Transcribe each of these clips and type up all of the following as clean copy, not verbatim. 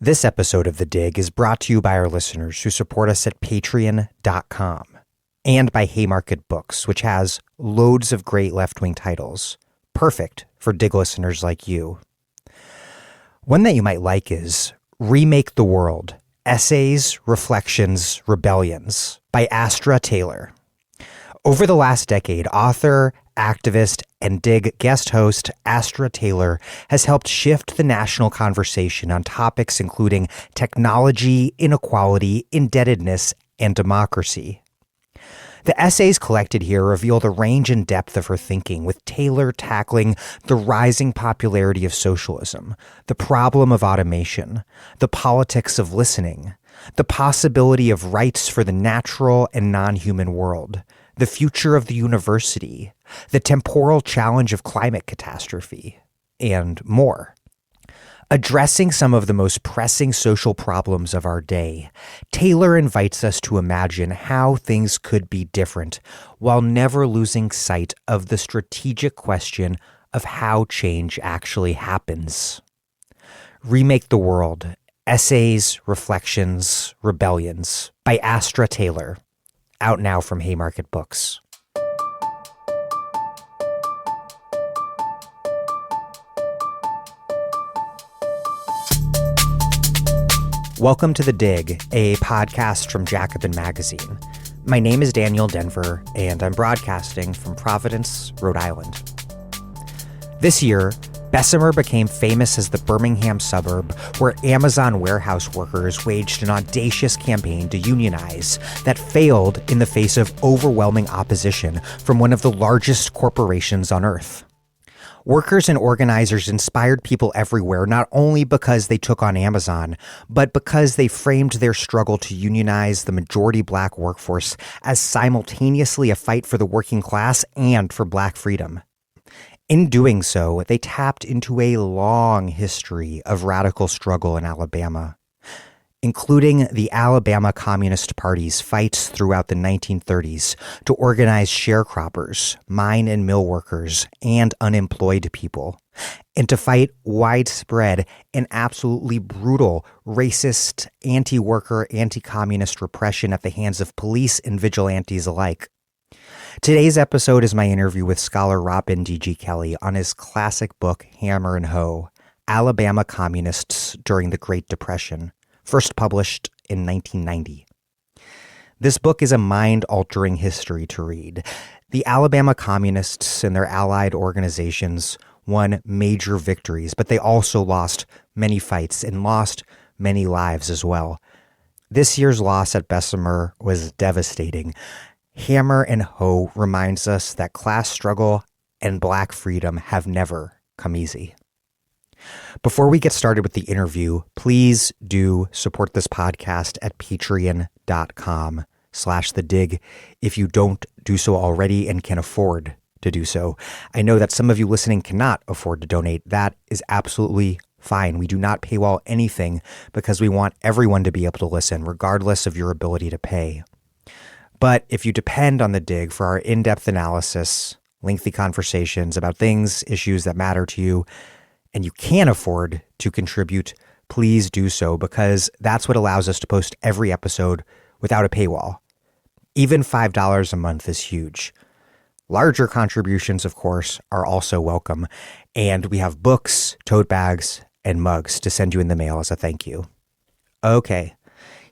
This episode of The Dig is brought to you by our listeners who support us at patreon.com and by Haymarket Books, which has loads of great left-wing titles, perfect for Dig listeners like you. One that you might like is Remake the World, Essays, Reflections, Rebellions by Astra Taylor. Over the last decade, author, activist, and Dig guest host Astra Taylor has helped shift the national conversation on topics including technology, inequality, indebtedness, and democracy. The essays collected here reveal the range and depth of her thinking, with Taylor tackling the rising popularity of socialism, the problem of automation, the politics of listening, the possibility of rights for the natural and non-human world, the future of the university, the temporal challenge of climate catastrophe, and more. Addressing some of the most pressing social problems of our day, Taylor invites us to imagine how things could be different while never losing sight of the strategic question of how change actually happens. Remake the World, Essays, Reflections, Rebellions by Astra Taylor. Out now from Haymarket Books. Welcome to The Dig, a podcast from Jacobin Magazine. My name is Daniel Denver, and I'm broadcasting from Providence, Rhode Island. This year, Bessemer became famous as the Birmingham suburb where Amazon warehouse workers waged an audacious campaign to unionize that failed in the face of overwhelming opposition from one of the largest corporations on earth. Workers and organizers inspired people everywhere, not only because they took on Amazon, but because they framed their struggle to unionize the majority black workforce as simultaneously a fight for the working class and for black freedom. In doing so, they tapped into a long history of radical struggle in Alabama, including the Alabama Communist Party's fights throughout the 1930s to organize sharecroppers, mine and mill workers, and unemployed people, and to fight widespread and absolutely brutal racist, anti-worker, anti-communist repression at the hands of police and vigilantes alike. Today's episode is my interview with scholar Robin D.G. Kelley on his classic book, Hammer and Hoe, Alabama Communists During the Great Depression, first published in 1990. This book is a mind-altering history to read. The Alabama Communists and their allied organizations won major victories, but they also lost many fights and lost many lives as well. This year's loss at Bessemer was devastating. Hammer and Hoe reminds us that class struggle and black freedom have never come easy. Before we get started with the interview, please do support this podcast at patreon.com/thedig if you don't do so already and can afford to do so. I know that some of you listening cannot afford to donate. That is absolutely fine. We do not paywall anything because we want everyone to be able to listen, regardless of your ability to pay. But if you depend on The Dig for our in-depth analysis, lengthy conversations about things, issues that matter to you, and you can afford to contribute, please do so, because that's what allows us to post every episode without a paywall. Even $5 a month is huge. Larger contributions, of course, are also welcome, and we have books, tote bags, and mugs to send you in the mail as a thank you. Okay.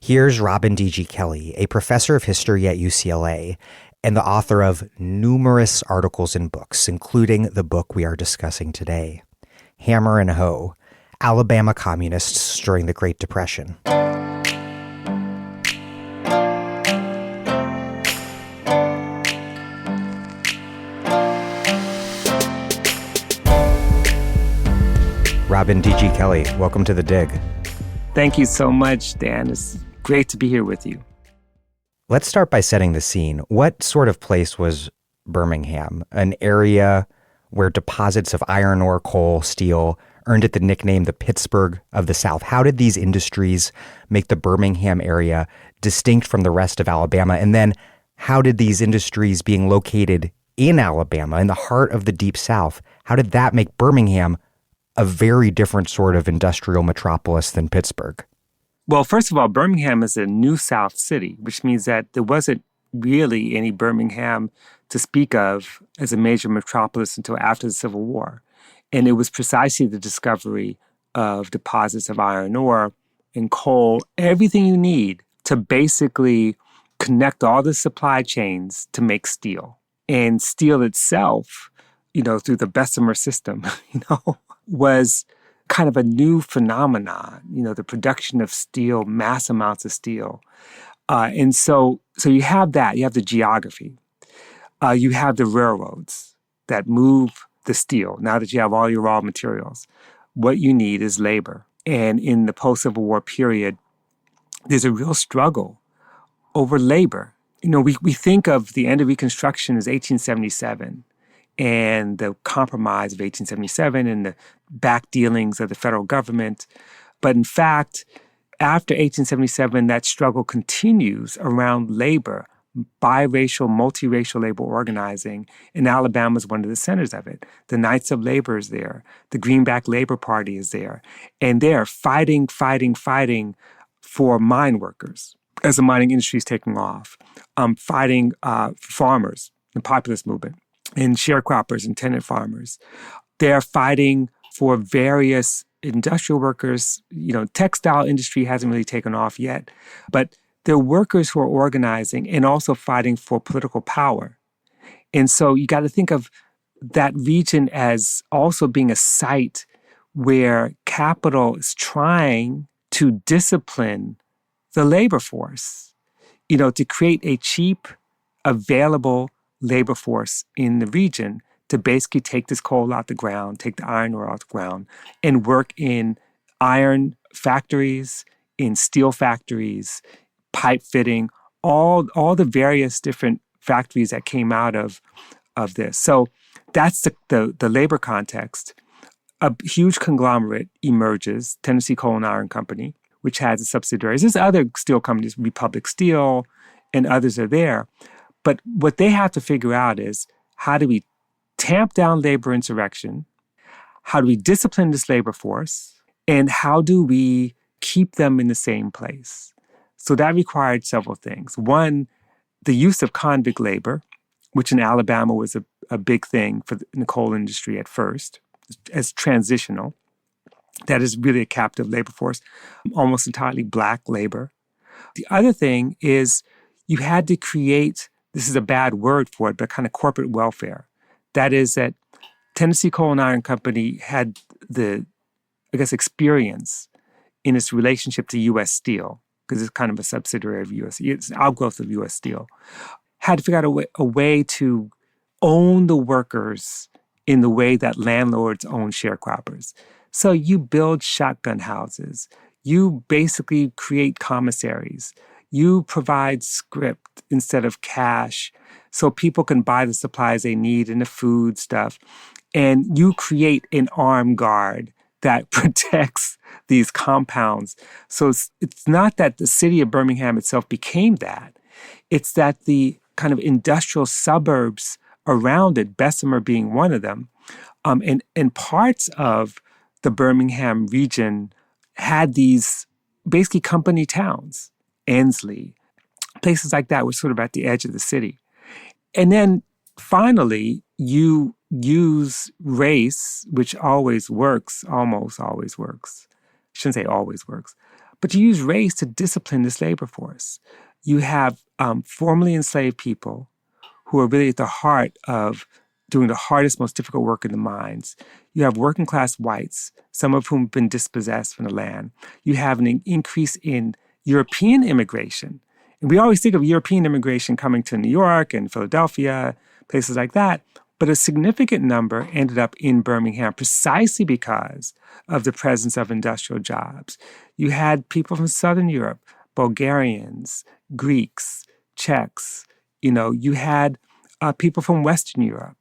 Here's Robin D.G. Kelley, a professor of history at UCLA and the author of numerous articles and books, including the book we are discussing today, Hammer and Hoe, Alabama Communists During the Great Depression. Robin D.G. Kelley, welcome to The Dig. Thank you so much, Dan. It's great to be here with you. Let's start by setting the scene. What sort of place was Birmingham? An area where deposits of iron ore, coal, steel earned it the nickname the Pittsburgh of the South. How did these industries make the Birmingham area distinct from the rest of Alabama? And then how did these industries being located in Alabama, in the heart of the Deep South, how did that make Birmingham a very different sort of industrial metropolis than Pittsburgh. Well, first of all, Birmingham is a New South city, which means that there wasn't really any Birmingham to speak of as a major metropolis until after the Civil War. And it was precisely the discovery of deposits of iron ore and coal, everything you need to basically connect all the supply chains to make steel. And steel itself, through the Bessemer system, was kind of a new phenomenon, the production of steel, mass amounts of steel. And so you have that. You have the geography. You have the railroads that move the steel. Now that you have all your raw materials, what you need is labor. And in the post-Civil War period, there's a real struggle over labor. We think of the end of Reconstruction as 1877 and the Compromise of 1877 and the back dealings of the federal government. But in fact, after 1877, that struggle continues around labor, biracial, multiracial labor organizing, and Alabama is one of the centers of it. The Knights of Labor is there. The Greenback Labor Party is there. And they're fighting for mine workers as the mining industry is taking off, fighting farmers, the populist movement, and sharecroppers and tenant farmers. They're fighting for various industrial workers. Textile industry hasn't really taken off yet, but they're workers who are organizing and also fighting for political power. And so you got to think of that region as also being a site where capital is trying to discipline the labor force, to create a cheap, available labor force in the region to basically take this coal out the ground, take the iron ore out the ground, and work in iron factories, in steel factories, pipe fitting, all the various different factories that came out of this. So that's the labor context. A huge conglomerate emerges, Tennessee Coal and Iron Company, which has its subsidiaries. There's other steel companies, Republic Steel, and others are there. But what they have to figure out is, how do we tamp down labor insurrection? How do we discipline this labor force? And how do we keep them in the same place? So that required several things. One, the use of convict labor, which in Alabama was a big thing in the coal industry at first, as transitional. That is really a captive labor force, almost entirely Black labor. The other thing is you had to create, this is a bad word for it, but kind of corporate welfare. That is that Tennessee Coal and Iron Company had the, experience in its relationship to U.S. Steel, because it's kind of a subsidiary of U.S. It's an outgrowth of U.S. Steel. Had to figure out a way to own the workers in the way that landlords own sharecroppers. So you build shotgun houses. You basically create commissaries. You provide script instead of cash so people can buy the supplies they need and the food stuff. And you create an armed guard that protects these compounds. So it's not that the city of Birmingham itself became that. It's that the kind of industrial suburbs around it, Bessemer being one of them, and parts of the Birmingham region had these basically company towns, Ansley, places like that were sort of at the edge of the city. And then finally, you use race, which always works, almost always works. I shouldn't say always works, but you use race to discipline this labor force. You have formerly enslaved people who are really at the heart of doing the hardest, most difficult work in the mines. You have working class whites, some of whom have been dispossessed from the land. You have an increase in European immigration. And we always think of European immigration coming to New York and Philadelphia, places like that. But a significant number ended up in Birmingham precisely because of the presence of industrial jobs. You had people from Southern Europe, Bulgarians, Greeks, Czechs. You had people from Western Europe,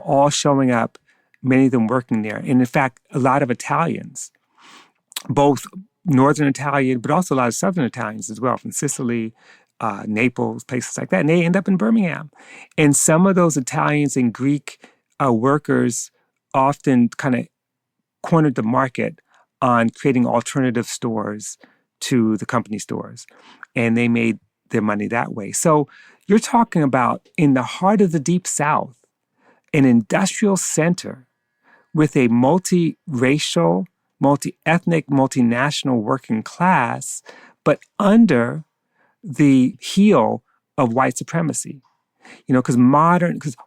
all showing up, many of them working there. And in fact, a lot of Italians, both Northern Italian, but also a lot of Southern Italians as well, from Sicily, Naples, places like that. And they end up in Birmingham. And some of those Italians and Greek workers often kind of cornered the market on creating alternative stores to the company stores. And they made their money that way. So you're talking about in the heart of the Deep South, an industrial center with a multiracial, multi-ethnic, multinational working class, but under the heel of white supremacy. Because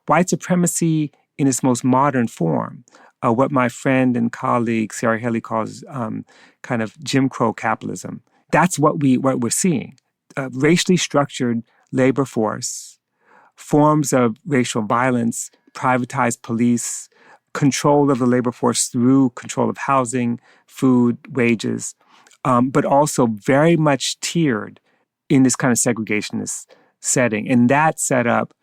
white supremacy in its most modern form, what my friend and colleague Sarah Haley calls kind of Jim Crow capitalism. That's what we're seeing: racially structured labor force, forms of racial violence, privatized police, control of the labor force through control of housing, food, wages, but also very much tiered in this kind of segregationist setting. And that set up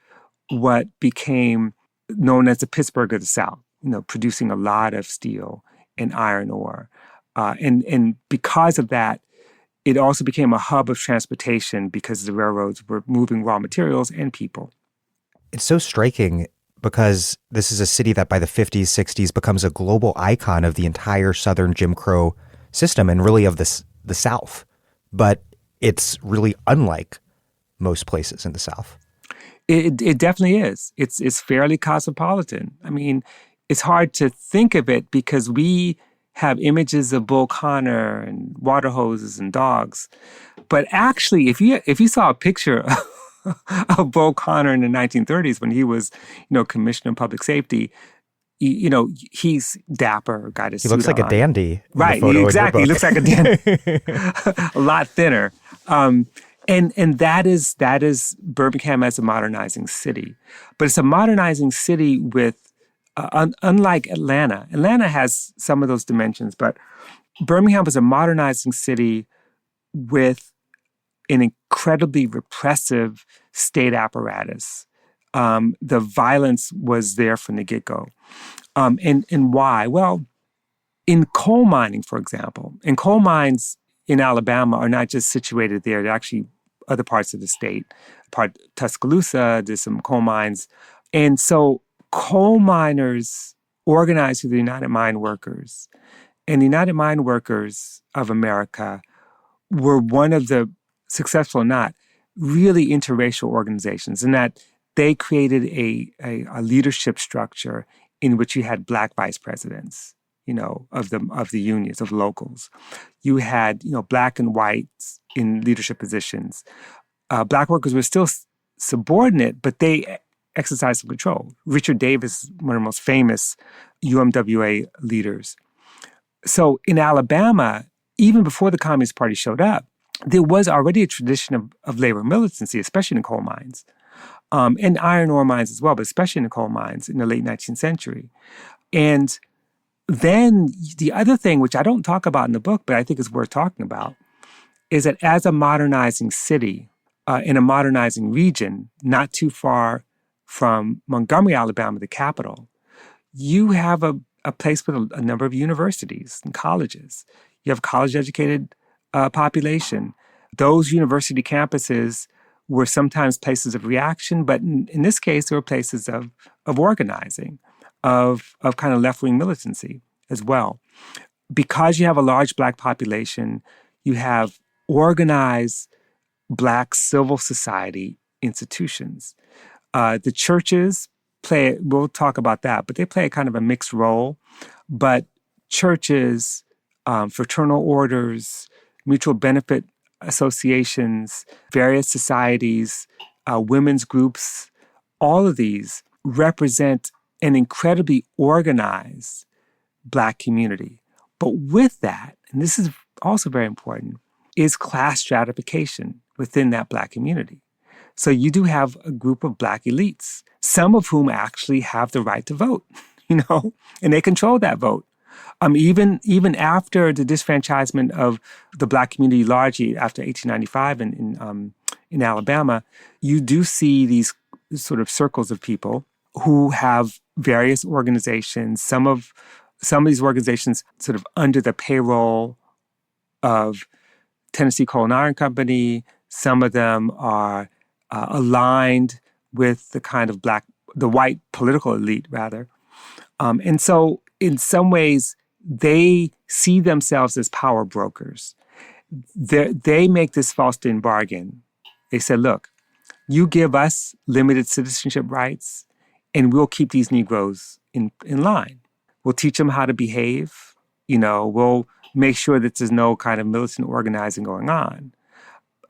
what became known as the Pittsburgh of the South, producing a lot of steel and iron ore. And because of that, it also became a hub of transportation because the railroads were moving raw materials and people. It's so striking because this is a city that by the 50s, 60s becomes a global icon of the entire Southern Jim Crow system and really of the South. But it's really unlike most places in the South. It definitely is. It's fairly cosmopolitan. I mean, it's hard to think of it because we have images of Bull Connor and water hoses and dogs. But actually, if you saw a picture of Bull Connor in the 1930s when he was, Commissioner of Public Safety, he's dapper, got his suit on. He looks like a dandy. Right, exactly. He looks like a dandy. A lot thinner. And that is Birmingham as a modernizing city. But it's a modernizing city with, unlike Atlanta. Atlanta has some of those dimensions, but Birmingham is a modernizing city with an incredibly repressive state apparatus. The violence was there from the get-go. And why? Well, in coal mining, for example, and coal mines in Alabama are not just situated there. They're actually other parts of the state. Tuscaloosa, there's some coal mines. And so coal miners organized through the United Mine Workers. And the United Mine Workers of America were one of the, successful or not, really interracial organizations in that they created a leadership structure in which you had Black vice presidents, of the unions, of locals. You had, Black and whites in leadership positions. Black workers were still subordinate, but they exercised some control. Richard Davis, one of the most famous UMWA leaders. So in Alabama, even before the Communist Party showed up, there was already a tradition of labor militancy, especially in coal mines, and iron ore mines as well, but especially in the coal mines in the late 19th century. And then the other thing, which I don't talk about in the book, but I think is worth talking about, is that as a modernizing city in a modernizing region, not too far from Montgomery, Alabama, the capital, you have a place with a number of universities and colleges. You have a college-educated population. Those university campuses were sometimes places of reaction, but in this case, they were places of organizing, of kind of left-wing militancy as well. Because you have a large Black population, you have organized Black civil society institutions. The churches we'll talk about that, but they play a kind of a mixed role. But churches, fraternal orders, mutual benefit associations, various societies, women's groups, all of these represent an incredibly organized Black community. But with that, and this is also very important, is class stratification within that Black community. So you do have a group of Black elites, some of whom actually have the right to vote, and they control that vote. Even after the disfranchisement of the Black community largely after 1895 in Alabama, you do see these sort of circles of people who have various organizations. Some of these organizations sort of under the payroll of Tennessee Coal and Iron Company. Some of them are aligned with the kind of the white political elite, rather. And so in some ways, they see themselves as power brokers. They make this Faustian bargain. They said, look, you give us limited citizenship rights, and we'll keep these Negroes in line. We'll teach them how to behave. We'll make sure that there's no kind of militant organizing going on.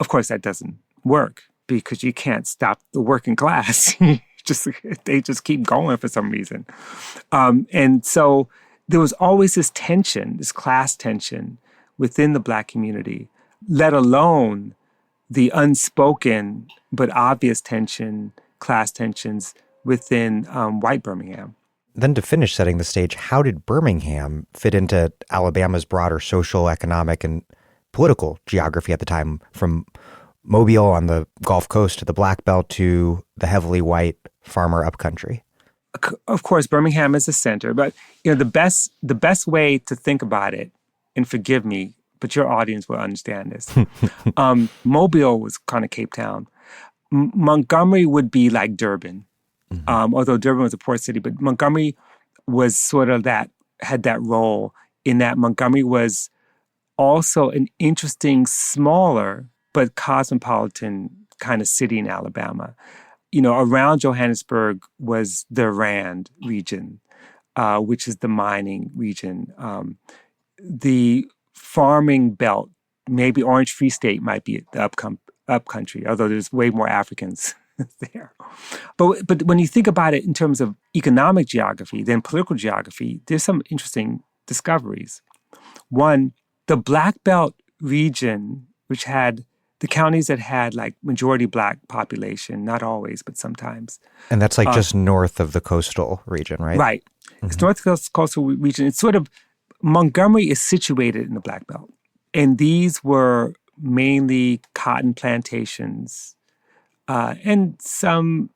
Of course, that doesn't work because you can't stop the working class. They just keep going for some reason. And so there was always this tension, this class tension within the Black community, let alone the unspoken but obvious tension, class tensions within white Birmingham. Then to finish setting the stage, how did Birmingham fit into Alabama's broader social, economic, and political geography at the time, from Mobile on the Gulf Coast to the Black Belt to the heavily white farmer upcountry? Of course, Birmingham is the center, but the best way to think about it, and forgive me, but your audience will understand this. Mobile was kind of Cape Town. Montgomery would be like Durban, although Durban was a port city, but Montgomery was sort of had that role in that Montgomery was also an interesting, smaller, but cosmopolitan kind of city in Alabama. Around Johannesburg was the Rand region, which is the mining region. The farming belt, maybe Orange Free State might be the upcountry, although there's way more Africans there. But when you think about it in terms of economic geography, then political geography, there's some interesting discoveries. One, the Black Belt region, which had the counties that had like majority Black population, not always, but sometimes. And that's like just north of the coastal region, right? Right. Mm-hmm. It's north of the coastal region. It's sort of, Montgomery is situated in the Black Belt. And these were mainly cotton plantations and some,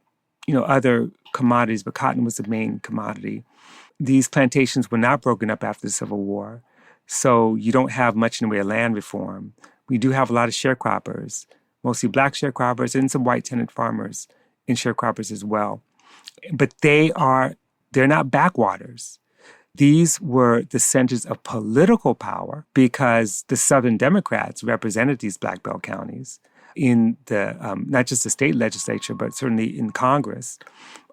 other commodities, but cotton was the main commodity. These plantations were not broken up after the Civil War. So you don't have much in the way of land reform. We do have a lot of sharecroppers, mostly Black sharecroppers and some white tenant farmers and sharecroppers as well. But they're not backwaters. These were the centers of political power because the Southern Democrats represented these Black Belt counties in the not just the state legislature, but certainly in Congress.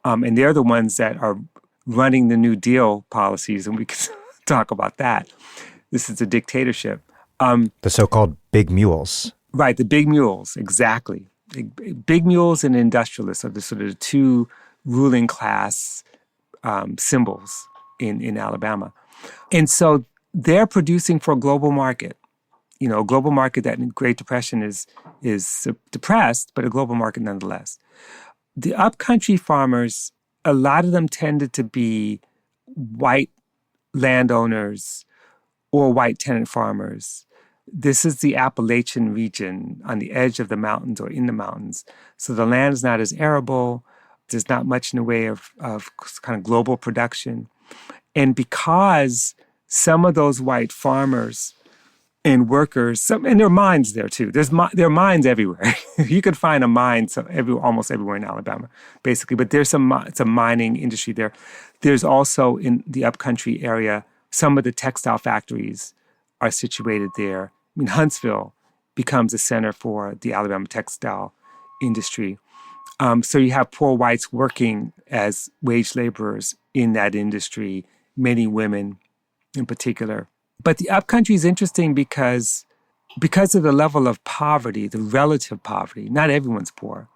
And they're the ones that are running the New Deal policies, and we can talk about that. This is a dictatorship. The so-called big mules. Right, the big mules, exactly. Big mules and industrialists are the sort of two ruling class symbols in Alabama. And so they're producing for a global market. A global market that in Great Depression is depressed, but a global market nonetheless. The upcountry farmers, a lot of them tended to be white landowners or white tenant farmers. This is the Appalachian region on the edge of the mountains or in the mountains. So the land is not as arable. There's not much in the way of kind of global production. And because some of those white farmers and workers, and there are mines there too. There are mines everywhere. You could find a mine almost everywhere in Alabama, basically. But there's some mining industry there. There's also in the upcountry area, some of the textile factories are situated there. Huntsville becomes a center for the Alabama textile industry. So you have poor whites working as wage laborers in that industry, many women in particular. But the upcountry is interesting because of the level of poverty, the relative poverty, not everyone's poor,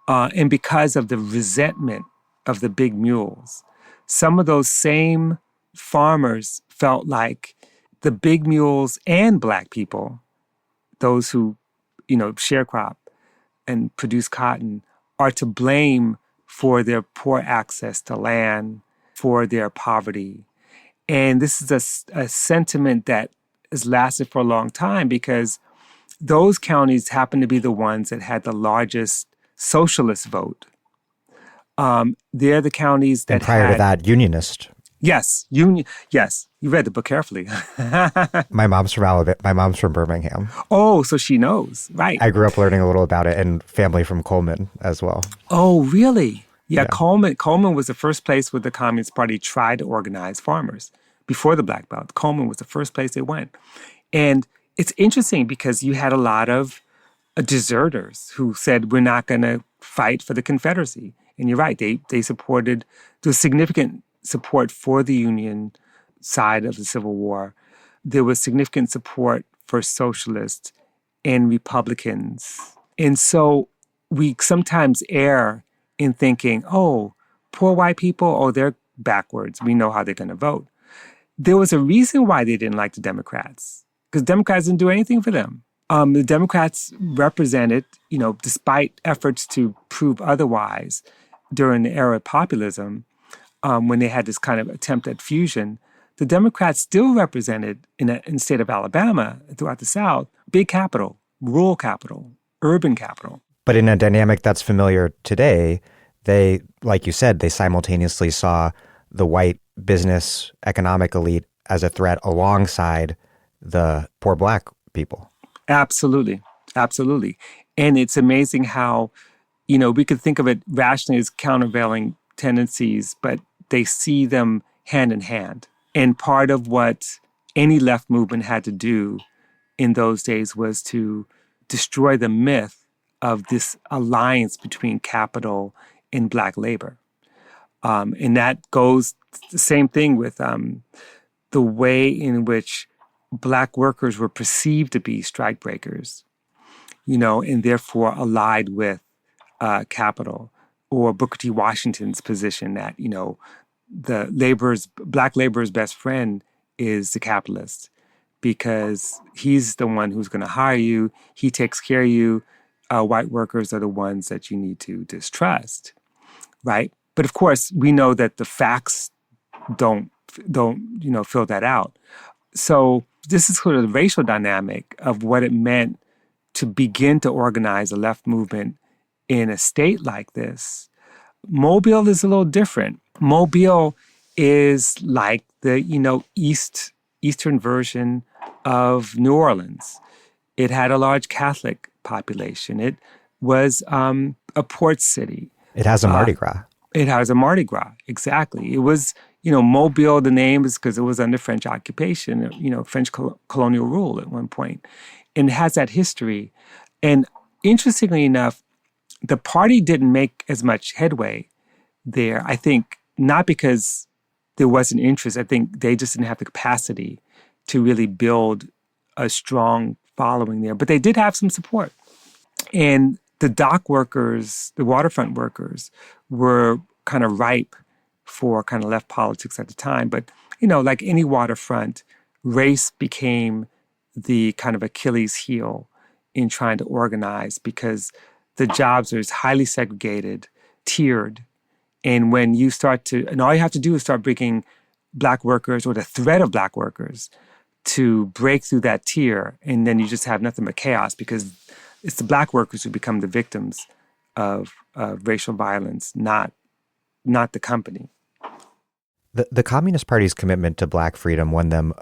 and because of the resentment of the big mules. Some of those same farmers felt like the big mules and Black people, those who, sharecrop and produce cotton, are to blame for their poor access to land, for their poverty. And this is a sentiment that has lasted for a long time because those counties happen to be the ones that had the largest socialist vote. They're the counties that and prior to that, unionist. Yes, Yes, you read the book carefully. My mom's from Alabama. My mom's from Birmingham. Oh, so she knows, right? I grew up learning a little about it, and family from Coleman as well. Oh, really? Yeah. Coleman was the first place where the Communist Party tried to organize farmers before the Black Belt. Coleman was the first place they went. And it's interesting because you had a lot of deserters who said, we're not going to fight for the Confederacy. And you're right, they supported, there was significant support for the Union side of the Civil War. There was significant support for socialists and Republicans. And so we sometimes err in thinking, oh, poor white people, oh, they're backwards. We know how they're going to vote. There was a reason why they didn't like the Democrats, because Democrats didn't do anything for them. The Democrats represented, despite efforts to prove otherwise during the era of populism, when they had this kind of attempt at fusion, the Democrats still represented in the state of Alabama, throughout the South, big capital, rural capital, urban capital. But in a dynamic that's familiar today, they, like you said, they simultaneously saw the white business economic elite as a threat alongside the poor Black people. Absolutely. Absolutely. And it's amazing how, we could think of it rationally as countervailing tendencies, but they see them hand in hand. And part of what any left movement had to do in those days was to destroy the myth of this alliance between capital and Black labor. And that goes the same thing with the way in which Black workers were perceived to be strikebreakers, and therefore allied with capital, or Booker T. Washington's position that, Black laborer's best friend is the capitalist, because he's the one who's going to hire you. He takes care of you. White workers are the ones that you need to distrust, right? But of course, we know that the facts don't fill that out. So this is sort of the racial dynamic of what it meant to begin to organize a left movement in a state like this. Mobile is a little different. Mobile is like the, eastern version of New Orleans. It had a large Catholic population. It was a port city. It has a Mardi Gras. It has a Mardi Gras, exactly. It was, Mobile, the name is because it was under French occupation, French colonial rule at one point. And it has that history. And interestingly enough, the party didn't make as much headway there, I think, not because there wasn't interest. I think they just didn't have the capacity to really build a strong following there. But they did have some support. And the dock workers, the waterfront workers, were kind of ripe for kind of left politics at the time. But, like any waterfront, race became the kind of Achilles heel in trying to organize, because the jobs are highly segregated, tiered. And when you and all you have to do is start bringing Black workers, or the threat of Black workers, to break through that tier, and then you just have nothing but chaos, because it's the Black workers who become the victims of racial violence, not the company. The Communist Party's commitment to Black freedom won them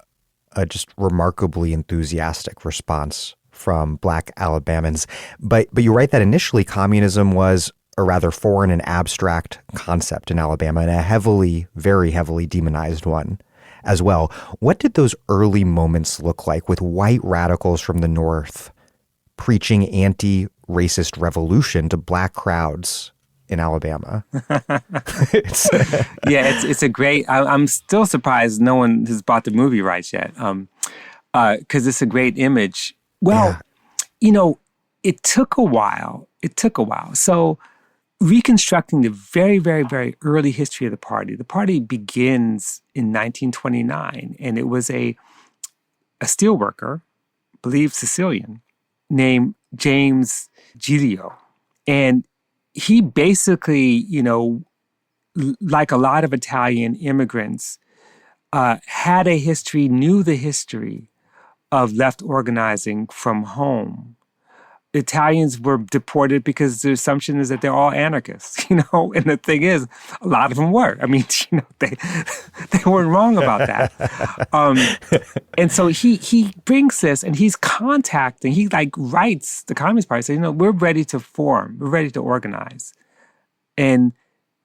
a just remarkably enthusiastic response from Black Alabamans. But you write that initially communism was a rather foreign and abstract concept in Alabama, and a very heavily demonized one as well. What did those early moments look like with white radicals from the North preaching anti-racist revolution to Black crowds in Alabama? It's a great, I'm still surprised no one has bought the movie rights yet, because it's a great image. Well, it took a while. So reconstructing the very, very, very early history of the party begins in 1929, and it was a steel worker, I believe Sicilian, named James Giglio. And he basically, like a lot of Italian immigrants, knew the history of left organizing from home. Italians were deported because the assumption is that they're all anarchists, and the thing is, a lot of them were. I mean, they weren't wrong about that. And so he brings this, and he's contacting, he writes the Communist Party, saying, we're ready to form, we're ready to organize. And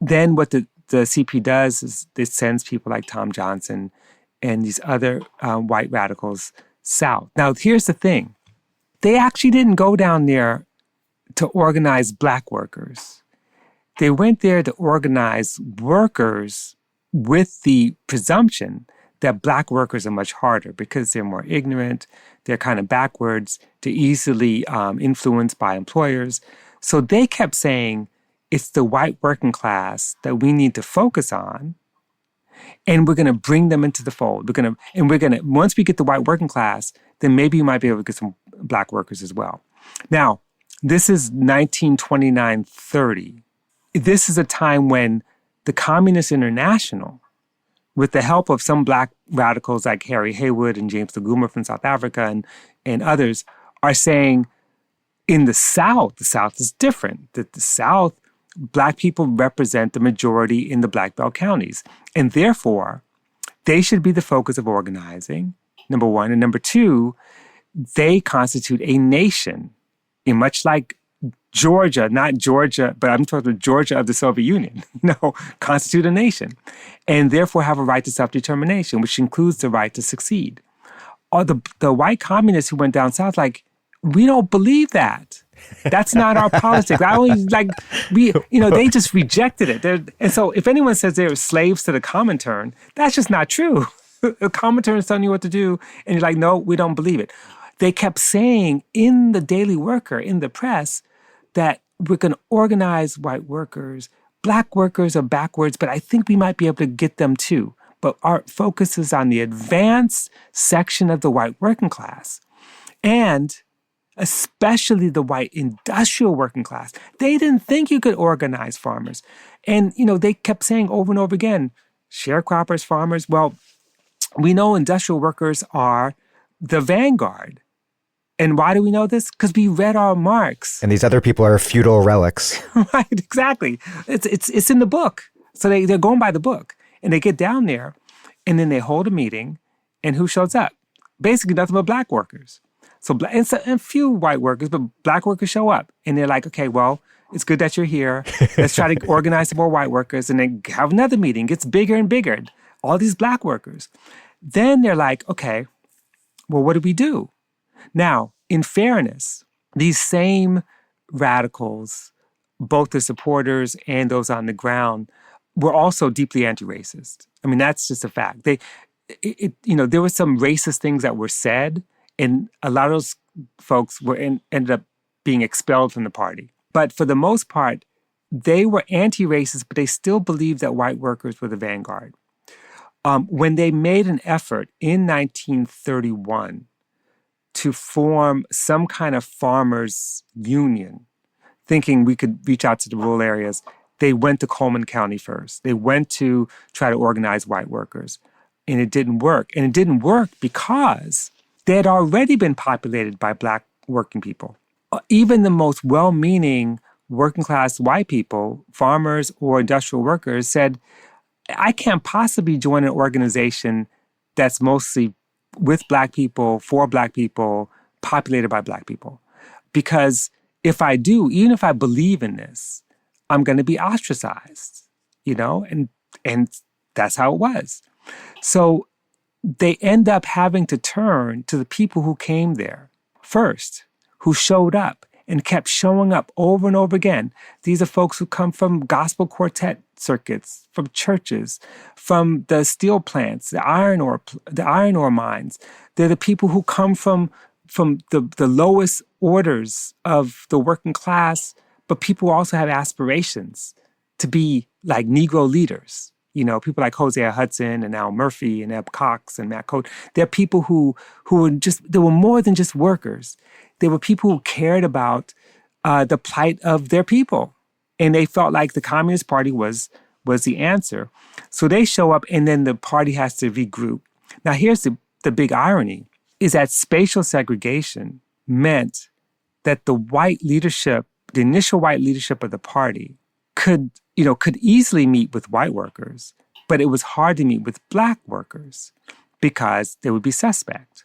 then what the CP does is it sends people like Tom Johnson and these other white radicals south. Now, here's the thing. They actually didn't go down there to organize Black workers. They went there to organize workers with the presumption that Black workers are much harder because they're more ignorant, they're kind of backwards, they're easily influenced by employers. So they kept saying, it's the white working class that we need to focus on, and we're going to bring them into the fold. Once we get the white working class, then maybe you might be able to get some Black workers as well. Now, this is 1929-30. This is a time when the Communist International, with the help of some Black radicals like Harry Haywood and James Laguma from South Africa and others, are saying in the South is different. That the South, Black people represent the majority in the Black Belt counties. And therefore, they should be the focus of organizing, number one. And number two, they constitute a nation, in much like Georgia, not Georgia, but I'm talking about Georgia of the Soviet Union, constitute a nation, and therefore have a right to self-determination, which includes the right to succeed. Or the white communists who went down south, we don't believe that. That's not our politics. They just rejected it. And so if anyone says they were slaves to the Comintern, that's just not true. The Comintern is telling you what to do, and you're like, no, we don't believe it. They kept saying in the Daily Worker, in the press, that we're going to organize white workers. Black workers are backwards, but I think we might be able to get them too. But our focus is on the advanced section of the white working class, and especially the white industrial working class. They didn't think you could organize farmers. And, they kept saying over and over again, sharecroppers, farmers. Well, we know industrial workers are the vanguard. And why do we know this? Because we read our Marx. And these other people are feudal relics. Right, exactly. It's in the book. So they're going by the book. And they get down there, and then they hold a meeting, and who shows up? Basically nothing but Black workers. So and a few white workers, but Black workers show up. And they're like, okay, well, it's good that you're here. Let's try to organize some more white workers. And then have another meeting. It gets bigger and bigger. All these Black workers. Then they're like, okay, well, what do we do? Now, in fairness, these same radicals, both the supporters and those on the ground, were also deeply anti-racist. I mean, that's just a fact. There were some racist things that were said, and a lot of those folks ended up being expelled from the party. But for the most part, they were anti-racist, but they still believed that white workers were the vanguard. When they made an effort in 1931 to form some kind of farmers' union, thinking we could reach out to the rural areas, they went to Coleman County first. They went to try to organize white workers, and it didn't work. And it didn't work because they had already been populated by Black working people. Even the most well-meaning working-class white people, farmers or industrial workers, said, I can't possibly join an organization that's mostly with Black people, for Black people, populated by Black people. Because if I do, even if I believe in this, I'm going to be ostracized, and that's how it was. So they end up having to turn to the people who came there first, who showed up and kept showing up over and over again. These are folks who come from gospel quartet circuits, from churches, from the steel plants, the iron ore mines. They're the people who come from the lowest orders of the working class, but people also have aspirations to be like Negro leaders. People like Hosea Hudson and Al Murphy and Eb Cox and Matt Coate. They're people who they were more than just workers. They were people who cared about the plight of their people. And they felt like the Communist Party was the answer. So they show up, and then the party has to regroup. Now, here's the big irony, is that spatial segregation meant that the white leadership, the initial white leadership of the party could easily meet with white workers, but it was hard to meet with Black workers because they would be suspect.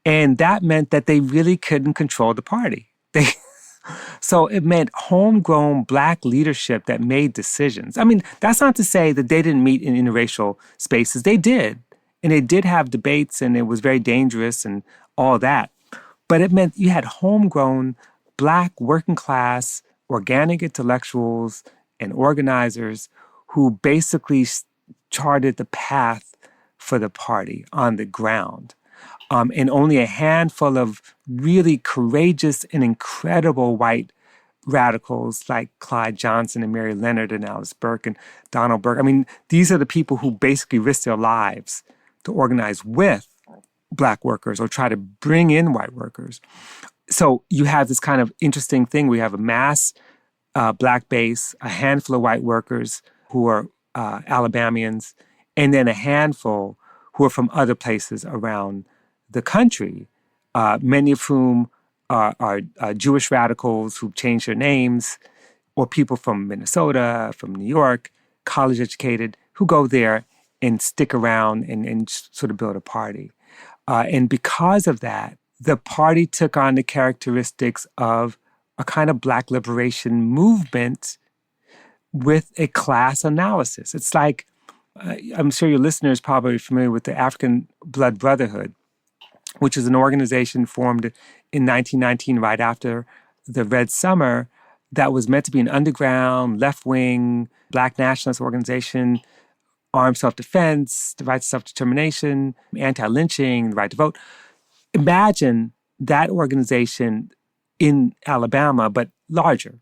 And that meant that they really couldn't control the party. So it meant homegrown Black leadership that made decisions. I mean, that's not to say that they didn't meet in interracial spaces. They did. And they did have debates, and it was very dangerous and all that. But it meant you had homegrown Black working class, organic intellectuals and organizers who basically charted the path for the party on the ground. And only a handful of really courageous and incredible white radicals like Clyde Johnson and Mary Leonard and Alice Burke and Donald Burke. I mean, these are the people who basically risked their lives to organize with Black workers or try to bring in white workers. So you have this kind of interesting thing. We have a mass Black base, a handful of white workers who are Alabamians, and then a handful who are from other places around the country, many of whom are Jewish radicals who've changed their names, or people from Minnesota, from New York, college educated, who go there and stick around and sort of build a party. And because of that, the party took on the characteristics of a kind of Black liberation movement with a class analysis. It's like, I'm sure your listeners are probably familiar with the African Blood Brotherhood, which is an organization formed in 1919 right after the Red Summer that was meant to be an underground, left-wing, Black nationalist organization, armed self-defense, the right to self-determination, anti-lynching, the right to vote. Imagine that organization in Alabama, but larger,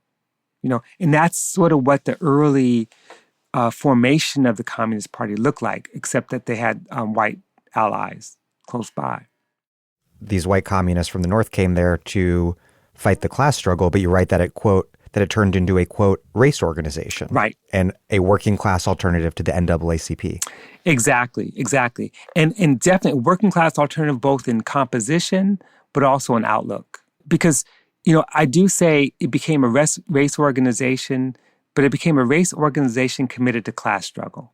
and that's sort of what the early formation of the Communist Party looked like, except that they had white allies close by. These white communists from the North came there to fight the class struggle, but you write that it turned into a, quote, race organization. Right. And a working class alternative to the NAACP. Exactly. And definitely working class alternative both in composition, but also in outlook. Because, I do say it became a race organization, but it became a race organization committed to class struggle.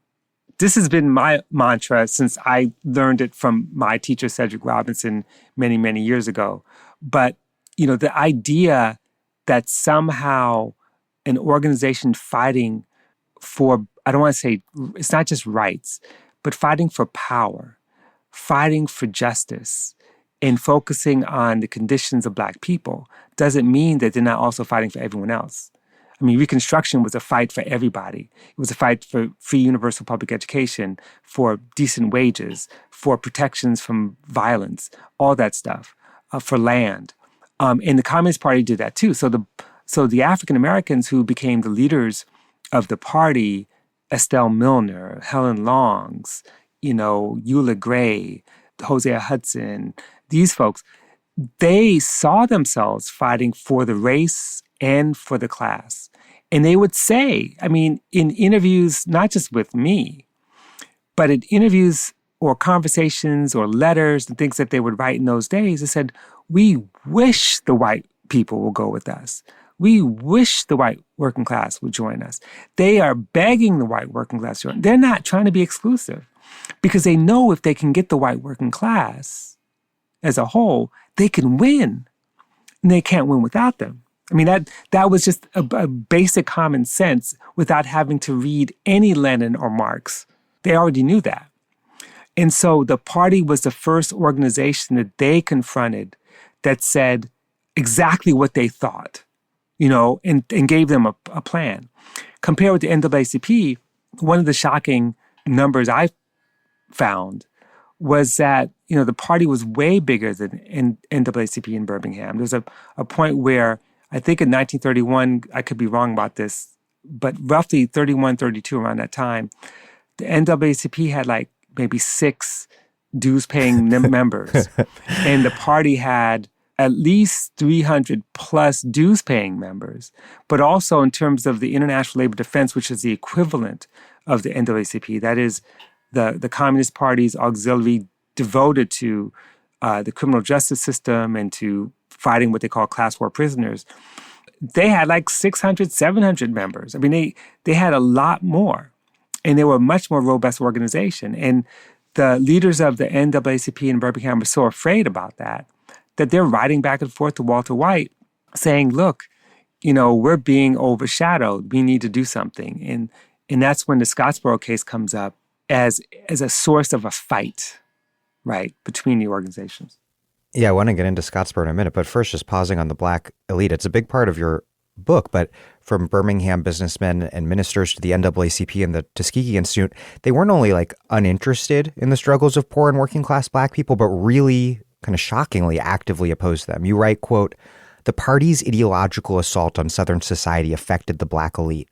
This has been my mantra since I learned it from my teacher, Cedric Robinson, many, many years ago. But, the idea that somehow an organization fighting for, I don't want to say, it's not just rights, but fighting for power, fighting for justice, and focusing on the conditions of Black people doesn't mean that they're not also fighting for everyone else. I mean, Reconstruction was a fight for everybody. It was a fight for free universal public education, for decent wages, for protections from violence, all that stuff, for land. And the Communist Party did that too. So the African Americans who became the leaders of the party, Estelle Milner, Helen Longs, Eula Gray, Hosea Hudson, these folks, they saw themselves fighting for the race and for the class. And they would say, I mean, in interviews, not just with me, but in interviews or conversations or letters and things that they would write in those days, they said, we wish the white people will go with us. We wish the white working class would join us. They are begging the white working class to join. They're not trying to be exclusive because they know if they can get the white working class as a whole, they can win. And they can't win without them. I mean, that was just a basic common sense without having to read any Lenin or Marx. They already knew that. And so the party was the first organization that they confronted that said exactly what they thought, and gave them a plan. Compared with the NAACP, one of the shocking numbers I found was that, the party was way bigger than NAACP in Birmingham. There was a point where, I think in 1931, I could be wrong about this, but roughly 31, 32 around that time, the NAACP had like maybe 6 dues-paying members. And the party had at least 300 plus dues-paying members. But also in terms of the International Labor Defense, which is the equivalent of the NAACP, that is the Communist Party's auxiliary devoted to the criminal justice system and to fighting what they call class war prisoners, they had like 600, 700 members. I mean, they had a lot more. And they were a much more robust organization. And the leaders of the NAACP in Birmingham were so afraid about that they're writing back and forth to Walter White saying, look, we're being overshadowed. We need to do something. And that's when the Scottsboro case comes up as a source of a fight, right, between the organizations. Yeah, I want to get into Scottsboro in a minute, but first, just pausing on the Black elite. It's a big part of your book, but from Birmingham businessmen and ministers to the NAACP and the Tuskegee Institute, they weren't only like uninterested in the struggles of poor and working class Black people, but really kind of shockingly actively opposed them. You write, quote, "The party's ideological assault on Southern society affected the Black elite.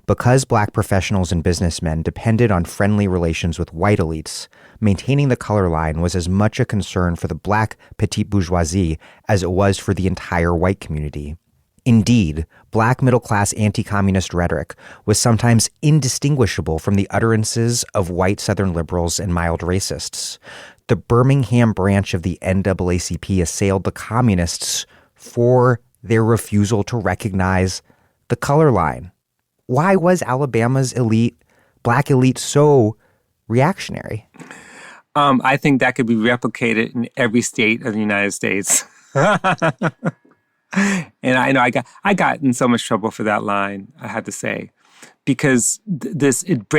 Because Black professionals and businessmen depended on friendly relations with white elites, maintaining the color line was as much a concern for the Black petite bourgeoisie as it was for the entire white community. Indeed, Black middle-class anti-communist rhetoric was sometimes indistinguishable from the utterances of white Southern liberals and mild racists. The Birmingham branch of the NAACP assailed the communists for their refusal to recognize the color line." Why was Alabama's Black elite so reactionary? I think that could be replicated in every state of the United States. And I know I got in so much trouble for that line, I have to say, because it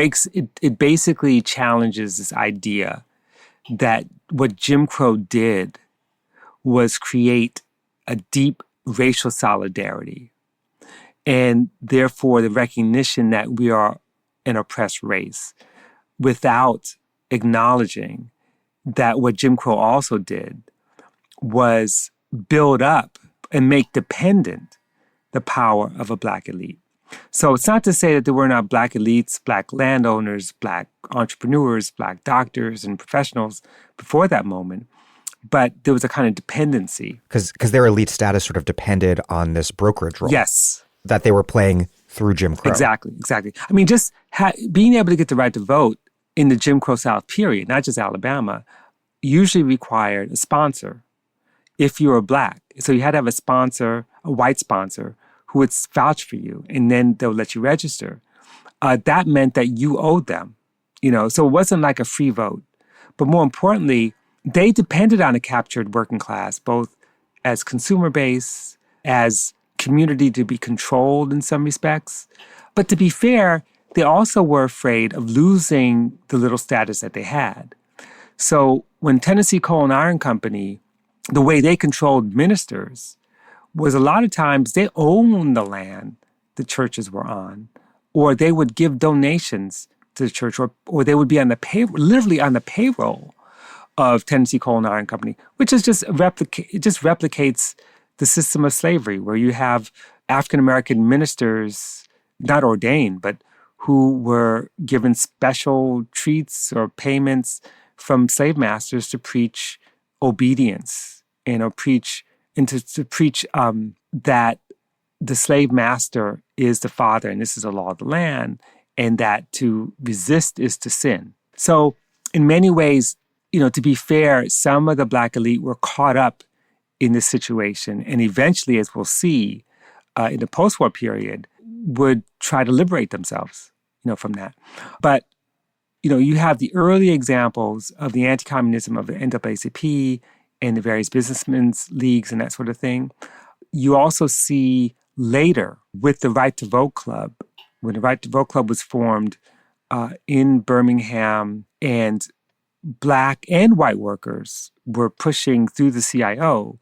basically challenges this idea that what Jim Crow did was create a deep racial solidarity, and therefore the recognition that we are an oppressed race, without acknowledging that what Jim Crow also did was build up and make dependent the power of a Black elite. So it's not to say that there were not Black elites, Black landowners, Black entrepreneurs, Black doctors and professionals before that moment, but there was a kind of dependency. Because their elite status sort of depended on this brokerage role. Yes. That they were playing through Jim Crow. Exactly. I mean, just being able to get the right to vote in the Jim Crow South period, not just Alabama, usually required a sponsor if you were Black. So you had to have a sponsor, a white sponsor, who would vouch for you, and then they'll let you register. That meant that you owed them, so it wasn't like a free vote. But more importantly, they depended on a captured working class, both as consumer base, as community to be controlled in some respects. But to be fair, they also were afraid of losing the little status that they had. So when Tennessee Coal and Iron Company, the way they controlled ministers was a lot of times they owned the land the churches were on, or they would give donations to the church, or they would be on the literally on the payroll of Tennessee Coal and Iron Company, which is just replicates the system of slavery, where you have African-American ministers, not ordained, but who were given special treats or payments from slave masters to preach obedience and to preach that the slave master is the father and this is the law of the land, and that to resist is to sin. So in many ways, to be fair, some of the Black elite were caught up in this situation, and eventually, as we'll see, in the post-war period, would try to liberate themselves, from that. But, you have the early examples of the anti-communism of the NAACP and the various businessmen's leagues and that sort of thing. You also see later with the Right to Vote Club, when the Right to Vote Club was formed in Birmingham, and Black and white workers were pushing through the CIO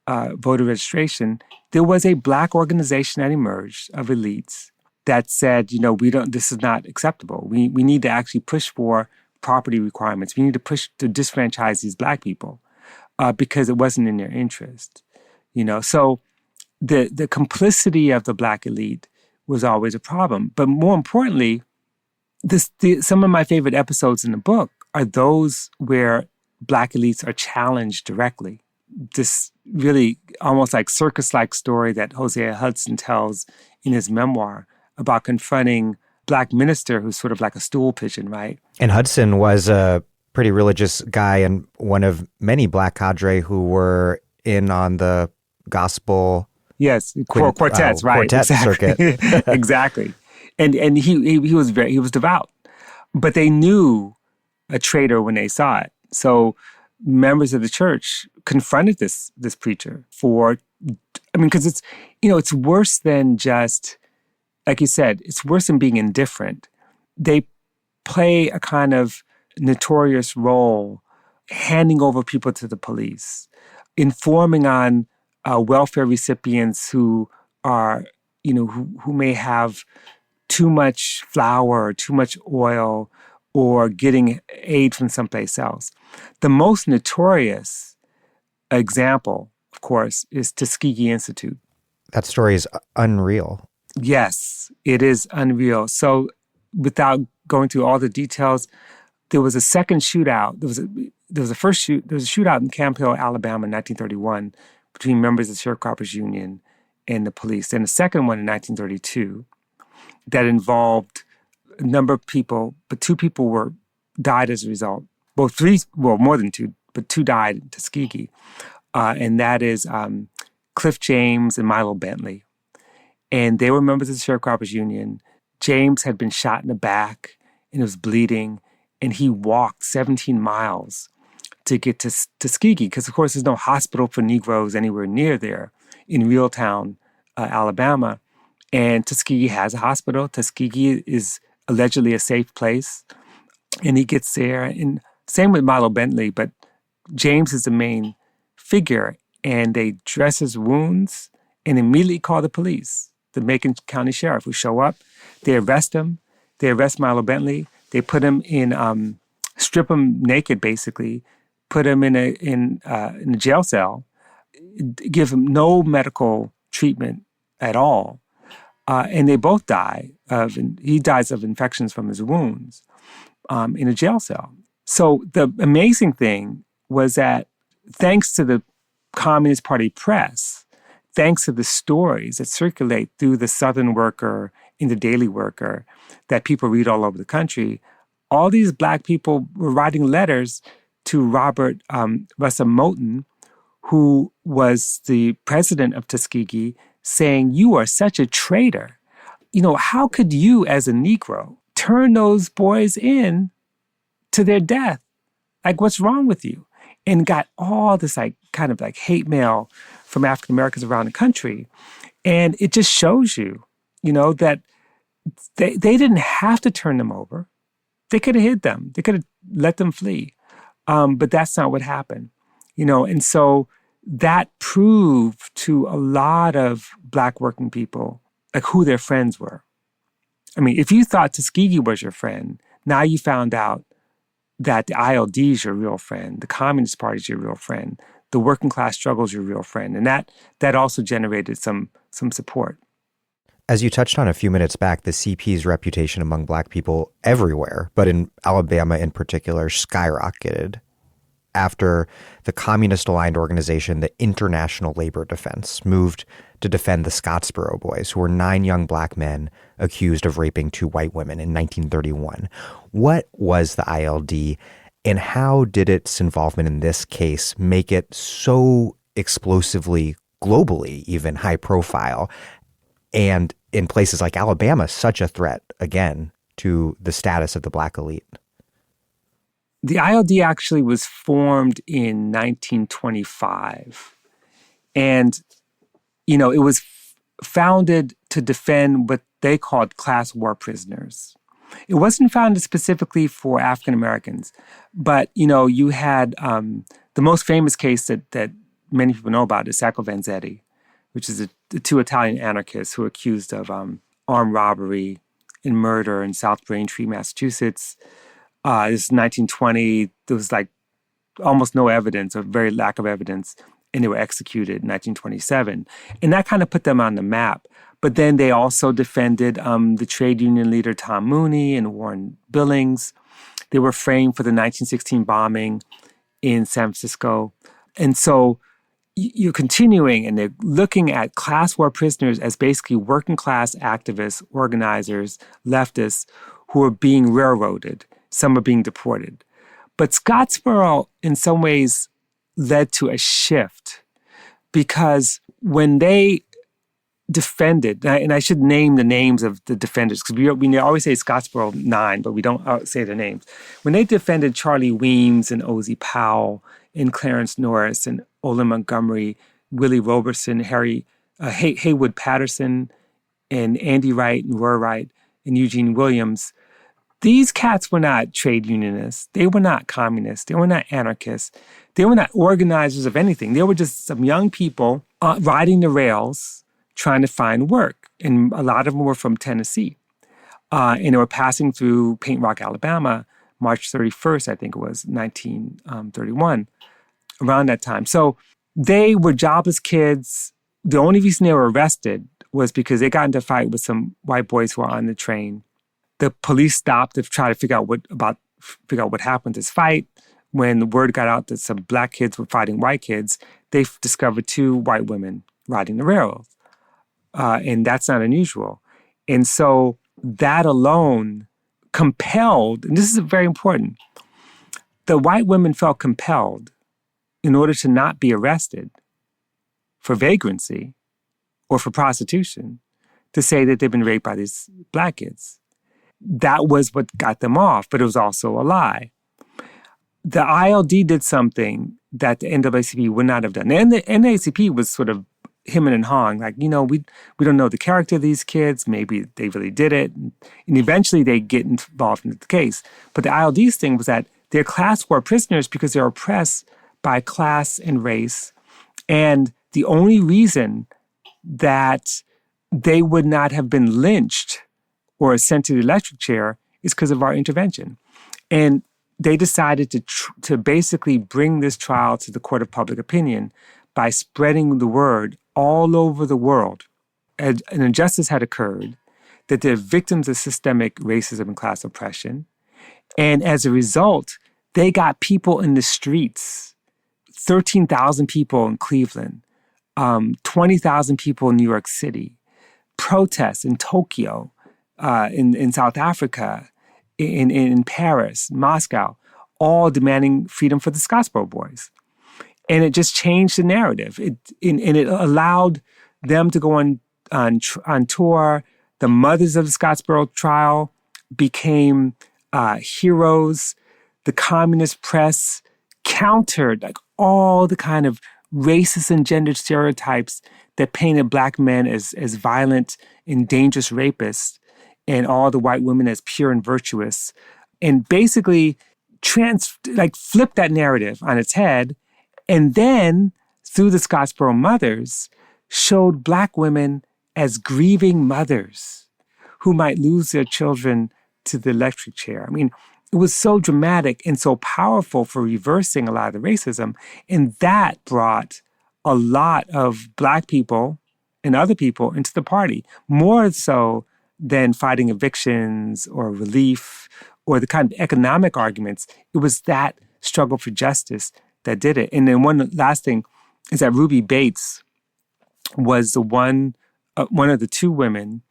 voter registration, there was a Black organization that emerged of elites that said, this is not acceptable. We need to actually push for property requirements. We need to push to disfranchise these Black people because it wasn't in their interest. So the complicity of the Black elite was always a problem. But more importantly, some of my favorite episodes in the book are those where Black elites are challenged directly. This really almost like circus-like story that Hosea Hudson tells in his memoir about confronting Black minister who's sort of like a stool pigeon, right? And Hudson was a pretty religious guy and one of many Black cadre who were in on the gospel. Yes, quartets, right? Quartet circuit. Exactly. And he was devout, but they knew a traitor when they saw it. So members of the church confronted this preacher because it's worse than just, like you said, it's worse than being indifferent. They play a kind of notorious role handing over people to the police, informing on welfare recipients who are, who may have too much flour or too much oil or getting aid from someplace else. The most notorious example, of course, is Tuskegee Institute. That story is unreal. Yes, it is unreal. So without going through all the details, there was a second shootout. There was a shootout in Camp Hill, Alabama in 1931 between members of the Sharecroppers Union and the police. And a second one in 1932 that involved a number of people, but two people died as a result. More than two, but two died in Tuskegee. And that is Cliff James and Milo Bentley. And they were members of the Sharecroppers Union. James had been shot in the back and was bleeding. And he walked 17 miles to get to Tuskegee because, of course, there's no hospital for Negroes anywhere near there in Reeltown, Alabama. And Tuskegee has a hospital. Tuskegee is allegedly a safe place. And he gets there. And same with Milo Bentley, but James is the main figure. And they dress his wounds and immediately call the police, the Macon County Sheriff, who show up. They arrest him. They arrest Milo Bentley. They put him in, strip him naked, basically, put him in a jail cell, give him no medical treatment at all. And they both die he dies of infections from his wounds in a jail cell. So the amazing thing was that thanks to the Communist Party press, thanks to the stories that circulate through the Southern Worker and the Daily Worker that people read all over the country, all these Black people were writing letters to Robert Russell Moton, who was the president of Tuskegee, saying, "You are such a traitor. How could you as a Negro turn those boys in to their death? Like, what's wrong with you?" And got all this kind of hate mail from African Americans around the country. And it just shows you, that they didn't have to turn them over. They could have hid them. They could have let them flee. But that's not what happened, And so that proved to a lot of Black working people who their friends were. I mean, if you thought Tuskegee was your friend, now you found out that the ILD is your real friend, the Communist Party is your real friend, the working class struggle is your real friend. And that also generated some support. As you touched on a few minutes back, the CP's reputation among Black people everywhere, but in Alabama in particular, skyrocketed after the communist-aligned organization, the International Labor Defense, moved to defend the Scottsboro Boys, who were 9 young Black men accused of raping 2 white women in 1931. What was the ILD, and how did its involvement in this case make it so explosively, globally, even high profile, and in places like Alabama, such a threat, again, to the status of the Black elite? The ILD actually was formed in 1925. And, it was founded to defend what they called class war prisoners. It wasn't founded specifically for African Americans, but, you had the most famous case that many people know about is Sacco Vanzetti, which is the 2 Italian anarchists who were accused of armed robbery and murder in South Braintree, Massachusetts. This is 1920. There was almost no evidence, or very lack of evidence, and they were executed in 1927. And that kind of put them on the map. But then they also defended the trade union leader Tom Mooney and Warren Billings. They were framed for the 1916 bombing in San Francisco. And so you're continuing, and they're looking at class war prisoners as basically working class activists, organizers, leftists who are being railroaded. Some are being deported. But Scottsboro, in some ways, led to a shift because when they defended, and I should name the names of the defenders because we always say Scottsboro 9, but we don't say their names. When they defended Charlie Weems and Ozzie Powell and Clarence Norris and Olin Montgomery, Willie Roberson, Haywood Patterson, and Andy Wright and Roy Wright and Eugene Williams, These cats were not trade unionists. They were not communists. They were not anarchists. They were not organizers of anything. They were just some young people riding the rails trying to find work. And a lot of them were from Tennessee. And they were passing through Paint Rock, Alabama, March 31st, I think it was, 1931, around that time. So they were jobless kids. The only reason they were arrested was because they got into a fight with some white boys who were on the train. The police stopped to try to figure out what happened to this fight. When the word got out that some black kids were fighting white kids, they discovered two white women riding the railroad. And that's not unusual. And so that alone compelled, and this is very important, the white women felt compelled in order to not be arrested for vagrancy or for prostitution to say that they've been raped by these black kids. That was what got them off, but it was also a lie. The ILD did something that the NAACP would not have done. And the NAACP was sort of hemming and hawing, like, we don't know the character of these kids. Maybe they really did it. And eventually they get involved in the case. But the ILD's thing was that they're class war prisoners because they're oppressed by class and race. And the only reason that they would not have been lynched or sent to the electric chair is because of our intervention. And they decided to basically bring this trial to the court of public opinion by spreading the word all over the world. An injustice had occurred, that they're victims of systemic racism and class oppression. And as a result, they got people in the streets, 13,000 people in Cleveland, 20,000 people in New York City, protests in Tokyo, in South Africa, in Paris, Moscow, all demanding freedom for the Scottsboro Boys. And it just changed the narrative. It allowed them to go on tour. The mothers of the Scottsboro trial became heroes. The communist press countered like all the kind of racist and gendered stereotypes that painted black men as violent and dangerous rapists, and all the white women as pure and virtuous, and basically flipped that narrative on its head. And then, through the Scottsboro mothers, showed black women as grieving mothers who might lose their children to the electric chair. I mean, it was so dramatic and so powerful for reversing a lot of the racism. And that brought a lot of black people and other people into the party, more so than fighting evictions or relief or the kind of economic arguments. It was that struggle for justice that did it. And then one last thing is that Ruby Bates was the one of the two women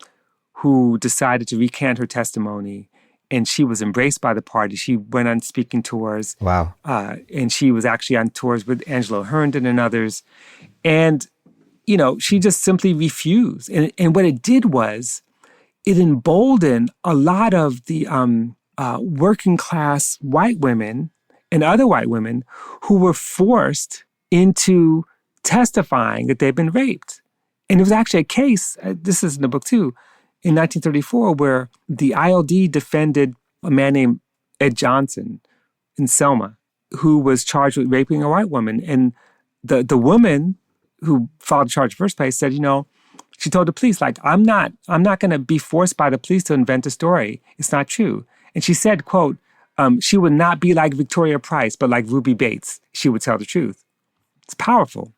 who decided to recant her testimony, and she was embraced by the party. She went on speaking tours. Wow. And she was actually on tours with Angelo Herndon and others. And, she just simply refused. And what it did was it emboldened a lot of the working class white women and other white women who were forced into testifying that they'd been raped. And it was actually a case, this is in the book too, in 1934, where the ILD defended a man named Ed Johnson in Selma, who was charged with raping a white woman. And the woman who filed the charge in the first place said, she told the police, I'm not going to be forced by the police to invent a story. It's not true. And she said, quote, she would not be like Victoria Price, but like Ruby Bates. She would tell the truth. It's powerful.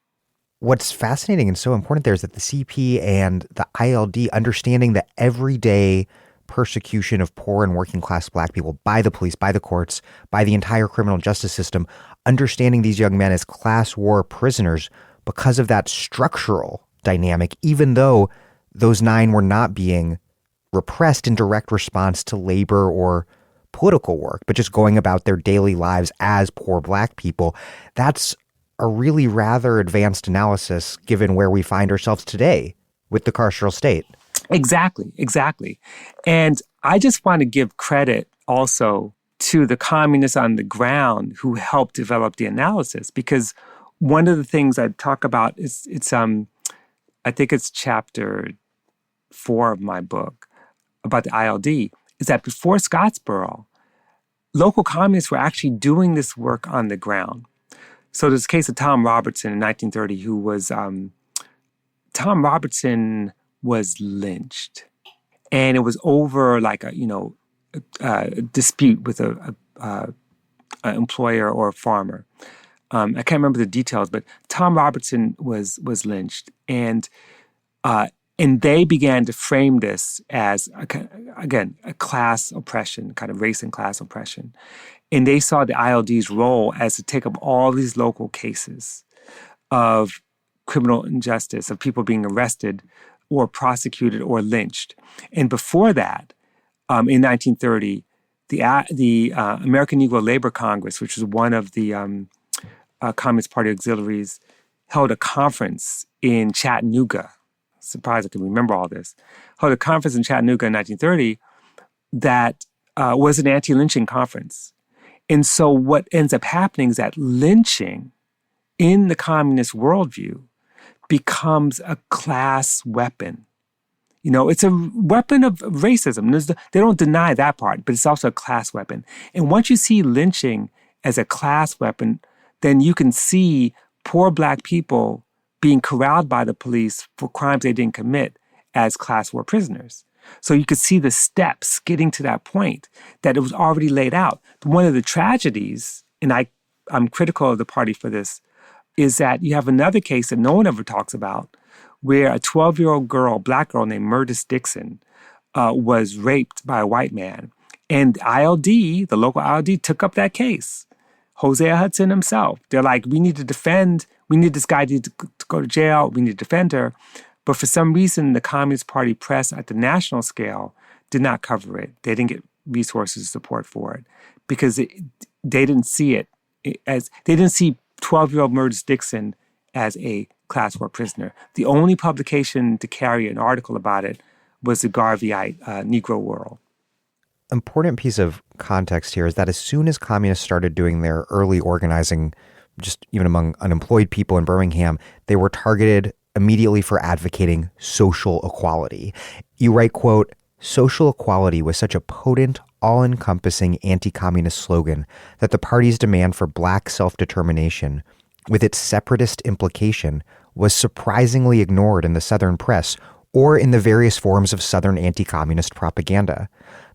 What's fascinating and so important there is that the CP and the ILD understanding the everyday persecution of poor and working class black people by the police, by the courts, by the entire criminal justice system, understanding these young men as class war prisoners because of that structural dynamic, even though those 9 were not being repressed in direct response to labor or political work, but just going about their daily lives as poor black people. That's a really rather advanced analysis given where we find ourselves today with the carceral state. Exactly. And I just want to give credit also to the communists on the ground who helped develop the analysis, because one of the things I talk about is I think it's chapter 4 of my book about the ILD. is that before Scottsboro, local communists were actually doing this work on the ground. So there's a case of Tom Robertson in 1930, who was, Tom Robertson was lynched. And it was over like a dispute with a employer or a farmer. I can't remember the details, but Tom Robertson was lynched, and they began to frame this as a class oppression, kind of race and class oppression, and they saw the ILD's role as to take up all these local cases of criminal injustice, of people being arrested or prosecuted or lynched. And before that, in 1930, the American Negro Labor Congress, which was one of the Communist Party auxiliaries, held a conference in Chattanooga. Surprised I can remember all this. Held a conference in Chattanooga in 1930 that was an anti-lynching conference. And so what ends up happening is that lynching in the communist worldview becomes a class weapon. It's a weapon of racism. They don't deny that part, but it's also a class weapon. And once you see lynching as a class weapon, then you can see poor Black people being corralled by the police for crimes they didn't commit as class war prisoners. So you could see the steps getting to that point, that it was already laid out. One of the tragedies, and I'm critical of the party for this, is that you have another case that no one ever talks about, where a 12-year-old girl, Black girl named Murdis Dixon, was raped by a white man. And ILD, the local ILD, took up that case. Hosea Hudson himself. They're like, we need this guy to go to jail, we need to defend her. But for some reason, the Communist Party press at the national scale did not cover it. They didn't get resources and support for it because they didn't see it as, they didn't see 12-year-old Murdis Dixon as a class war prisoner. The only publication to carry an article about it was the Garveyite Negro World. Important piece of context here is that as soon as communists started doing their early organizing, just even among unemployed people in Birmingham, they were targeted immediately for advocating social equality. You write, quote, "Social equality was such a potent, all-encompassing anti-communist slogan that the party's demand for Black self-determination, with its separatist implication, was surprisingly ignored in the Southern press or in the various forms of Southern anti-communist propaganda.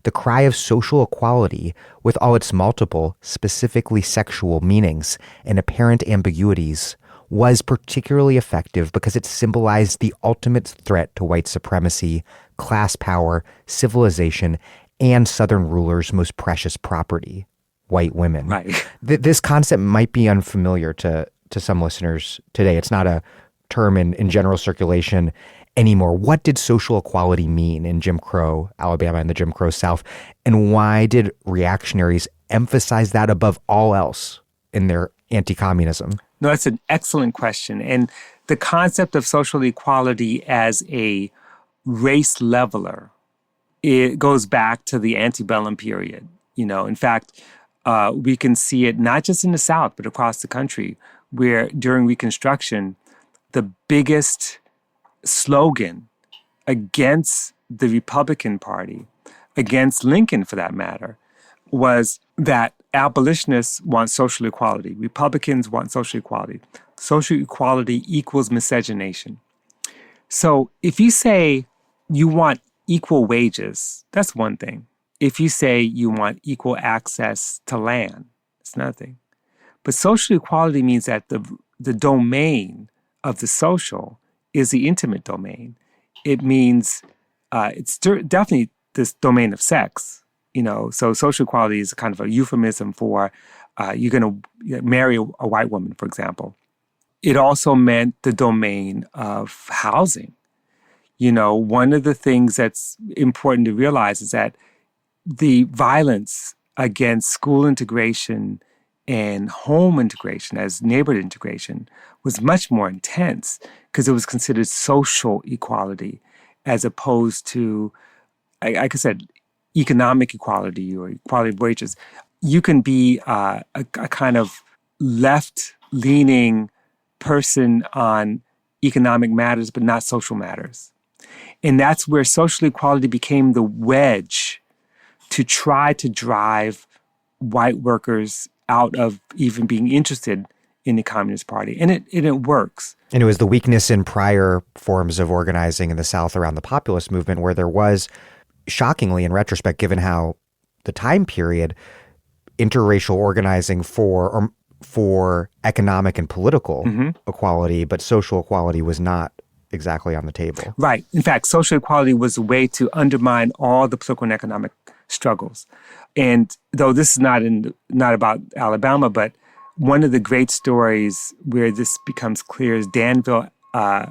The cry of social equality, with all its multiple, specifically sexual meanings and apparent ambiguities, was particularly effective because it symbolized the ultimate threat to white supremacy, class power, civilization, and Southern rulers' most precious property, white women." Right. This concept might be unfamiliar to some listeners today. It's not a term in general circulation anymore. What did social equality mean in Jim Crow Alabama and the Jim Crow South? And why did reactionaries emphasize that above all else in their anti-communism? No, that's an excellent question. And the concept of social equality as a race leveler, it goes back to the antebellum period. In fact, we can see it not just in the South, but across the country, where during Reconstruction, the biggest slogan against the Republican Party, against Lincoln for that matter, was that abolitionists want social equality. Republicans want social equality. Social equality equals miscegenation. So if you say you want equal wages, that's one thing. If you say you want equal access to land, it's another thing. But social equality means that the domain of the social is the intimate domain. It means it's definitely this domain of sex, So social equality is kind of a euphemism for you're going to marry a white woman, for example. It also meant the domain of housing. One of the things that's important to realize is that the violence against school integration and home integration as neighborhood integration was much more intense because it was considered social equality as opposed to, like I said, economic equality or equality of wages. You can be a kind of left-leaning person on economic matters, but not social matters. And that's where social equality became the wedge to try to drive white workers out of even being interested in the Communist Party. And it works. And it was the weakness in prior forms of organizing in the South around the populist movement where there was, shockingly in retrospect, given how the time period, interracial organizing for economic and political equality, but social equality was not exactly on the table. Right. In fact, social equality was a way to undermine all the political and economic struggles. And though this is not about Alabama, but one of the great stories where this becomes clear is Danville,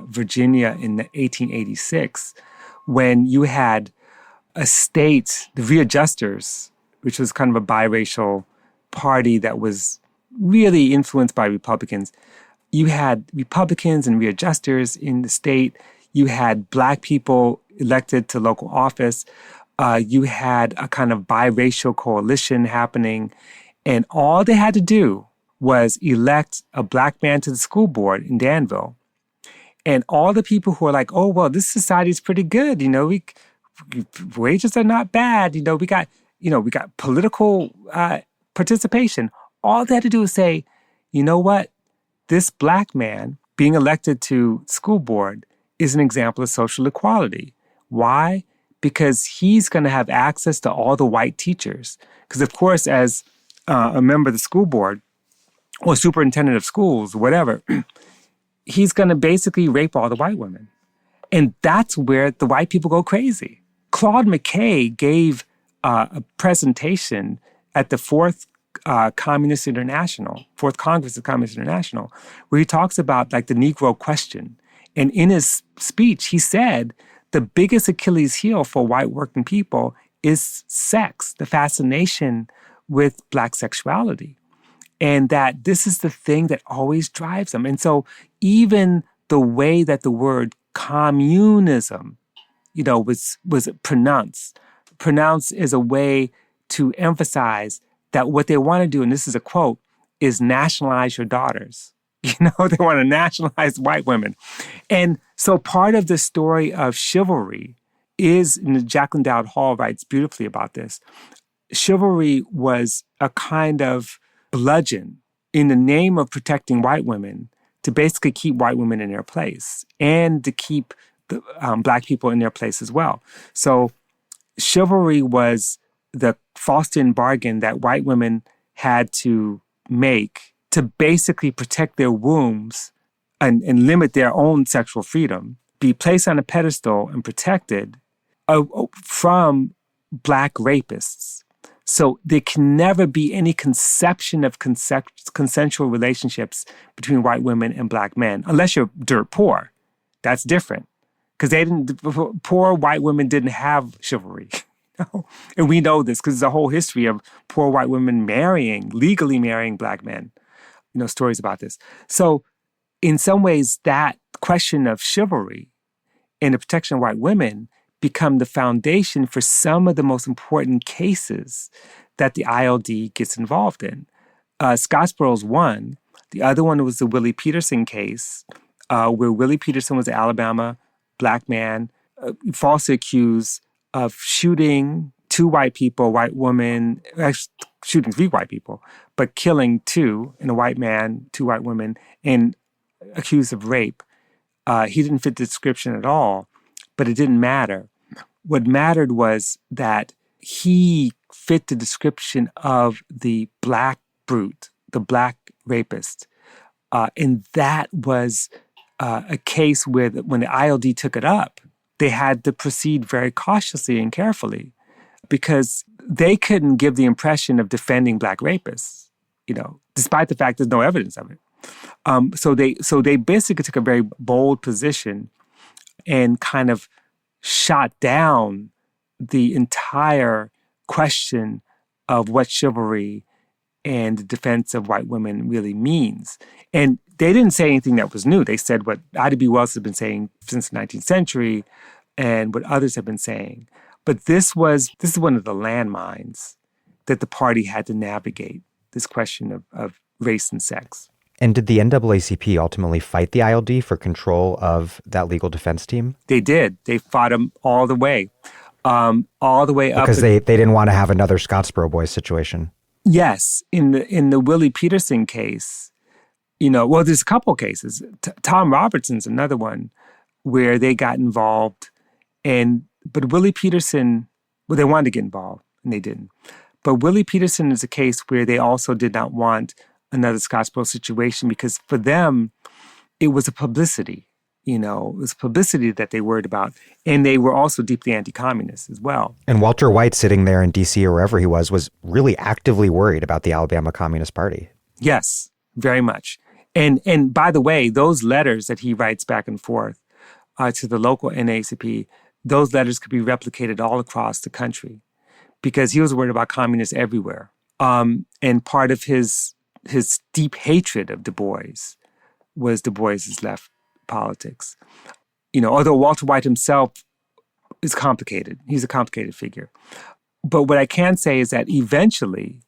Virginia in 1886, when you had a state, the Readjusters, which was kind of a biracial party that was really influenced by Republicans. You had Republicans and Readjusters in the state. You had Black people elected to local office. You had a kind of biracial coalition happening. And all they had to do was elect a Black man to the school board in Danville. And all the people who are like, oh, well, this society is pretty good. Wages are not bad. We got political participation. All they had to do was say, you know what? This Black man being elected to school board is an example of social equality. Why? Because he's going to have access to all the white teachers. Because, of course, as a member of the school board or superintendent of schools, whatever, he's going to basically rape all the white women. And that's where the white people go crazy. Claude McKay gave a presentation at the Fourth Congress of Communist International, where he talks about like the Negro question. And in his speech, he said the biggest Achilles heel for white working people is sex, the fascination with Black sexuality. And that this is the thing that always drives them. And so even the way that the word communism, was pronounced as a way to emphasize that what they want to do, and this is a quote, is nationalize your daughters. They want to nationalize white women. And so part of the story of chivalry is, and Jacqueline Dowd Hall writes beautifully about this, chivalry was a kind of bludgeon in the name of protecting white women to basically keep white women in their place and to keep the Black people in their place as well. So chivalry was the Faustian bargain that white women had to make to basically protect their wombs and limit their own sexual freedom, be placed on a pedestal and protected from Black rapists. So there can never be any conception of consensual relationships between white women and Black men, unless you're dirt poor. That's different. Because poor white women didn't have chivalry. And we know this because there's a whole history of poor white women legally marrying Black men. Stories about this. So in some ways, that question of chivalry and the protection of white women become the foundation for some of the most important cases that the ILD gets involved in. Scottsboro's one. The other one was the Willie Peterson case, where Willie Peterson was an Alabama Black man, falsely accused of shooting two white people, white woman, actually shooting three white people, but killing two, and a white man, two white women, and accused of rape. He didn't fit the description at all, but it didn't matter. What mattered was that he fit the description of the Black brute, the Black rapist. And that was a case where when the ILD took it up, they had to proceed very cautiously and carefully because they couldn't give the impression of defending Black rapists, despite the fact there's no evidence of it. So they basically took a very bold position and kind of shot down the entire question of what chivalry and the defense of white women really means. And they didn't say anything that was new. They said what Ida B. Wells has been saying since the 19th century and what others have been saying. But this is one of the landmines that the party had to navigate, this question of race and sex. And did the NAACP ultimately fight the ILD for control of that legal defense team? They did. They fought them all the way. all the way up. Because they didn't want to have another Scottsboro Boys situation. Yes, in the Willie Peterson case, well, there's a couple cases. Tom Robertson's another one where they got involved, but Willie Peterson, well, they wanted to get involved and they didn't. But Willie Peterson is a case where they also did not want another Scottsboro situation because for them, it was a publicity. It was publicity that they worried about. And they were also deeply anti-communist as well. And Walter White, sitting there in D.C. or wherever he was really actively worried about the Alabama Communist Party. Yes, very much. And by the way, those letters that he writes back and forth to the local NAACP, those letters could be replicated all across the country because he was worried about communists everywhere. And part of his deep hatred of Du Bois was Du Bois's left politics. Although Walter White himself is complicated. He's a complicated figure. But what I can say is that eventually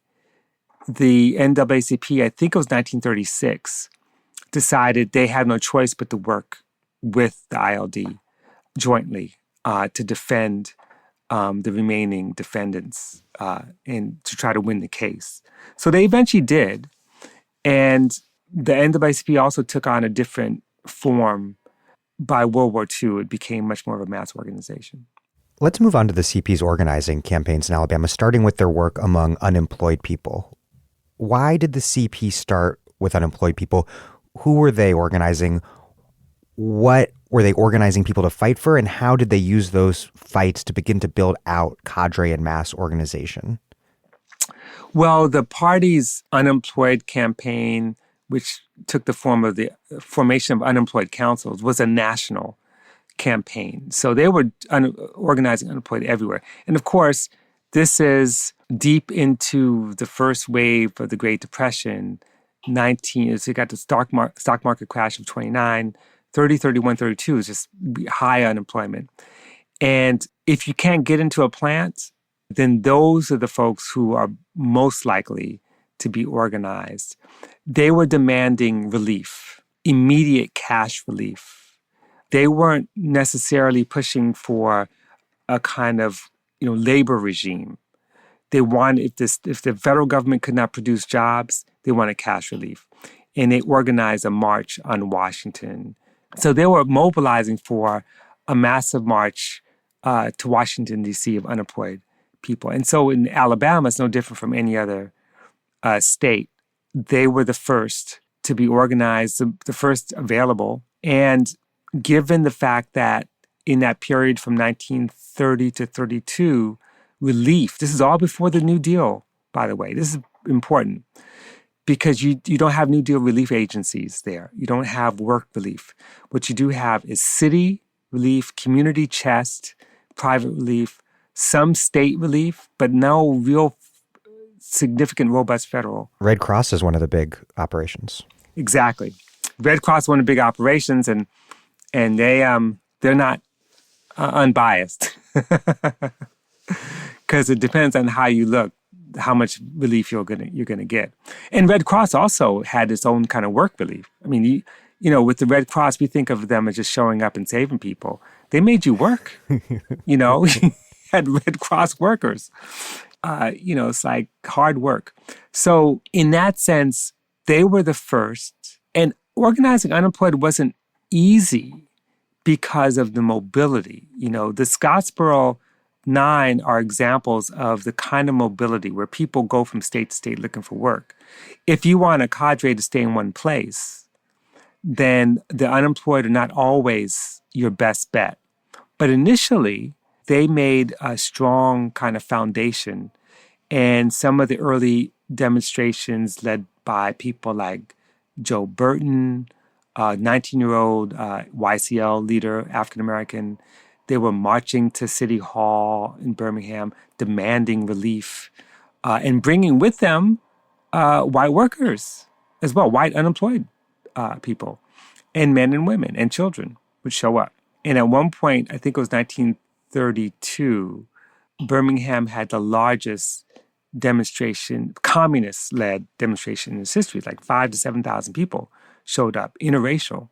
the NAACP, I think it was 1936, decided they had no choice but to work with the ILD jointly to defend the remaining defendants and to try to win the case. So they eventually did. And the NAACP also took on a different form. By World War II, it became much more of a mass organization. Let's move on to the CP's organizing campaigns in Alabama, starting with their work among unemployed people. Why did the CP start with unemployed people? Who were they organizing? What were they organizing people to fight for? And how did they use those fights to begin to build out cadre and mass organization? Well, the party's unemployed campaign, which took the form of the formation of unemployed councils, was a national campaign. So they were organizing unemployed everywhere. And of course, this is deep into the first wave of the Great Depression. So you got the stock market crash of 29, 30, 31, 32 is just high unemployment. And if you can't get into a plant, then those are the folks who are most likely to be organized. They were demanding relief, immediate cash relief. They weren't necessarily pushing for a kind of labor regime. They wanted, if the federal government could not produce jobs, they wanted cash relief. And they organized a march on Washington. So they were mobilizing for a massive march to Washington, D.C. of unemployed people. And so in Alabama, it's no different from any other state. They were the first to be organized, the first available. And given the fact that in that period from 1930 to 32, relief, this is all before the New Deal, by the way. This is important because you don't have New Deal relief agencies there. You don't have work relief. What you do have is city relief, community chest, private relief, some state relief, but no real significant, robust federal. Red Cross is one of the big operations. Exactly. Red Cross is one of the big operations, and they're not unbiased because it depends on how you look, how much relief you're gonna get. And Red Cross also had its own kind of work relief. I mean, with the Red Cross, we think of them as just showing up and saving people. They made you work. You had Red Cross workers. It's like hard work. So in that sense, they were the first. And organizing unemployed wasn't easy because of the mobility. The Scottsboro 9 are examples of the kind of mobility where people go from state to state looking for work. If you want a cadre to stay in one place, then the unemployed are not always your best bet. But initially, they made a strong kind of foundation. And some of the early demonstrations led by people like Joe Burton, 19-year-old YCL leader, African-American. They were marching to City Hall in Birmingham, demanding relief and bringing with them white workers as well, white unemployed people, and men and women and children would show up. And at one point, I think it was 1932, Birmingham had the largest demonstration, communist-led demonstration in its history. Like 5,000 to 7,000 people showed up, interracial,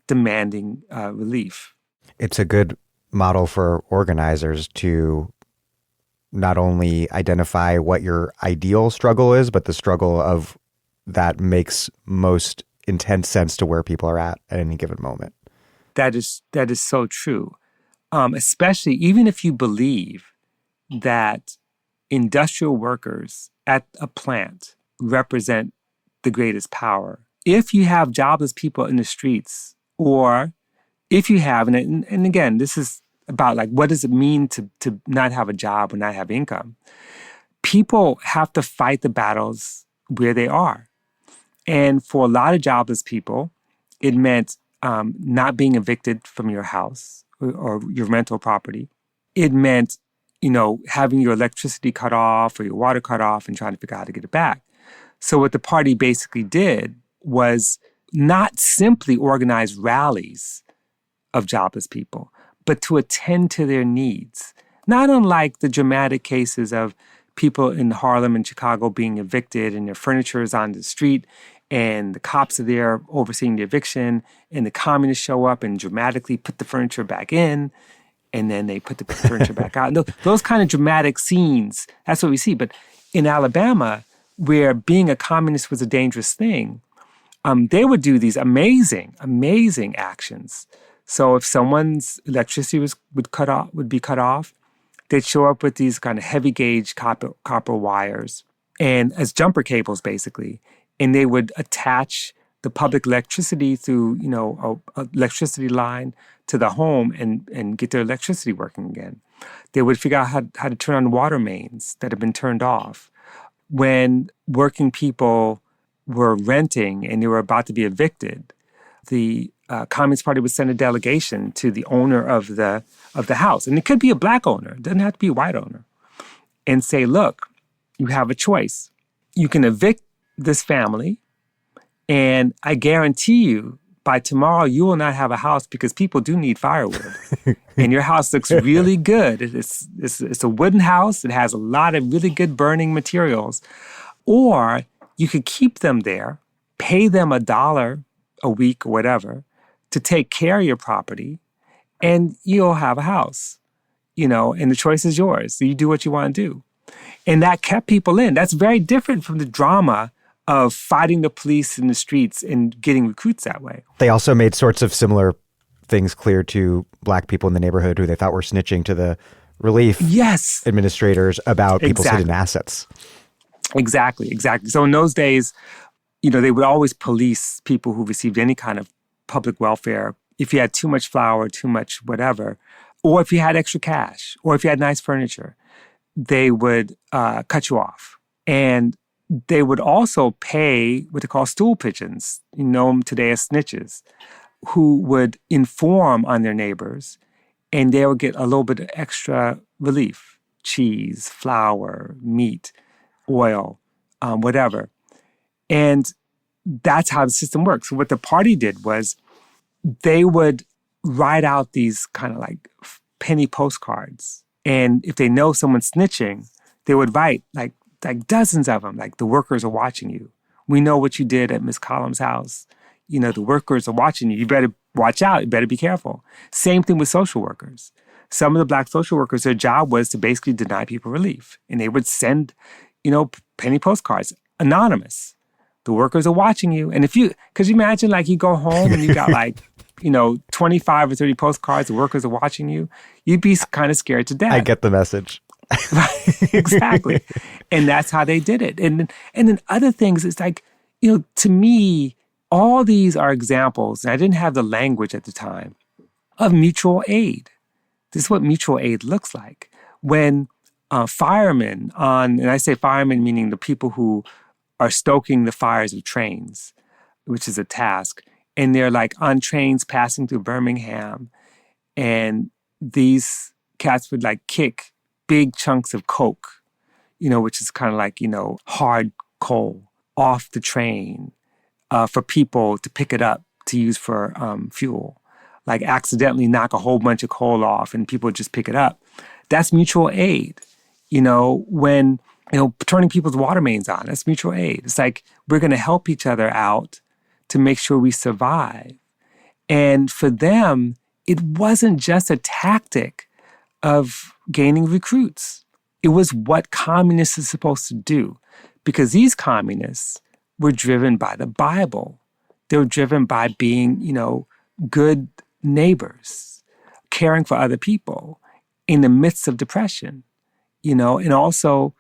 demanding relief. It's a good model for organizers to not only identify what your ideal struggle is, but the struggle of that makes most intense sense to where people are at any given moment. That is so true. Especially even if you believe that industrial workers at a plant represent the greatest power. If you have jobless people in the streets, or if you have, and again, this is about like, what does it mean to not have a job or not have income? People have to fight the battles where they are. And for a lot of jobless people, it meant not being evicted from your house or your rental property. It meant, having your electricity cut off or your water cut off and trying to figure out how to get it back. So what the party basically did was not simply organize rallies of jobless people, but to attend to their needs. Not unlike the dramatic cases of people in Harlem and Chicago being evicted and their furniture is on the street and the cops are there overseeing the eviction and the communists show up and dramatically put the furniture back in and then they put the furniture back out. Those kind of dramatic scenes, that's what we see. But in Alabama, where being a communist was a dangerous thing, they would do these amazing, amazing actions. So if someone's electricity would be cut off, they'd show up with these kind of heavy gauge copper wires and as jumper cables, basically, and they would attach the public electricity through, a electricity line to the home and get their electricity working again. They would figure out how to turn on water mains that had been turned off. When working people were renting and they were about to be evicted, the Communist Party would send a delegation to the owner of the house. And it could be a black owner. It doesn't have to be a white owner. And say, look, you have a choice. You can evict this family, and I guarantee you by tomorrow you will not have a house because people do need firewood. And your house looks really good. It's a wooden house. It has a lot of really good burning materials. Or you could keep them there, pay them $1 a week or whatever to take care of your property, and you'll have a house, and the choice is yours. So you do what you want to do. And that kept people in. That's very different from the drama of fighting the police in the streets and getting recruits that way. They also made sorts of similar things clear to black people in the neighborhood who they thought were snitching to the relief administrators about people's hidden assets. Exactly. So in those days, they would always police people who received any kind of public welfare. If you had too much flour, too much whatever, or if you had extra cash, or if you had nice furniture, they would cut you off. And they would also pay what they call stool pigeons, them today as snitches, who would inform on their neighbors, and they would get a little bit of extra relief: cheese, flour, meat, oil, whatever. And that's how the system works. So what the party did was they would write out these kind of like penny postcards. And if they know someone's snitching, they would write like dozens of them, like, the workers are watching you. We know what you did at Miss Collins' house. The workers are watching you. You better watch out. You better be careful. Same thing with social workers. Some of the black social workers, their job was to basically deny people relief. And they would send, penny postcards, anonymous. The workers are watching you. And because you imagine like you go home and you got 25 or 30 postcards, the workers are watching you, you'd be kind of scared to death. I get the message. Exactly. And that's how they did it. And then other things, it's like, to me, all these are examples, and I didn't have the language at the time, of mutual aid. This is what mutual aid looks like. When firemen and I say firemen meaning the people who are stoking the fires of trains, which is a task, and they're like on trains passing through Birmingham, and these cats would like kick big chunks of coke, which is kind of like, hard coal off the train for people to pick it up to use for fuel. Like accidentally knock a whole bunch of coal off and people just pick it up. That's mutual aid. When, turning people's water mains on, that's mutual aid. It's like we're going to help each other out to make sure we survive. And for them, it wasn't just a tactic of gaining recruits. It was what communists are supposed to do, because these communists were driven by the Bible. They were driven by being, good neighbors, caring for other people in the midst of depression, and also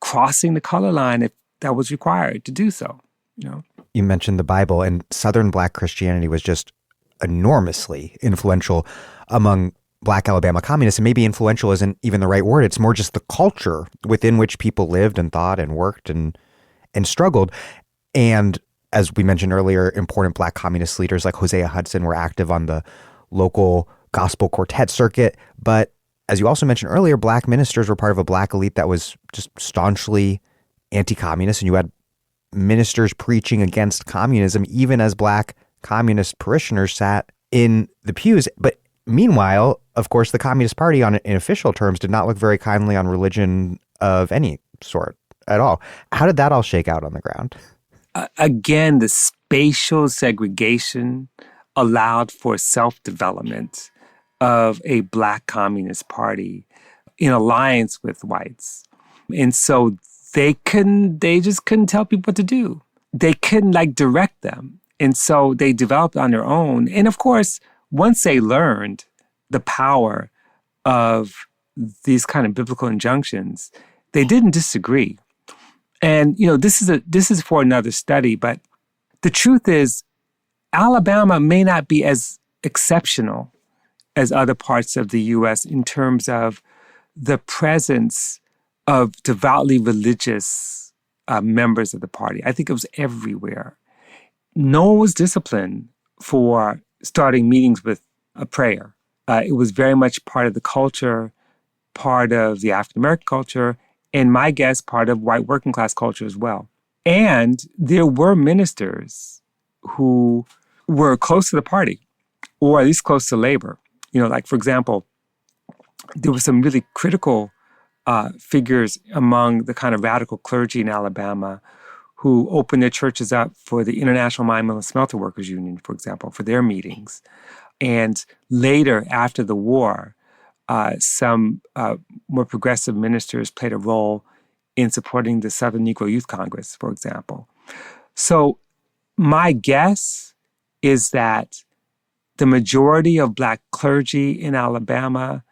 crossing the color line if that was required to do so. You mentioned the Bible, and Southern Black Christianity was just enormously influential among Black Alabama communists. And maybe influential isn't even the right word. It's more just the culture within which people lived and thought and worked and struggled. And as we mentioned earlier, important Black communist leaders like Hosea Hudson were active on the local gospel quartet circuit. But as you also mentioned earlier, Black ministers were part of a Black elite that was just staunchly anti-communist. And you had ministers preaching against communism, even as Black communist parishioners sat in the pews. But meanwhile, of course, the Communist Party in official terms did not look very kindly on religion of any sort at all. How did that all shake out on the ground? Again, the spatial segregation allowed for self-development of a Black Communist Party in alliance with whites. And so they just couldn't tell people what to do. They couldn't direct them. And so they developed on their own. And of course, once they learned the power of these kind of biblical injunctions, they didn't disagree. And, this is for another study, but the truth is Alabama may not be as exceptional as other parts of the U.S. in terms of the presence of devoutly religious members of the party. I think it was everywhere. No one was disciplined for starting meetings with a prayer. It was very much part of the culture, part of the African-American culture, and my guess, part of white working class culture as well. And there were ministers who were close to the party, or at least close to labor. For example, there were some really critical figures among the kind of radical clergy in Alabama who opened their churches up for the International Mine Mill and Smelter Workers Union, for example, for their meetings. And later, after the war, some more progressive ministers played a role in supporting the Southern Negro Youth Congress, for example. So my guess is that the majority of Black clergy in Alabama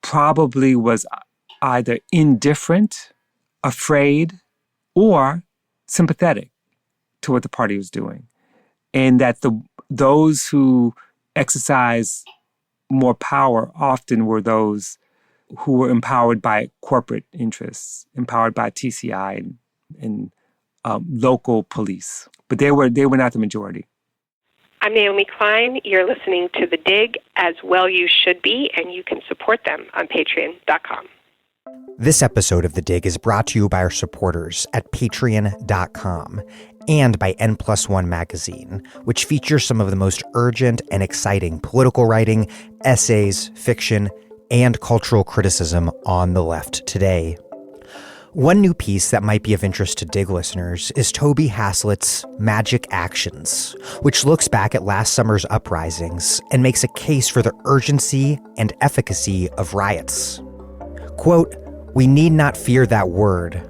probably was either indifferent, afraid, or sympathetic to what the party was doing. And that those who exercised more power often were those who were empowered by corporate interests, empowered by TCI and local police. But they were not the majority. I'm Naomi Klein. You're listening to The Dig, as well you should be, and you can support them on patreon.com. This episode of The Dig is brought to you by our supporters at patreon.com and by N+1 Magazine, which features some of the most urgent and exciting political writing, essays, fiction, and cultural criticism on the left today. One new piece that might be of interest to Dig listeners is Toby Haslett's Magic Actions, which looks back at last summer's uprisings and makes a case for the urgency and efficacy of riots. Quote, "We need not fear that word.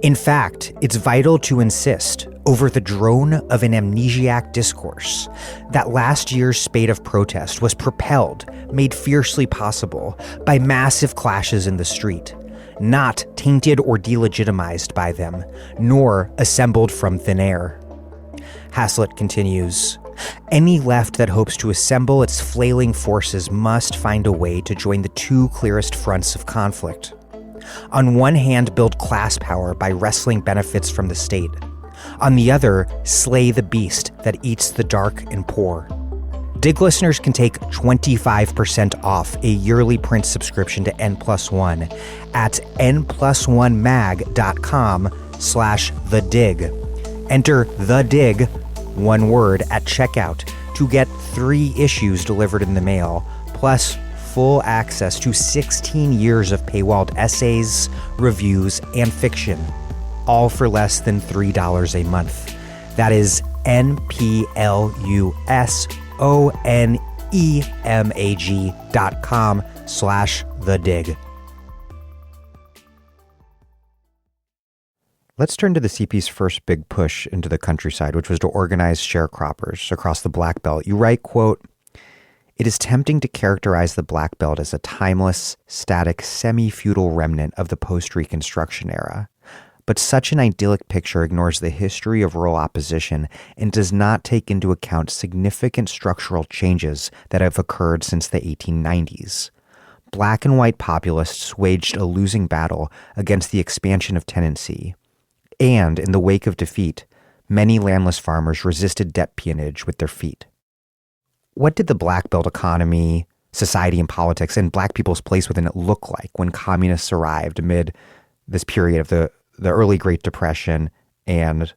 In fact, it's vital to insist, over the drone of an amnesiac discourse, that last year's spate of protest was propelled, made fiercely possible, by massive clashes in the street, not tainted or delegitimized by them, nor assembled from thin air." Haslett continues, "Any left that hopes to assemble its flailing forces must find a way to join the two clearest fronts of conflict. On one hand, build class power by wresting benefits from the state. On the other, slay the beast that eats the dark and poor." Dig listeners can take 25% off a yearly print subscription to N+1 at n+1mag.com/thedig. Enter The Dig, one word, at checkout to get 3 issues delivered in the mail, plus full access to 16 years of paywalled essays, reviews, and fiction, all for less than $3 a month. That is NPLUSONE emag.com/thedig. Let's turn to the CP's first big push into the countryside, which was to organize sharecroppers across the Black Belt. You write, quote, "It is tempting to characterize the Black Belt as a timeless, static, semi-feudal remnant of the post-Reconstruction era. But such an idyllic picture ignores the history of rural opposition and does not take into account significant structural changes that have occurred since the 1890s. Black and white populists waged a losing battle against the expansion of tenancy. And in the wake of defeat, many landless farmers resisted debt peonage with their feet." What did the Black Belt economy, society, and politics, and Black people's place within it look like when communists arrived amid this period of the early Great Depression and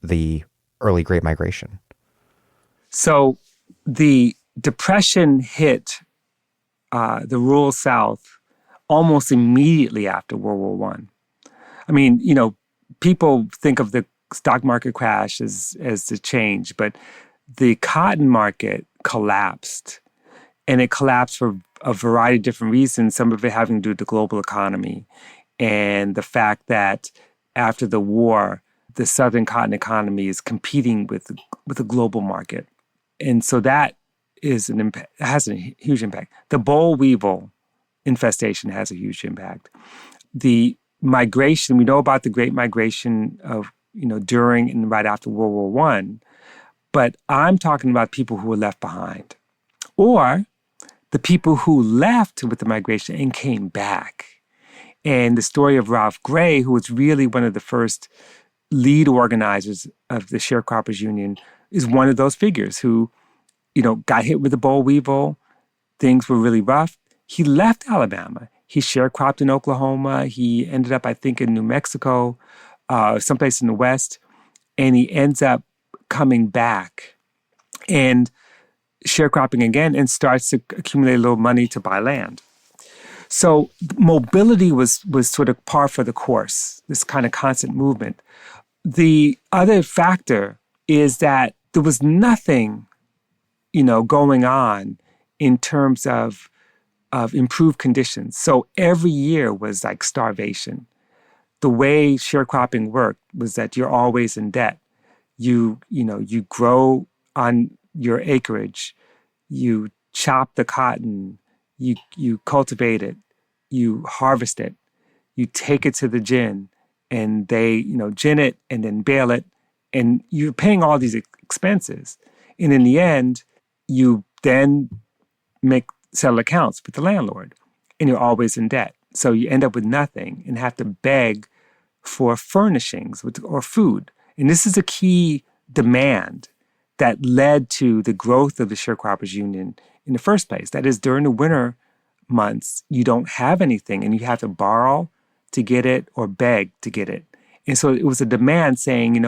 the early Great Migration? So the Depression hit the rural South almost immediately after World War I. I mean, people think of the stock market crash as the change, but the cotton market collapsed, and it collapsed for a variety of different reasons, some of it having to do with the global economy and the fact that after the war, the Southern cotton economy is competing with the global market. And so that is has a huge impact. The boll weevil infestation has a huge impact. The migration, we know about the Great Migration of, during and right after World War I, but I'm talking about people who were left behind, or the people who left with the migration and came back. And the story of Ralph Gray, who was really one of the first lead organizers of the Sharecroppers Union, is one of those figures who, got hit with the boll weevil. Things were really rough. He left Alabama. He sharecropped in Oklahoma. He ended up, I think, in New Mexico, someplace in the West. And he ends up coming back and sharecropping again and starts to accumulate a little money to buy land. So mobility was sort of par for the course, this kind of constant movement. The other factor is that there was nothing, going on in terms of improved conditions. So every year was like starvation. The way sharecropping worked was that you're always in debt. You grow on your acreage, you chop the cotton, you cultivate it, you harvest it, you take it to the gin, and they, gin it and then bale it, and you're paying all these expenses. And in the end, you then settle accounts with the landlord, and you're always in debt. So you end up with nothing and have to beg for furnishings or food. And this is a key demand that led to the growth of the Sharecroppers Union in the first place. That is, during the winter months, you don't have anything and you have to borrow to get it or beg to get it. And so it was a demand saying,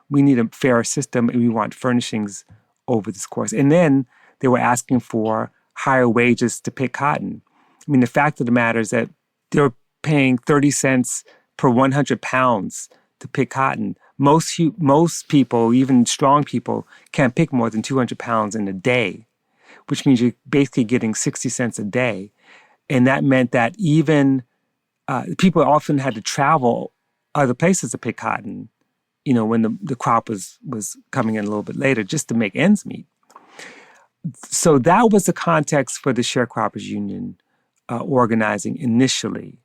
we need a fairer system and we want furnishings over this course. And then they were asking for higher wages to pick cotton. I mean, the fact of the matter is that they were paying 30 cents per 100 pounds to pick cotton. Most people, even strong people, can't pick more than 200 pounds in a day, which means you're basically getting 60 cents a day. And that meant that even people often had to travel other places to pick cotton, when the crop was coming in a little bit later, just to make ends meet. So that was the context for the Sharecroppers Union organizing initially.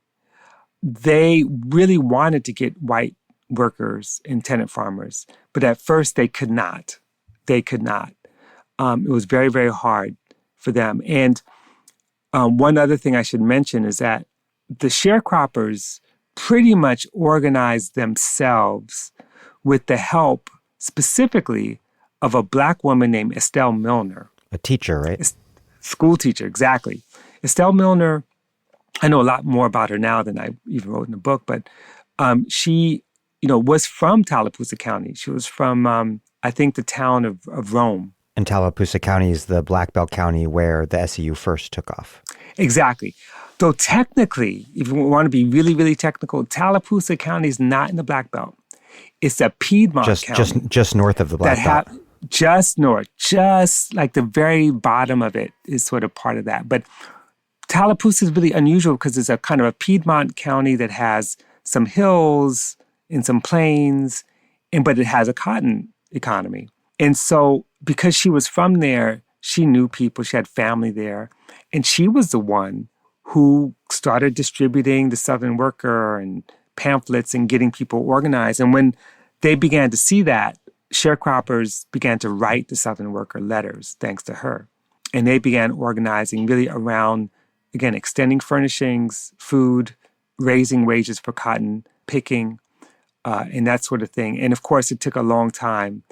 They really wanted to get white workers and tenant farmers, but at first they could not. It was very, very hard for them. And one other thing I should mention is that the sharecroppers pretty much organized themselves with the help specifically of a Black woman named Estelle Milner. A teacher, right? School teacher, exactly. Estelle Milner, I know a lot more about her now than I even wrote in the book, but she, was from Tallapoosa County. She was from, I think, the town of Rome. And Tallapoosa County is the Black Belt county where the SEU first took off. Exactly. Though technically, if you want to be really, really technical, Tallapoosa County is not in the Black Belt. It's a Piedmont county. Just north of the Black Belt. Just north, just like the very bottom of it is sort of part of that. But Tallapoosa is really unusual because it's a kind of a Piedmont county that has some hills and some plains, but it has a cotton economy. And so because she was from there, she knew people, she had family there. And she was the one who started distributing the Southern Worker and pamphlets and getting people organized. And when they began to see that, sharecroppers began to write the Southern Worker letters, thanks to her. And they began organizing really around, again, extending furnishings, food, raising wages for cotton picking, and that sort of thing. And of course, it took a long time.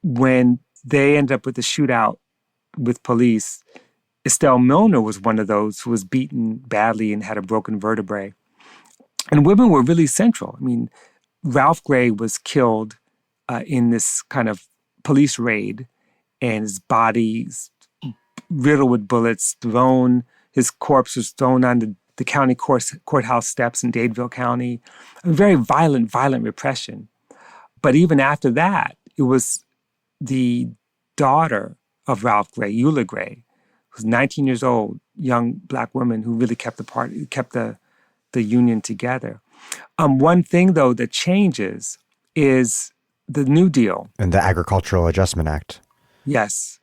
When they ended up with the shootout with police, Estelle Milner was one of those who was beaten badly and had a broken vertebrae. And women were really central. I mean, Ralph Gray was killed in this kind of police raid, and his body's riddled with bullets, his corpse was thrown on the county courthouse steps in Dadeville County. A very violent repression. But even after that, it was the daughter of Ralph Gray, Eula Gray, who was 19 years old, young Black woman who really kept the Union together. One thing, though, that changes is the New Deal. And the Agricultural Adjustment Act. Yes.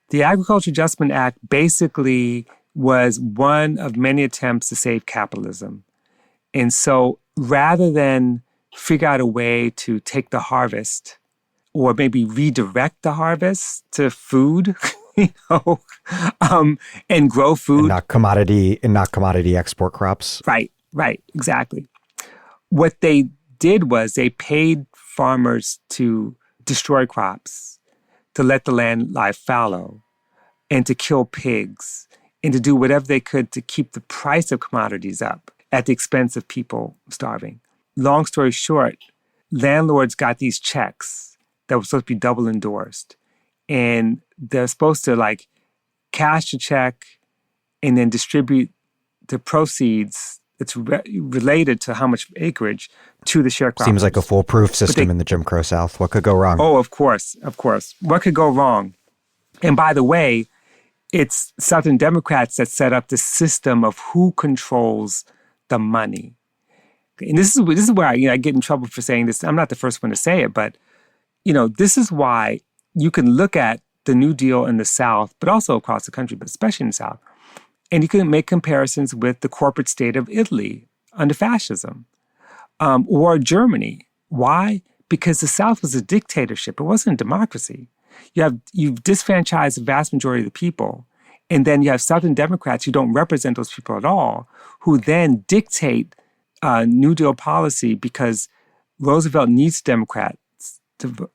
The Agricultural Adjustment Act basically was one of many attempts to save capitalism. And so rather than figure out a way to take the harvest or maybe redirect the harvest to food, and grow food. And not commodity export crops. Right, exactly. What they did was they paid farmers to destroy crops, to let the land lie fallow, and to kill pigs, and to do whatever they could to keep the price of commodities up at the expense of people starving. Long story short, landlords got these checks that were supposed to be double endorsed. And they're supposed to cash a check and then distribute the proceeds that's related to how much acreage to the sharecroppers. Seems like a foolproof system in the Jim Crow South. What could go wrong? Oh, of course. What could go wrong? And by the way, it's Southern Democrats that set up the system of who controls the money. And this is where I get in trouble for saying this. I'm not the first one to say it, but this is why you can look at the New Deal in the South, but also across the country, but especially in the South, and you can make comparisons with the corporate state of Italy under fascism, or Germany. Why? Because the South was a dictatorship. It wasn't a democracy. You've disfranchised the vast majority of the people, and then you have Southern Democrats who don't represent those people at all, who then dictate New Deal policy because Roosevelt needs Democrats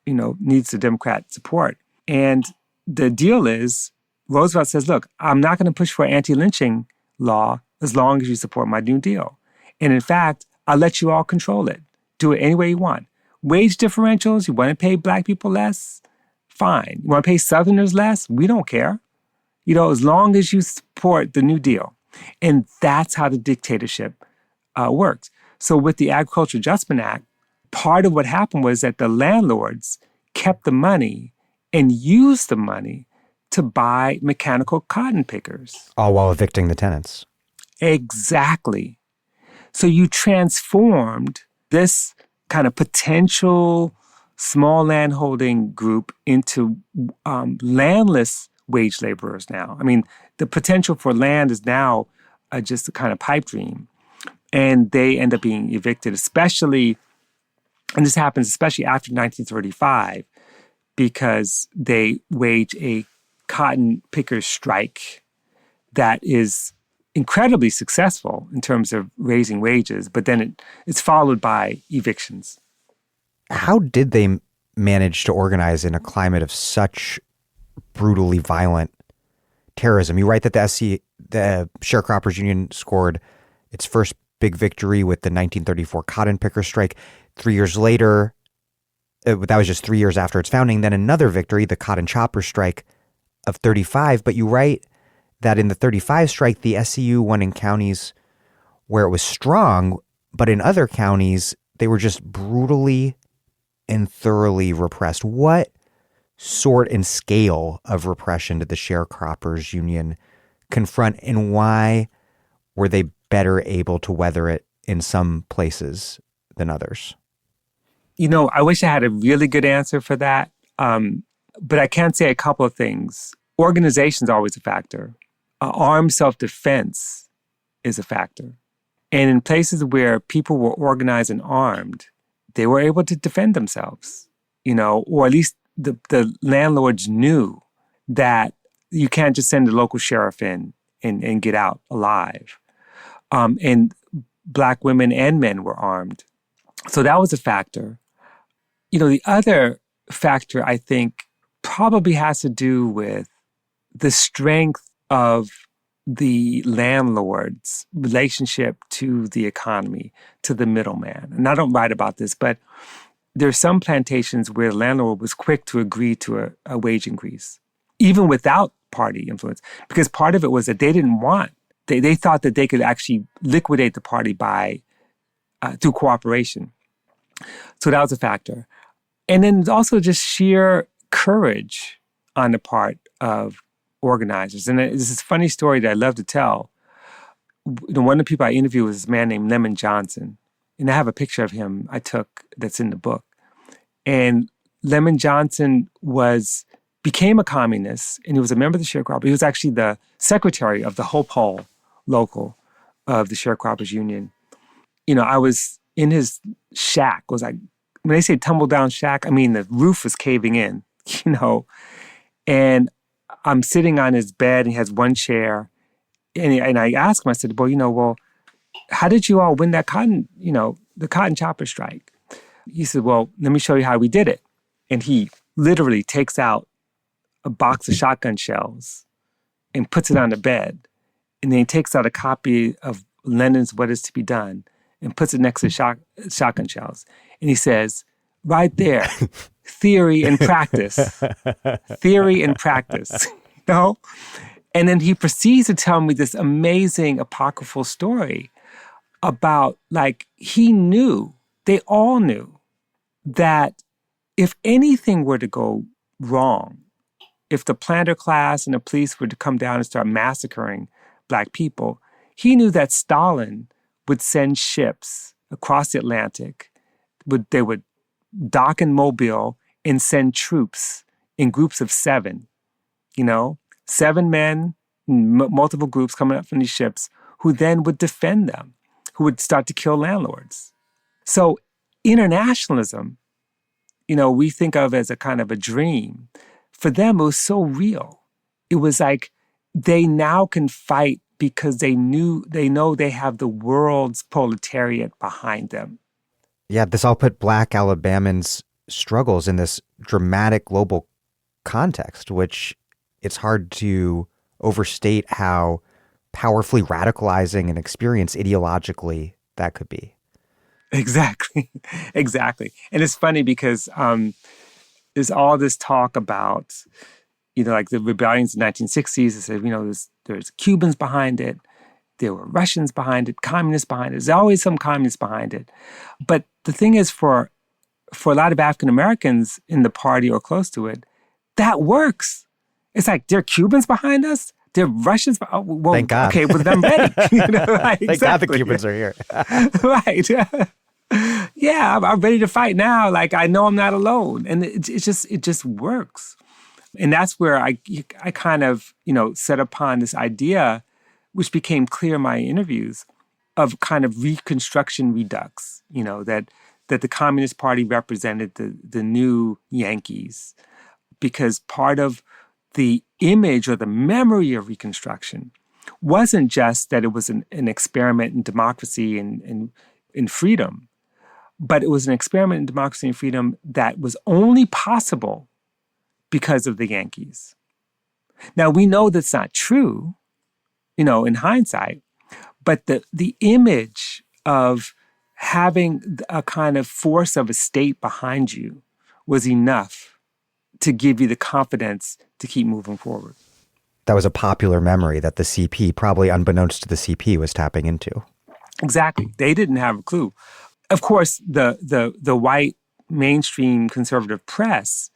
needs the Democrat support. And the deal is, Roosevelt says, look, I'm not going to push for an anti-lynching law as long as you support my New Deal. And in fact, I'll let you all control it. Do it any way you want. Wage differentials, you want to pay Black people less? Fine. You want to pay Southerners less? We don't care. As long as you support the New Deal. And that's how the dictatorship works. So with the Agricultural Adjustment Act, part of what happened was that the landlords kept the money and used the money to buy mechanical cotton pickers. All while evicting the tenants. Exactly. So you transformed this kind of potential small landholding group into landless wage laborers now. I mean, the potential for land is now just a kind of pipe dream. And they end up being evicted, and this happens especially after 1935, because they wage a cotton pickers strike that is incredibly successful in terms of raising wages, but then it's followed by evictions. How did they manage to organize in a climate of such brutally violent terrorism? You write that the Sharecroppers Union scored its first big victory with the 1934 cotton picker strike. 3 years later, that was just 3 years after its founding, then another victory, the cotton chopper strike of 35. But you write that in the 35 strike, the SCU won in counties where it was strong, but in other counties, they were just brutally and thoroughly repressed. What sort and scale of repression did the sharecroppers union confront, and why were they better able to weather it in some places than others? I wish I had a really good answer for that. But I can say a couple of things. Organization is always a factor. Armed self-defense is a factor. And in places where people were organized and armed, they were able to defend themselves, or at least the landlords knew that you can't just send the local sheriff in and get out alive. And Black women and men were armed. So that was a factor. The other factor, I think, probably has to do with the strength of the landlord's relationship to the economy, to the middleman. And I don't write about this, but there are some plantations where the landlord was quick to agree to a wage increase, even without party influence, because part of it was that they didn't want, they thought that they could actually liquidate the party through cooperation. So that was a factor. And then also just sheer courage on the part of organizers. And there's this funny story that I love to tell. One of the people I interviewed was this man named Lemon Johnson. And I have a picture of him I took that's in the book. And Lemon Johnson became a communist, and he was a member of the sharecroppers. He was actually the secretary of the Hope Hall local of the Sharecroppers Union. I was in his shack. It was like, when they say tumble down shack, I mean the roof was caving in, and I'm sitting on his bed, and he has one chair. And I asked him, I said, well, how did you all win that the cotton chopper strike? He said, well, let me show you how we did it. And he literally takes out a box of shotgun shells and puts it on the bed. And then he takes out a copy of Lenin's What Is to Be Done and puts it next to shotgun shells. And he says, right there, theory and practice. Theory and practice. And then he proceeds to tell me this amazing apocryphal story about, they all knew that if anything were to go wrong, if the planter class and the police were to come down and start massacring Black people, he knew that Stalin would send ships across the Atlantic. They would dock in Mobile and send troops in groups of 7, 7 men, multiple groups coming up from these ships, who then would defend them, who would start to kill landlords. So internationalism, we think of as a kind of a dream. For them, it was so real. It was like they now can fight because they know they have the world's proletariat behind them. Yeah, this all put Black Alabamans' struggles in this dramatic global context, which it's hard to overstate how powerfully radicalizing an experience ideologically that could be. Exactly. And it's funny because there's all this talk about, like the rebellions in the 1960s. It said, there's Cubans behind it. There were Russians behind it, communists behind it. There's always some communists behind it. But the thing is, for a lot of African Americans in the party or close to it, that works. It's like, there are Cubans behind us? There are Russians? Well, thank God. Okay, well, I'm ready. Thank God the Cubans are here. Right. Yeah, I'm ready to fight now. I know I'm not alone. And it just works. And that's where I kind of, set upon this idea, which became clear in my interviews, of kind of Reconstruction Redux, that the Communist Party represented the new Yankees, because part of the image or the memory of Reconstruction wasn't just that it was an experiment in democracy and in freedom, but it was an experiment in democracy and freedom that was only possible because of the Yankees. Now, we know that's not true, in hindsight, but the image of having a kind of force of a state behind you was enough to give you the confidence to keep moving forward. That was a popular memory that the CP, probably unbeknownst to the CP, was tapping into. Exactly. They didn't have a clue. Of course, the white mainstream conservative press,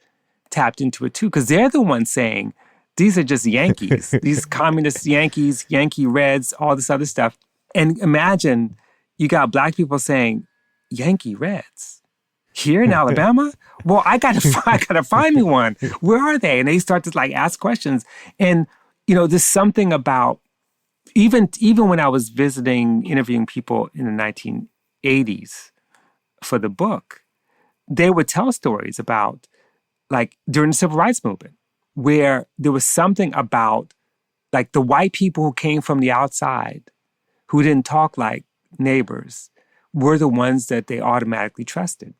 tapped into it too, because they're the ones saying, these are just Yankees, these communist Yankees, Yankee Reds, all this other stuff. And imagine you got Black people saying, Yankee Reds here in Alabama? Well, I gotta find me one. Where are they? And they start to like ask questions. And, there's something about, even when I was interviewing people in the 1980s for the book, they would tell stories about, like, during the Civil Rights Movement, where there was something about, like, the white people who came from the outside, who didn't talk like neighbors, were the ones that they automatically trusted.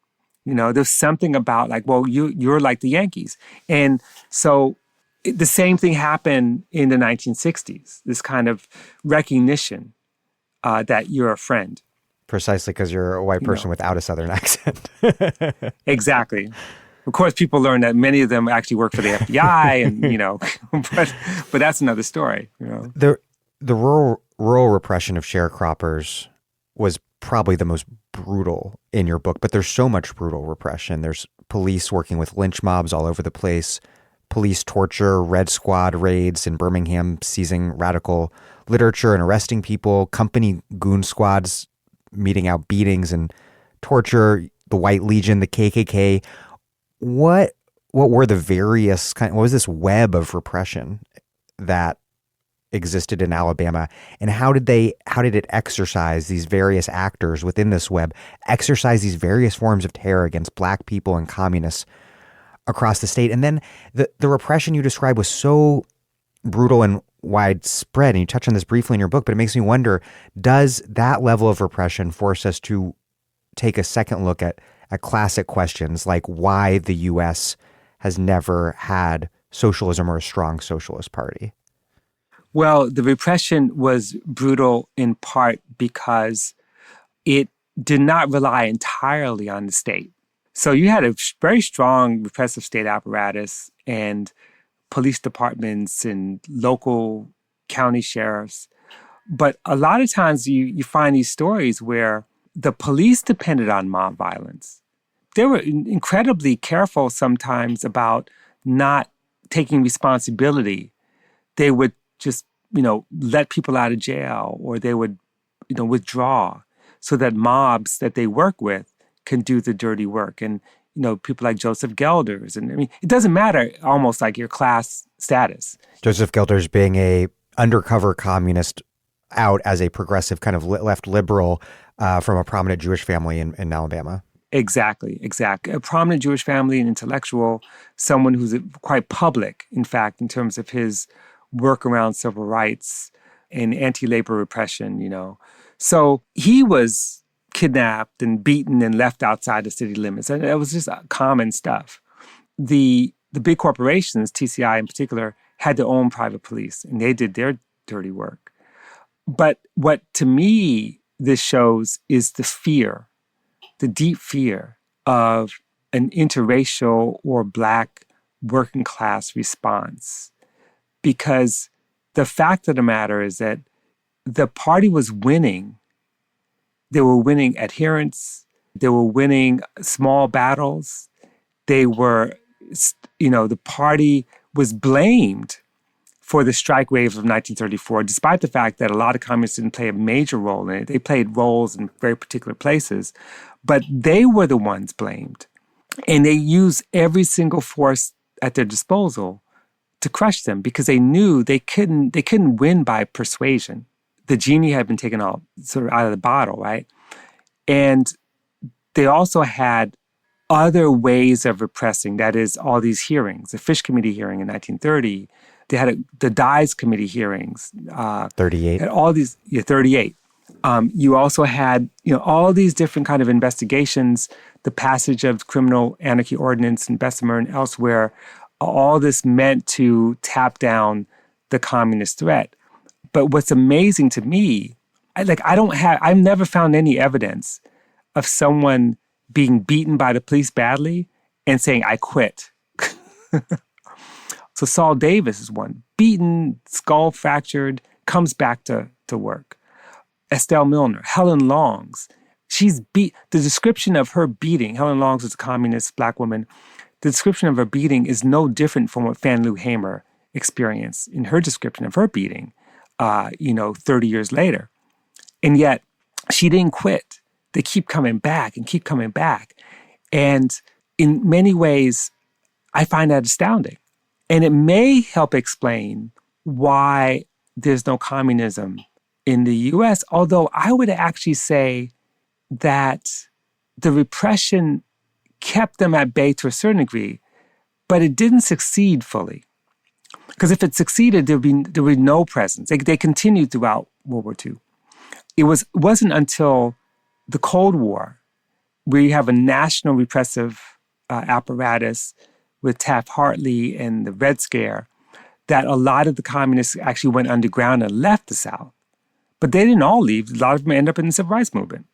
There's something about, like, well, you're like the Yankees. And so the same thing happened in the 1960s, this kind of recognition that you're a friend. Precisely, because you're a white person without a Southern accent. Exactly. Of course, people learn that many of them actually work for the FBI, and but that's another story. The rural repression of sharecroppers was probably the most brutal in your book, but there's so much brutal repression. There's police working with lynch mobs all over the place, police torture, Red Squad raids in Birmingham, seizing radical literature and arresting people, company goon squads meting out beatings and torture, the White Legion, the KKK. What were the various what was this web of repression that existed in Alabama, and how did it exercise, these various actors within this web exercise these various forms of terror against Black people and communists across the state? And then the repression you describe was so brutal and widespread, and you touch on this briefly in your book, but it makes me wonder, does that level of repression force us to take a second look at classic questions like why the U.S. has never had socialism or a strong socialist party? Well, the repression was brutal in part because it did not rely entirely on the state. So you had a very strong repressive state apparatus and police departments and local county sheriffs. But a lot of times you find these stories where the police depended on mob violence. They were incredibly careful sometimes about not taking responsibility. They would just, let people out of jail, or they would, withdraw so that mobs that they work with can do the dirty work. And, people like Joseph Gelders. And it doesn't matter almost like your class status. Joseph Gelders being a undercover communist out as a progressive kind of left liberal from a prominent Jewish family in Alabama. Exactly. A prominent Jewish family, an intellectual, someone who's quite public, in fact, in terms of his work around civil rights and anti-labor repression, So he was kidnapped and beaten and left outside the city limits. And it was just common stuff. The big corporations, TCI in particular, had their own private police, and they did their dirty work. But what, to me, this shows is the deep fear of an interracial or Black working class response. Because the fact of the matter is that the party was winning. They were winning adherents. They were winning small battles. They were, the party was blamed for the strike wave of 1934, despite the fact that a lot of communists didn't play a major role in it. They played roles in very particular places, but they were the ones blamed. And they used every single force at their disposal to crush them because they knew they couldn't win by persuasion. The genie had been taken out of the bottle, right? And they also had other ways of repressing, that is, all these hearings. The Fish Committee hearing in 1930, they had the Dyes Committee hearings. 38. All these, 38. You also had, all these different kind of investigations, the passage of criminal anarchy ordinance in Bessemer and elsewhere. All this meant to tap down the communist threat. But what's amazing to me, I've never found any evidence of someone being beaten by the police badly and saying, I quit. So Saul Davis is one, beaten, skull fractured, comes back to work. Estelle Milner, Helen Longs, the description of her beating, Helen Longs was a communist Black woman, the description of her beating is no different from what Fannie Lou Hamer experienced in her description of her beating, 30 years later. And yet she didn't quit. They keep coming back and keep coming back. And in many ways, I find that astounding. And it may help explain why there's no communism in the U.S., although I would actually say that the repression kept them at bay to a certain degree, but it didn't succeed fully. Because if it succeeded, there would be no presence. They continued throughout World War II. It wasn't until the Cold War, where you have a national repressive apparatus with Taft-Hartley and the Red Scare, that a lot of the communists actually went underground and left the South. But they didn't all leave. A lot of them ended up in the Civil Rights Movement,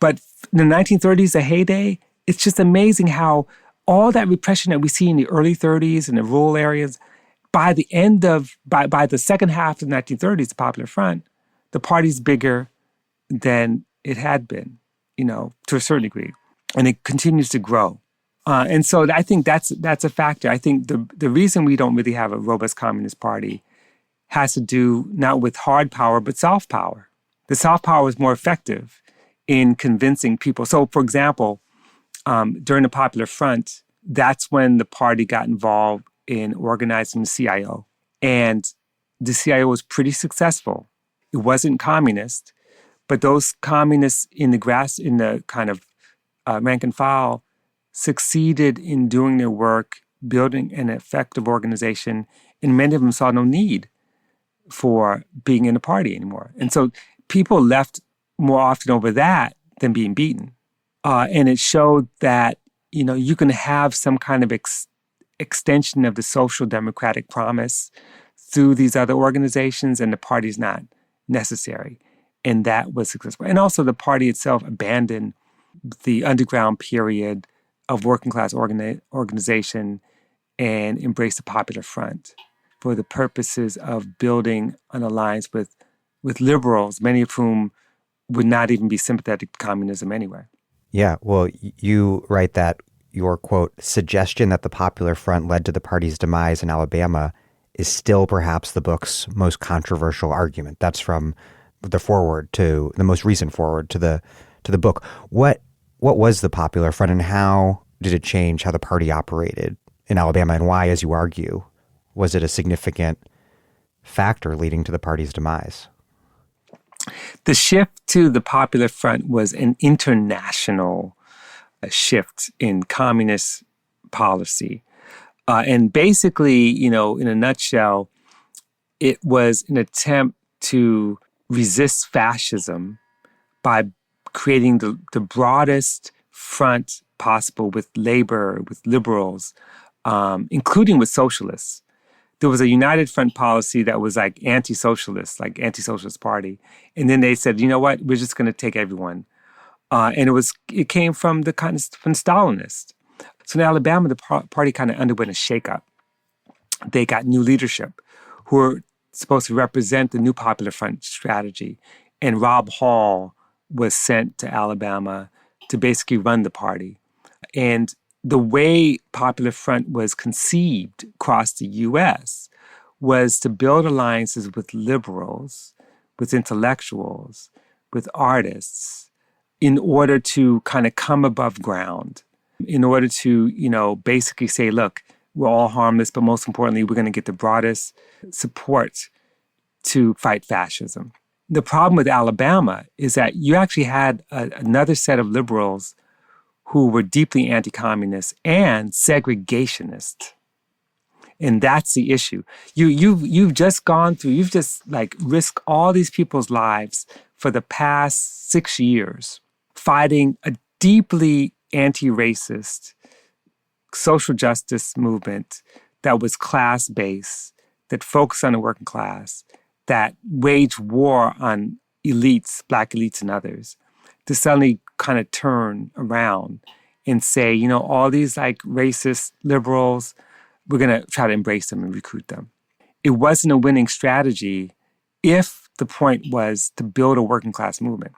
But in the 1930s, the heyday, it's just amazing how all that repression that we see in the early 30s in the rural areas, by the second half of the 1930s, the Popular Front, the party's bigger than it had been, to a certain degree. And it continues to grow. And so I think that's a factor. I think the reason we don't really have a robust Communist Party has to do not with hard power, but soft power. The soft power is more effective in convincing people. So, for example, during the Popular Front, that's when the party got involved in organizing the CIO. And the CIO was pretty successful. It wasn't communist, but those communists in the kind of rank and file succeeded in doing their work, building an effective organization, and many of them saw no need for being in the party anymore. And so people left more often over that than being beaten. And it showed that, you can have some kind of extension of the social democratic promise through these other organizations, and the party's not necessary. And that was successful. And also the party itself abandoned the underground period of working class organization and embraced the Popular Front for the purposes of building an alliance with liberals, many of whom would not even be sympathetic to communism anyway. Yeah, well, you write that your, quote, suggestion that the Popular Front led to the party's demise in Alabama is still perhaps the book's most controversial argument. That's from the most recent foreword to the book. What was the Popular Front, and how did it change how the party operated in Alabama, and why, as you argue, was it a significant factor leading to the party's demise? The shift to the Popular Front was an international shift in communist policy. And basically, in a nutshell, it was an attempt to resist fascism by creating the broadest front possible with labor, with liberals, including with socialists. There was a united front policy that was like anti-socialist party. And then they said, you know what, we're just going to take everyone. And it came from from Stalinists. So in Alabama, the party kind of underwent a shakeup. They got new leadership who were supposed to represent the new Popular Front strategy. And Rob Hall was sent to Alabama to basically run the party. And the way Popular Front was conceived across the U.S. was to build alliances with liberals, with intellectuals, with artists, in order to kind of come above ground, in order to, basically say, look, we're all harmless, but most importantly, we're going to get the broadest support to fight fascism. The problem with Alabama is that you actually had another set of liberals who were deeply anti-communist and segregationist. And that's the issue. You've just risked all these people's lives for the past 6 years fighting a deeply anti-racist social justice movement that was class-based, that focused on the working class, that waged war on elites, Black elites and others, to suddenly kind of turn around and say, all these racist liberals, we're going to try to embrace them and recruit them. It wasn't a winning strategy if the point was to build a working class movement.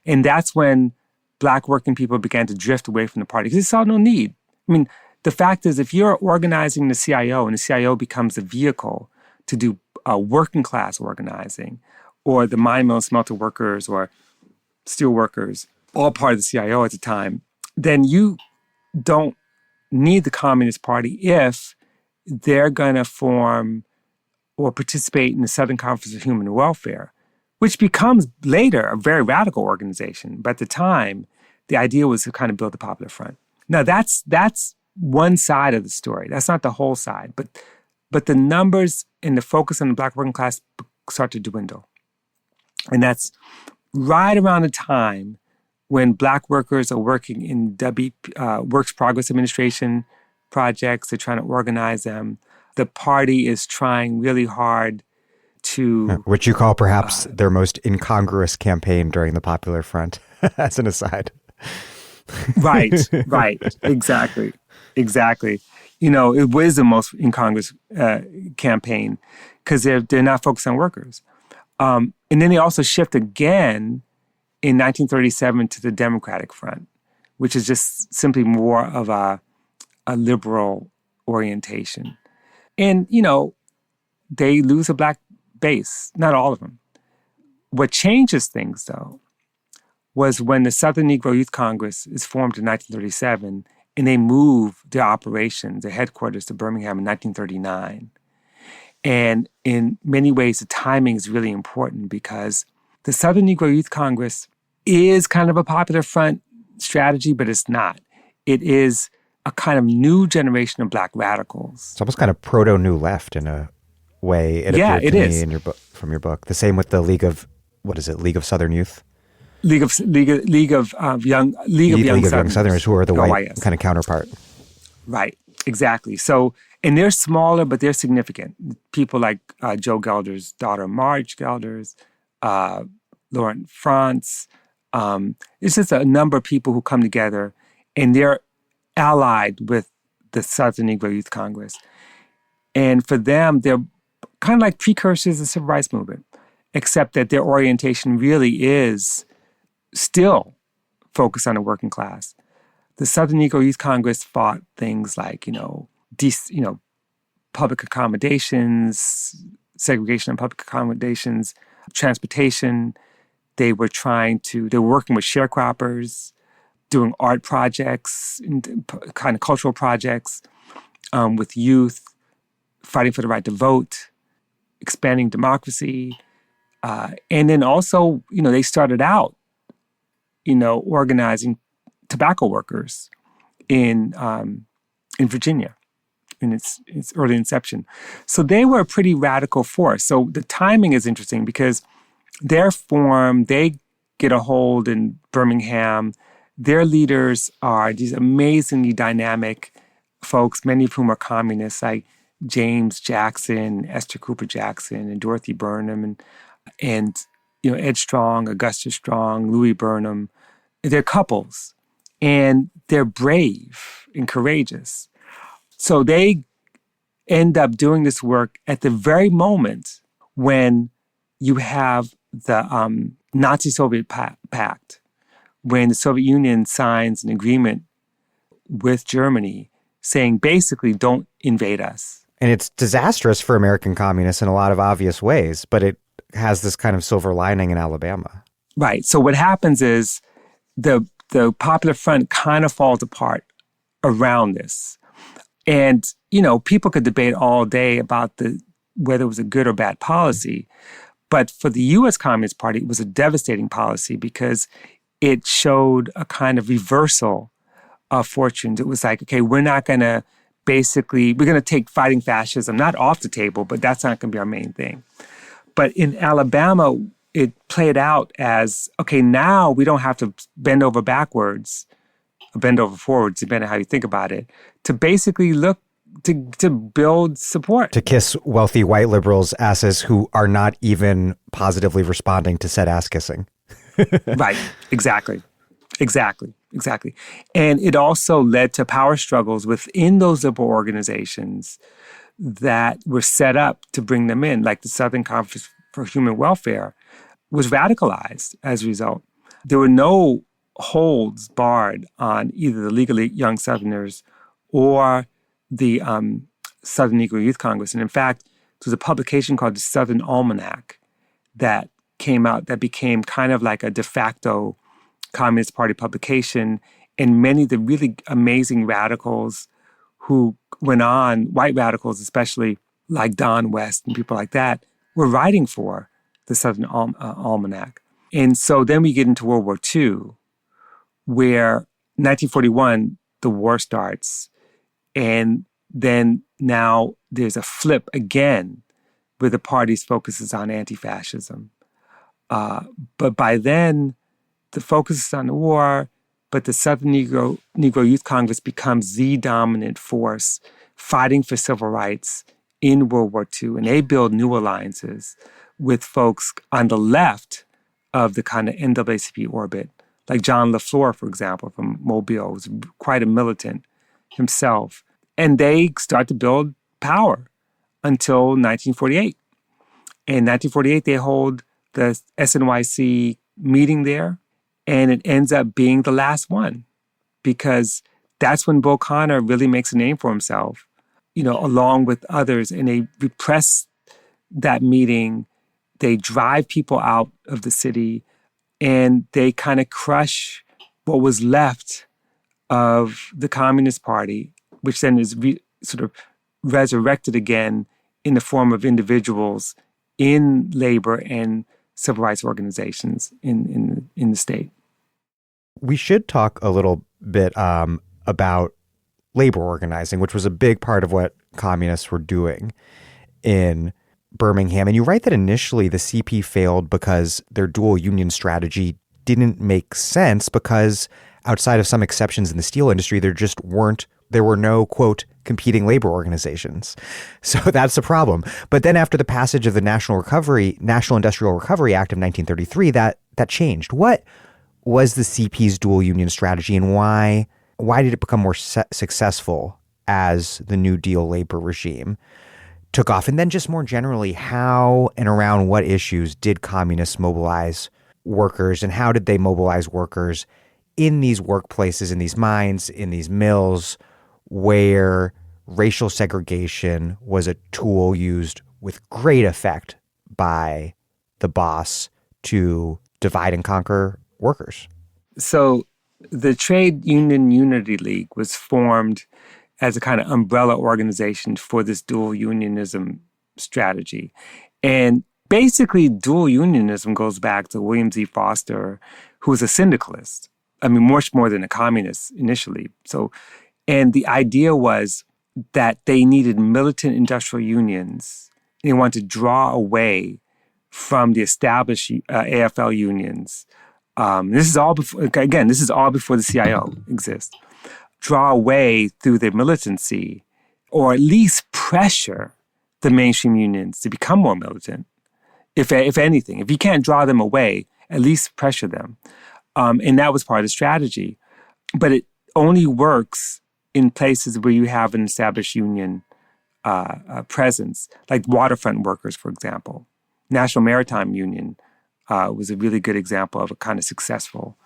And that's when Black working people began to drift away from the party because they saw no need. I mean, the fact is, if you're organizing the CIO and the CIO becomes a vehicle to do working class organizing, or the mine mill smelter workers or steel workers, all part of the CIO at the time, then you don't need the Communist Party if they're going to form or participate in the Southern Conference of Human Welfare, which becomes later a very radical organization. But at the time, the idea was to kind of build the Popular Front. Now, that's one side of the story. That's not the whole side. But the numbers and the focus on the Black working class start to dwindle. And that's right around the time when Black workers are working in Works Progress Administration projects. They're trying to organize them. The party is trying really hard to... Which you call perhaps their most incongruous campaign during the Popular Front, as an aside. Right. Exactly. It was the most incongruous campaign because they're not focused on workers. And then they also shift again in 1937 to the Democratic Front, which is just simply more of a liberal orientation. And, they lose a Black base, not all of them. What changes things, though, was when the Southern Negro Youth Congress is formed in 1937, and they move their operations, their headquarters to Birmingham in 1939. And in many ways, the timing is really important because the Southern Negro Youth Congress is kind of a Popular Front strategy, but it's not. It is a kind of new generation of Black radicals. It's almost kind of proto-New Left in a way. It appeared to me in your book, from your book. The same with the League of Southern Youth? League of Young Southerners, who are the white kind of counterpart. Right, exactly. So, and they're smaller, but they're significant. People like Joe Gelder's daughter, Marge Gelders, Laurent France. It's just a number of people who come together, and they're allied with the Southern Negro Youth Congress. And for them, they're kind of like precursors of the Civil Rights Movement, except that their orientation really is still focused on the working class. The Southern Negro Youth Congress fought things like, public accommodations, segregation of public accommodations, transportation. They were working with sharecroppers, doing art projects, kind of cultural projects with youth, fighting for the right to vote, expanding democracy. And then also, they started out, organizing tobacco workers in Virginia in its early inception. So they were a pretty radical force. So the timing is interesting because they get a hold in Birmingham. Their leaders are these amazingly dynamic folks, many of whom are communists, like James Jackson, Esther Cooper Jackson, and Dorothy Burnham, and Ed Strong, Augusta Strong, Louis Burnham. They're couples, and they're brave and courageous. So they end up doing this work at the very moment when you have the Nazi-Soviet pact, when the Soviet Union signs an agreement with Germany saying basically, don't invade us. And it's disastrous for American communists in a lot of obvious ways, but it has this kind of silver lining in Alabama. Right. So what happens is the Popular Front kind of falls apart around this. And, people could debate all day about whether it was a good or bad policy. But for the U.S. Communist Party, it was a devastating policy because it showed a kind of reversal of fortunes. It was like, okay, we're going to take fighting fascism, not off the table, but that's not going to be our main thing. But in Alabama, it played out as, okay, now we don't have to bend over backwards, or bend over forwards, depending on how you think about it, to basically look to build support. To kiss wealthy white liberals' asses who are not even positively responding to said ass kissing. Right, exactly. And it also led to power struggles within those liberal organizations that were set up to bring them in, like the Southern Conference for Human Welfare was radicalized as a result. There were no holds barred on either the League of Young Southerners or the Southern Negro Youth Congress. And in fact, there was a publication called the Southern Almanac that came out that became kind of like a de facto Communist Party publication. And many of the really amazing radicals who went on, white radicals especially, like Don West and people like that, were writing for the Southern Almanac. And so then we get into World War II, where 1941, the war starts. And then now there's a flip again where the party's focus is on anti-fascism. But by then, the focus is on the war, but the Southern Negro Youth Congress becomes the dominant force fighting for civil rights in World War II. And they build new alliances with folks on the left of the kind of NAACP orbit, like John LaFleur, for example, from Mobile, who's quite a militant himself. And they start to build power until 1948. In 1948, they hold the SNYC meeting there, and it ends up being the last one because that's when Bull Connor really makes a name for himself, along with others. And they repress that meeting. They drive people out of the city, and they kind of crush what was left of the Communist Party, which then is sort of resurrected again in the form of individuals in labor and civil rights organizations in the state. We should talk a little bit about labor organizing, which was a big part of what communists were doing in Birmingham. And you write that initially the CP failed because their dual union strategy didn't make sense because outside of some exceptions in the steel industry, there were no, quote, competing labor organizations. So that's a problem. But then after the passage of the National Industrial Recovery Act of 1933, that changed. What was the CP's dual union strategy, and why did it become more successful as the New Deal labor regime took off? And then just more generally, how and around what issues did communists mobilize workers, and how did they mobilize workers in these workplaces, in these mines, in these mills, where racial segregation was a tool used with great effect by the boss to divide and conquer workers? So the Trade Union Unity League was formed as a kind of umbrella organization for this dual unionism strategy. And basically, dual unionism goes back to William Z. Foster, who was a syndicalist. I mean, much more than a communist initially. And the idea was that they needed militant industrial unions. They wanted to draw away from the established AFL unions. This is all before the CIO exists. Draw away through their militancy, or at least pressure the mainstream unions to become more militant. If anything, if you can't draw them away, at least pressure them. And that was part of the strategy. But it only works in places where you have an established union presence, like waterfront workers, for example. National Maritime Union was a really good example of a kind of successful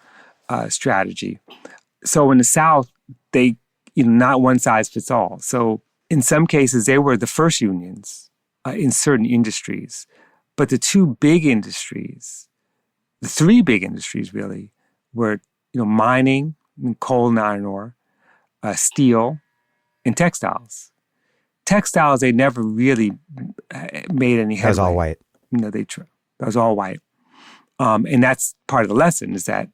strategy. So in the South, they, not one size fits all. So in some cases, they were the first unions in certain industries. But the three big industries really, were, mining, coal and iron ore, steel, and textiles. Textiles, they never really made any headway. That was all white. That was all white. And that's part of the lesson is that,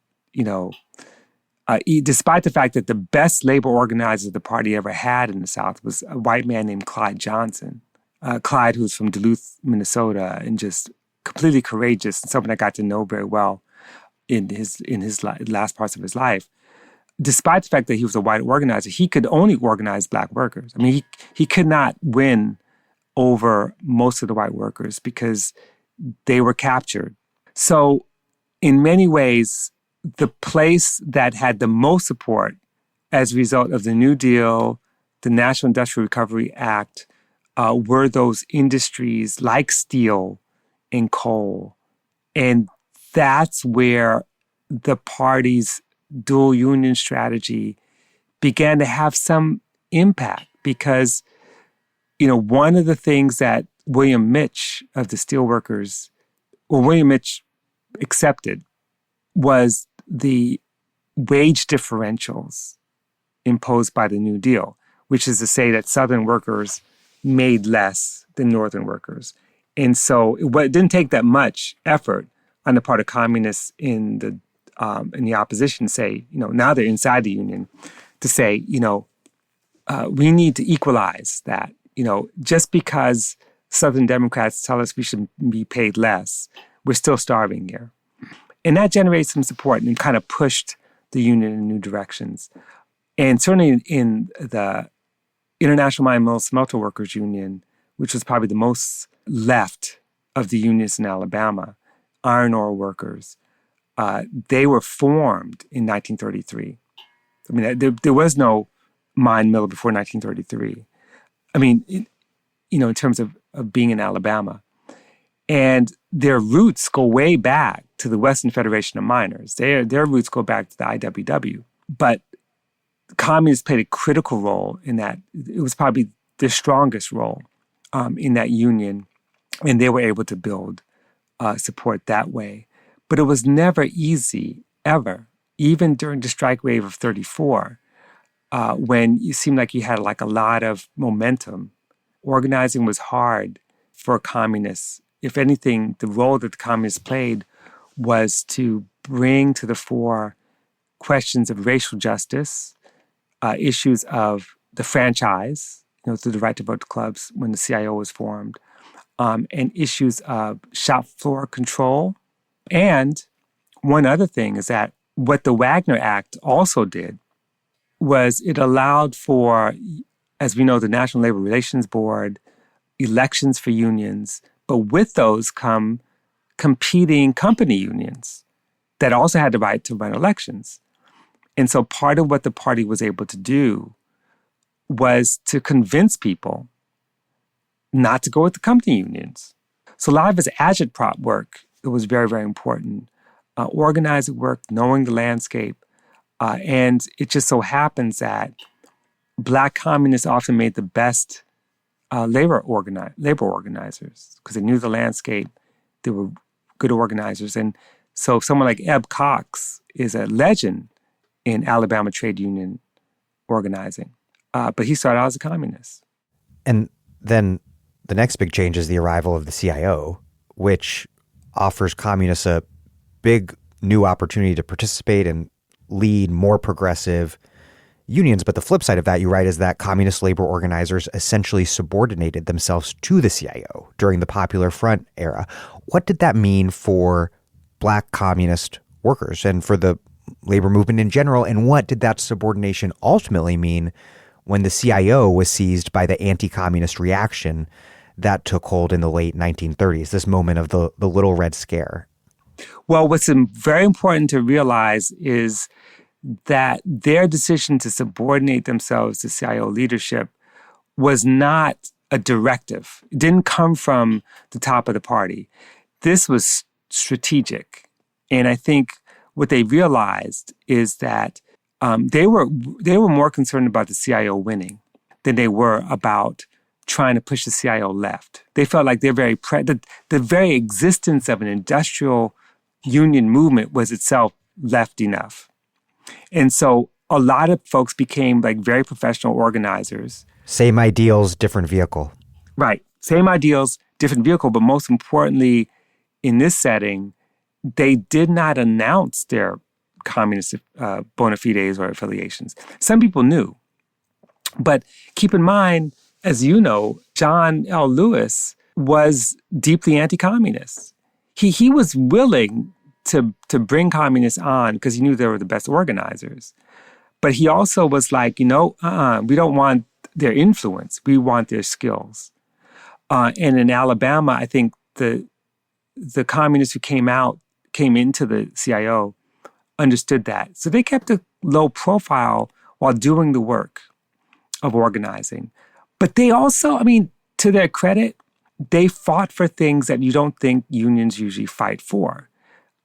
despite the fact that the best labor organizer the party ever had in the South was a white man named Clyde Johnson. Clyde, who's from Duluth, Minnesota, and just completely courageous and someone I got to know very well in his last parts of his life. Despite the fact that he was a white organizer, he could only organize black workers. I mean, he could not win over most of the white workers because they were captured. So in many ways, the place that had the most support as a result of the New Deal, the National Industrial Recovery Act, were those industries like steel and coal. And that's where the party's dual union strategy began to have some impact because, one of the things that William Mitch of the Steelworkers, or William Mitch accepted was the wage differentials imposed by the New Deal, which is to say that Southern workers made less than Northern workers. And so it didn't take that much effort on the part of communists in the opposition to say, now they're inside the union, to say, we need to equalize that. Just because Southern Democrats tell us we should be paid less, we're still starving here. And that generated some support and kind of pushed the union in new directions. And certainly in the International Mine Mill Smelter Workers Union, which was probably the most left of the unions in Alabama, iron ore workers, they were formed in 1933. I mean, there was no mine mill before 1933. I mean, in terms of being in Alabama. And their roots go way back to the Western Federation of Miners. Their roots go back to the IWW. But communists played a critical role in that. It was probably the strongest role in that union, and they were able to build support that way. But it was never easy, ever, even during the strike wave of 34, when you seemed like you had like a lot of momentum. Organizing was hard for communists. If anything, the role that the communists played was to bring to the fore questions of racial justice, issues of the franchise, through the right to vote clubs when the CIO was formed, and issues of shop floor control. And one other thing is that what the Wagner Act also did was it allowed for, as we know, the National Labor Relations Board, elections for unions, but with those come competing company unions that also had the right to run elections. And so part of what the party was able to do was to convince people not to go with the company unions. So a lot of his agitprop work, it was very, very important. Organizing work, knowing the landscape. And it just so happens that Black communists often made the best labor organizers because they knew the landscape. They were good organizers. And so someone like Eb Cox is a legend in Alabama trade union organizing. But he started out as a communist. And then the next big change is the arrival of the CIO, which offers communists a big new opportunity to participate and lead more progressive unions. But the flip side of that, you write, is that communist labor organizers essentially subordinated themselves to the CIO during the Popular Front era. What did that mean for Black communist workers and for the labor movement in general? And what did that subordination ultimately mean when the CIO was seized by the anti-communist reaction that took hold in the late 1930s, this moment of the Little Red Scare? Well, what's very important to realize is that their decision to subordinate themselves to CIO leadership was not a directive. It didn't come from the top of the party. This was strategic. And I think what they realized is that they were more concerned about the CIO winning than they were about trying to push the CIO left. They felt like the very existence of an industrial union movement was itself left enough. And so a lot of folks became like very professional organizers. Same ideals, different vehicle. Right. Same ideals, different vehicle. But most importantly, in this setting, they did not announce their communist bona fides or affiliations. Some people knew. But keep in mind, as you know, John L. Lewis was deeply anti-communist. He was willing to bring communists on because he knew they were the best organizers. But he also was like, we don't want their influence. We want their skills. And in Alabama, I think the communists who came into the CIO understood that. So they kept a low profile while doing the work of organizing. But they also, to their credit, they fought for things that you don't think unions usually fight for.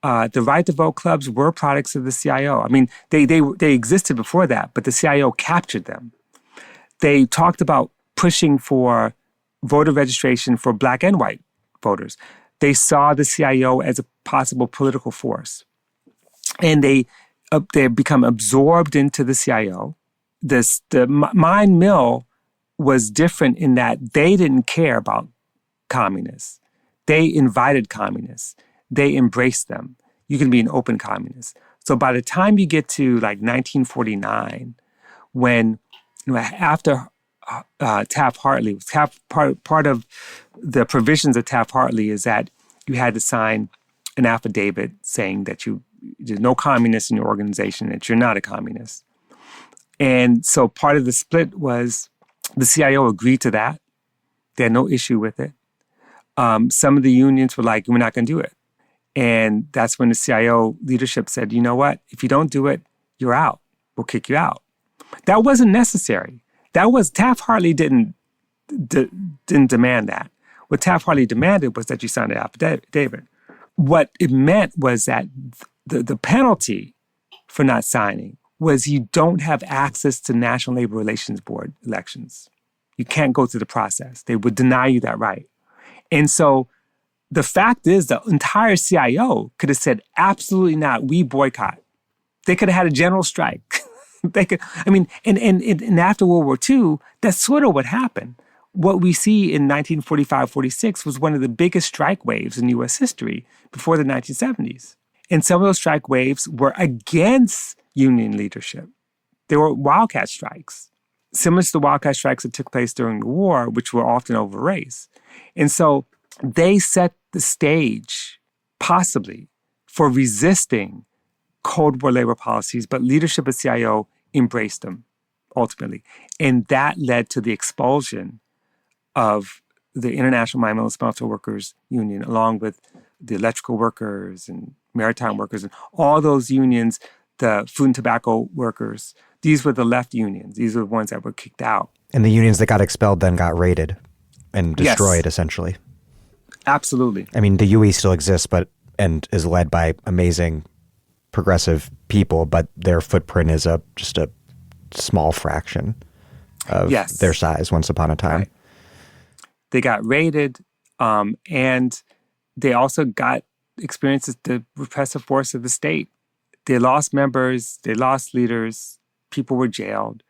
The right to vote clubs were products of the CIO. They existed before that, but the CIO captured them. They talked about pushing for voter registration for Black and white voters. They saw the CIO as a possible political force. And they become absorbed into the CIO. The mine mill was different in that they didn't care about communists. They invited communists. They embraced them. You can be an open communist. So by the time you get to like 1949, when after Taft-Hartley, part of the provisions of Taft-Hartley is that you had to sign an affidavit saying that there's no communists in your organization, that you're not a communist. And so part of the split was the CIO agreed to that. They had no issue with it. Some of the unions were like, we're not going to do it. And that's when the CIO leadership said, you know what? If you don't do it, you're out. We'll kick you out. That wasn't necessary. Taft-Hartley didn't demand that. What Taft-Hartley demanded was that you sign an affidavit. What it meant was that the penalty for not signing was you don't have access to National Labor Relations Board elections. You can't go through the process. They would deny you that right. And so the fact is the entire CIO could have said, absolutely not, we boycott. They could have had a general strike. And after World War II, that's sort of what happened. What we see in 1945-46 was one of the biggest strike waves in U.S. history before the 1970s. And some of those strike waves were against union leadership. They were wildcat strikes, similar to the wildcat strikes that took place during the war, which were often over race. And so they set the stage, possibly, for resisting Cold War labor policies, but leadership at CIO embraced them, ultimately. And that led to the expulsion of the International Mine Mill and Smelter Workers Union, along with the electrical workers and maritime workers and all those unions, the food and tobacco workers. These were the left unions. These were the ones that were kicked out. And the unions that got expelled then got raided and destroyed, essentially. Absolutely. I mean, the UE still exists, and is led by amazing progressive people, but their footprint is just a small fraction of their size once upon a time. Right. They got raided, and they also got experiences the repressive force of the state. They lost members, they lost leaders, people were jailed,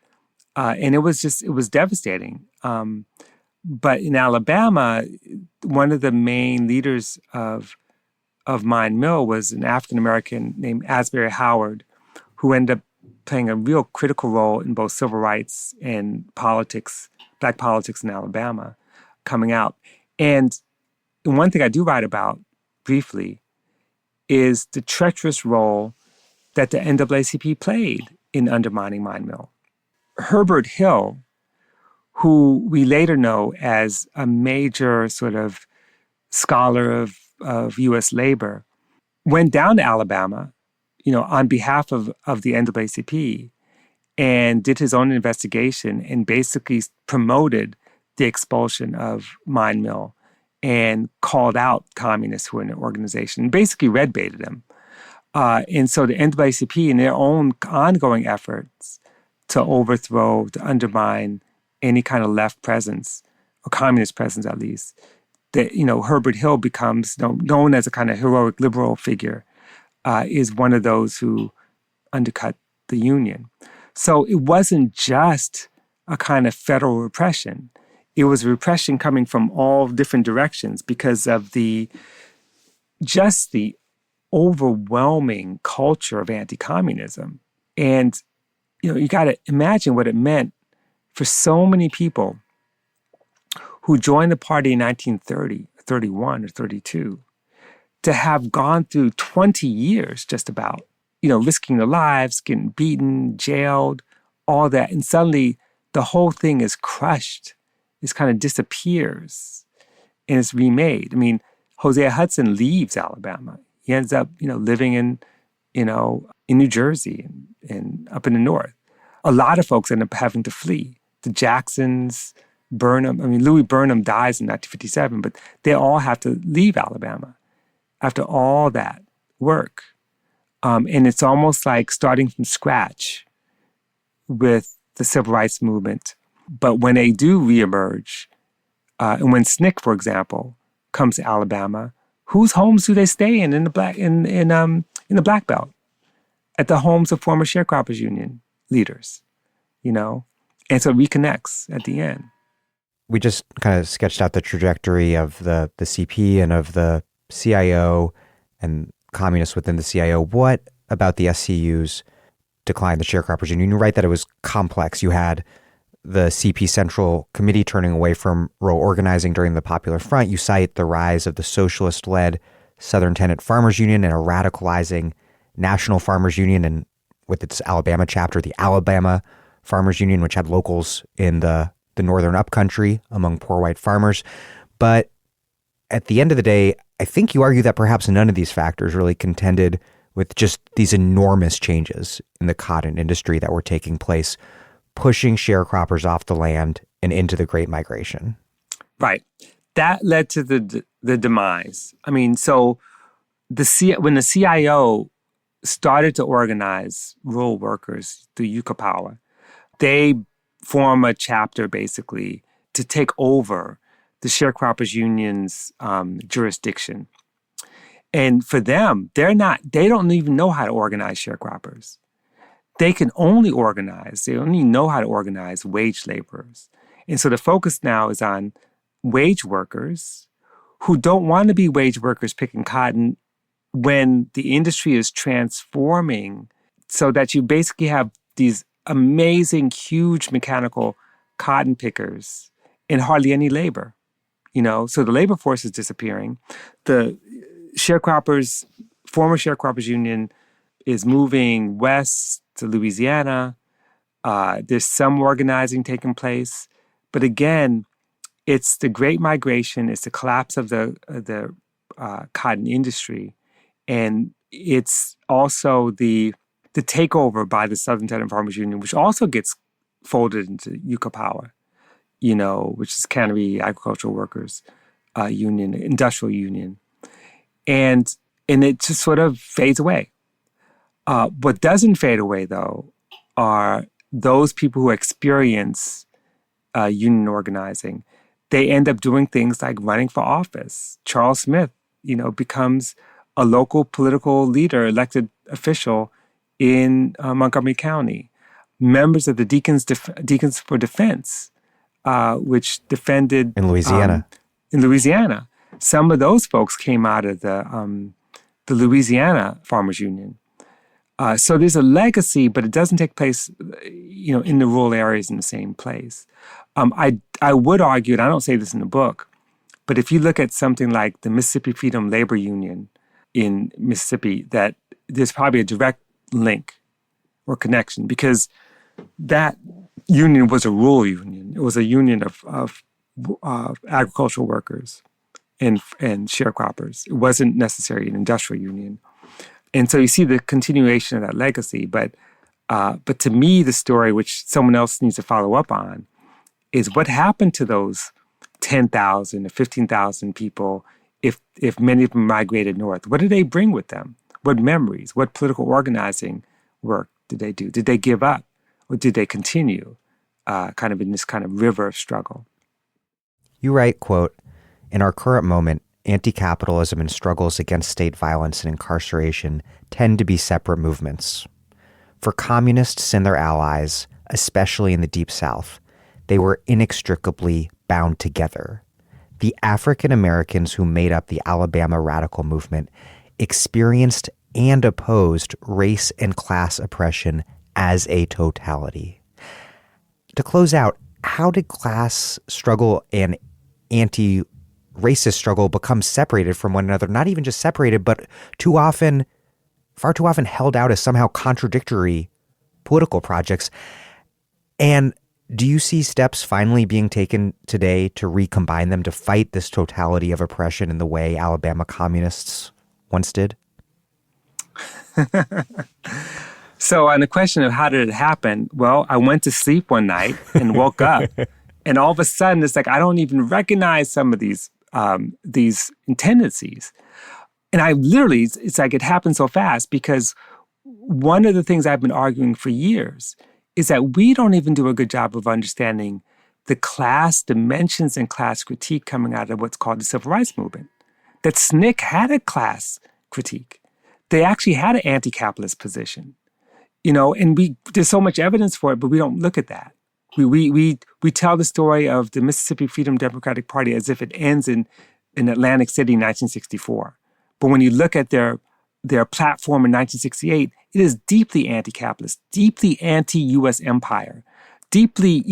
and it was devastating. But in Alabama, one of the main leaders of Mine Mill was an African-American named Asbury Howard, who ended up playing a real critical role in both civil rights and politics, Black politics in Alabama, coming out. And one thing I do write about briefly is the treacherous role that the NAACP played in undermining Mine Mill. Herbert Hill, who we later know as a major sort of scholar of U.S. labor, went down to Alabama, on behalf of the NAACP, and did his own investigation and basically promoted the expulsion of Mine Mill and called out communists who were in the organization, basically red-baited them. And so the NAACP, in their own ongoing efforts to overthrow, to undermine any kind of left presence, or communist presence at least, that, Herbert Hill becomes known as a kind of heroic liberal figure, is one of those who undercut the union. So it wasn't just a kind of federal repression. It was repression coming from all different directions because of the overwhelming culture of anti-communism. And, you got to imagine what it meant for so many people who joined the party in 1930, 31, or 32, to have gone through 20 years just about, risking their lives, getting beaten, jailed, all that. And suddenly the whole thing is crushed. It kind of disappears and it's remade. I mean, Hosea Hudson leaves Alabama. He ends up, living in New Jersey and up in the north. A lot of folks end up having to flee. The Jacksons, Burnham. Louis Burnham dies in 1957, but they all have to leave Alabama after all that work. And it's almost like starting from scratch with the civil rights movement. But when they do reemerge, and when SNCC, for example, comes to Alabama, whose homes do they stay in the Black Belt? At the homes of former sharecroppers union leaders, and so it reconnects at the end. We just kind of sketched out the trajectory of the CP and of the CIO and communists within the CIO. What about the SCU's decline, the sharecroppers union? You write that it was complex. You had the CP Central Committee turning away from rural organizing during the Popular Front. You cite the rise of the socialist-led Southern Tenant Farmers Union and a radicalizing National Farmers Union, and with its Alabama chapter, the Alabama Farmers Union, which had locals in the northern upcountry among poor white farmers. But at the end of the day, I think you argue that perhaps none of these factors really contended with just these enormous changes in the cotton industry that were taking place, pushing sharecroppers off the land and into the Great Migration. Right. That led to the demise. I mean, so when the CIO started to organize rural workers through Yucca Power, they form a chapter basically to take over the sharecroppers union's jurisdiction. And for them, they don't even know how to organize sharecroppers. They only know how to organize wage laborers. And so the focus now is on wage workers who don't want to be wage workers picking cotton when the industry is transforming so that you basically have these amazing, huge mechanical cotton pickers and hardly any labor, So the labor force is disappearing. The former sharecroppers union is moving west to Louisiana. There's some organizing taking place. But again, it's the Great Migration. It's the collapse of the cotton industry. And it's also the takeover by the Southern Tenant Farmers Union, which also gets folded into Yucca Power, which is Cannery Agricultural Workers Union, industrial union. And it just sort of fades away. What doesn't fade away, though, are those people who experience union organizing. They end up doing things like running for office. Charles Smith, becomes a local political leader, elected official in Montgomery County. Members of the Deacons for Defense, which defended in Louisiana. Some of those folks came out of the Louisiana Farmers Union. So there's a legacy, but it doesn't take place, in the rural areas in the same place. I would argue, and I don't say this in the book, but if you look at something like the Mississippi Freedom Labor Union in Mississippi, that there's probably a direct link or connection, because that union was a rural union. It was a union of agricultural workers and sharecroppers. It wasn't necessarily an industrial union. And so you see the continuation of that legacy. But to me, the story, which someone else needs to follow up on, is what happened to those 10,000 or 15,000 people if many of them migrated north. What did they bring with them? What memories? What political organizing work did they do? Did they give up? Or did they continue kind of in this kind of river of struggle? You write, quote, "In our current moment, anti-capitalism and struggles against state violence and incarceration tend to be separate movements. For communists and their allies, especially in the Deep South, they were inextricably bound together. The African Americans who made up the Alabama radical movement experienced and opposed race and class oppression as a totality." To close out, how did class struggle and anti-racist struggle become separated from one another? Not even just separated, but far too often held out as somehow contradictory political projects. And do you see steps finally being taken today to recombine them, to fight this totality of oppression in the way Alabama communists once did? So on the question of how did it happen, well, I went to sleep one night and woke up, and all of a sudden it's like I don't even recognize some of these tendencies. And it's like it happened so fast, because one of the things I've been arguing for years is that we don't even do a good job of understanding the class dimensions and class critique coming out of what's called the Civil Rights Movement. That SNCC had a class critique. They actually had an anti-capitalist position, and there's so much evidence for it, but we don't look at that. We tell the story of the Mississippi Freedom Democratic Party as if it ends in Atlantic City in 1964. But when you look at their platform in 1968, it is deeply anti-capitalist, deeply anti-U.S. empire, deeply,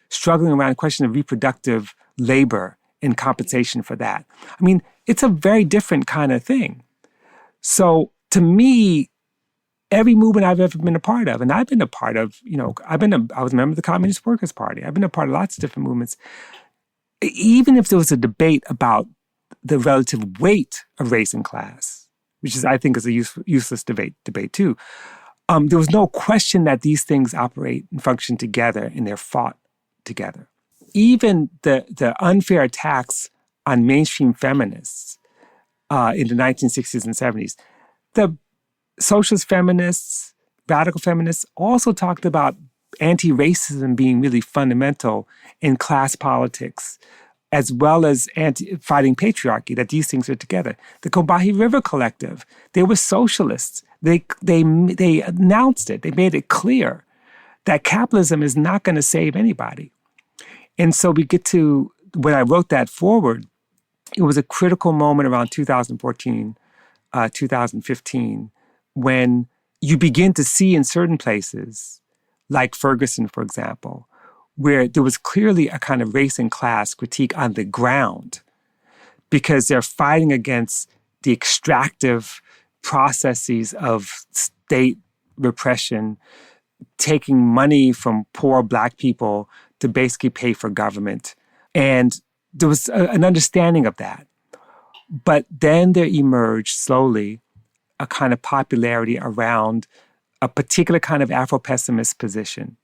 struggling around the question of reproductive labor and compensation for that. I mean, it's a very different kind of thing. So to me, every movement I've ever been a part of, and I've been a part of, I was a member of the Communist Workers' Party. I've been a part of lots of different movements. Even if there was a debate about the relative weight of race and class, which I think is a useless debate too, there was no question that these things operate and function together, and they're fought together. Even the unfair attacks on mainstream feminists in the 1960s and 70s, the socialist feminists, radical feminists also talked about anti-racism being really fundamental in class politics, as well as fighting patriarchy, that these things are together. The Combahee River Collective, they were socialists. They announced it. They made it clear that capitalism is not going to save anybody. And so we get to, when I wrote that forward, it was a critical moment around 2014, 2015, when you begin to see in certain places, like Ferguson, for example, where there was clearly a kind of race and class critique on the ground because they're fighting against the extractive processes of state repression, taking money from poor Black people to basically pay for government. And there was an understanding of that. But then there emerged slowly a kind of popularity around a particular kind of Afro-pessimist position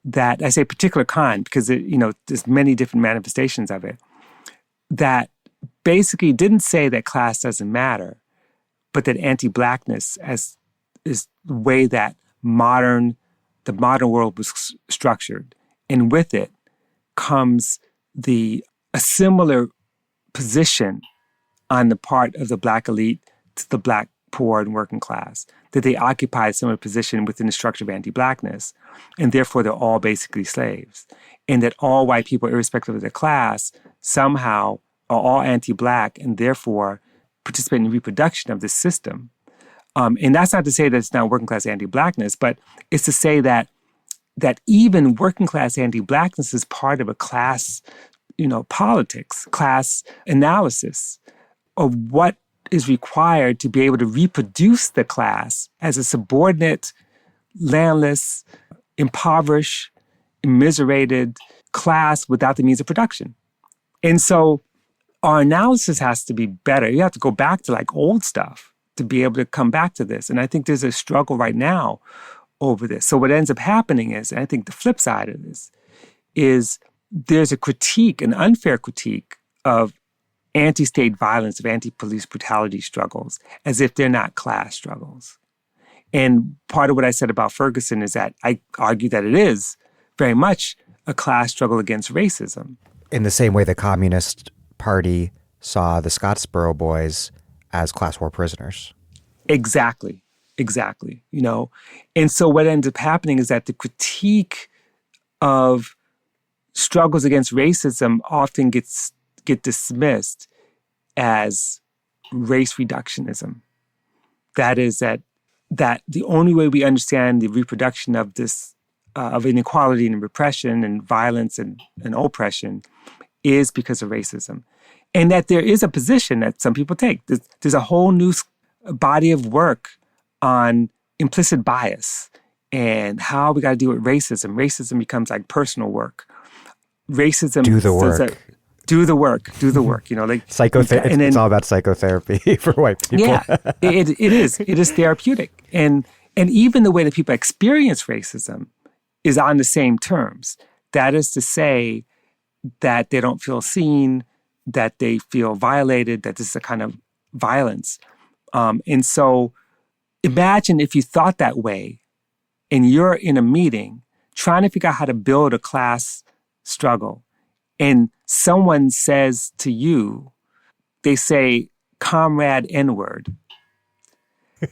that, I say particular kind because, there's many different manifestations of it, that basically didn't say that class doesn't matter, but that anti-Blackness is the way that the modern world was structured. And with it comes a similar position on the part of the Black elite to the Black poor and working class, that they occupy a similar position within the structure of anti-Blackness, and therefore they're all basically slaves. And that all white people, irrespective of their class, somehow are all anti-Black and therefore participate in the reproduction of this system. And that's not to say that it's not working class anti-Blackness, but it's to say that even working class anti-Blackness is part of a class, politics, class analysis of what is required to be able to reproduce the class as a subordinate, landless, impoverished, immiserated class without the means of production. And so our analysis has to be better. You have to go back to like old stuff to be able to come back to this. And I think there's a struggle right now over this. So what ends up happening is, and I think the flip side of this, is there's a critique, an unfair critique of anti-state violence, of anti-police brutality struggles, as if they're not class struggles. And part of what I said about Ferguson is that I argue that it is very much a class struggle against racism. In the same way the Communist Party saw the Scottsboro Boys as class war prisoners. Exactly. And so what ends up happening is that the critique of struggles against racism often get dismissed as race reductionism. That is that the only way we understand the reproduction of this of inequality and repression and violence and oppression is because of racism. And that there is a position that some people take. There's a whole new body of work on implicit bias and how we got to deal with racism. Racism becomes like personal work. Racism do the work. Do the work. It's all about psychotherapy for white people. Yeah, it is. It is therapeutic. And even the way that people experience racism is on the same terms. That is to say that they don't feel seen, that they feel violated, that this is a kind of violence. And so imagine if you thought that way and you're in a meeting trying to figure out how to build a class struggle, and someone says to you, they say, "Comrade N-word."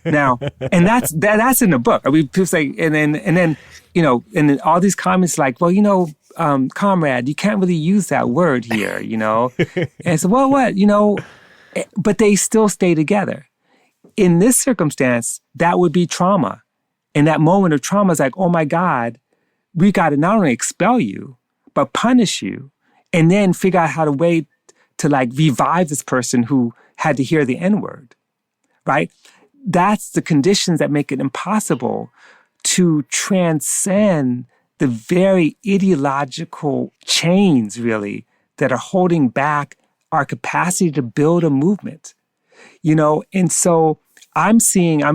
Now, and that's in the book. I mean, people say, and then and then all these comments like, well, comrade, you can't really use that word here, And so, well, what, but they still stay together. In this circumstance, that would be trauma. And that moment of trauma is like, oh my God, we got to not only expel you, but punish you, and then figure out how to wait to like revive this person who had to hear the N-word, right? That's the conditions that make it impossible to transcend the very ideological chains, really, that are holding back our capacity to build a movement, And so I'm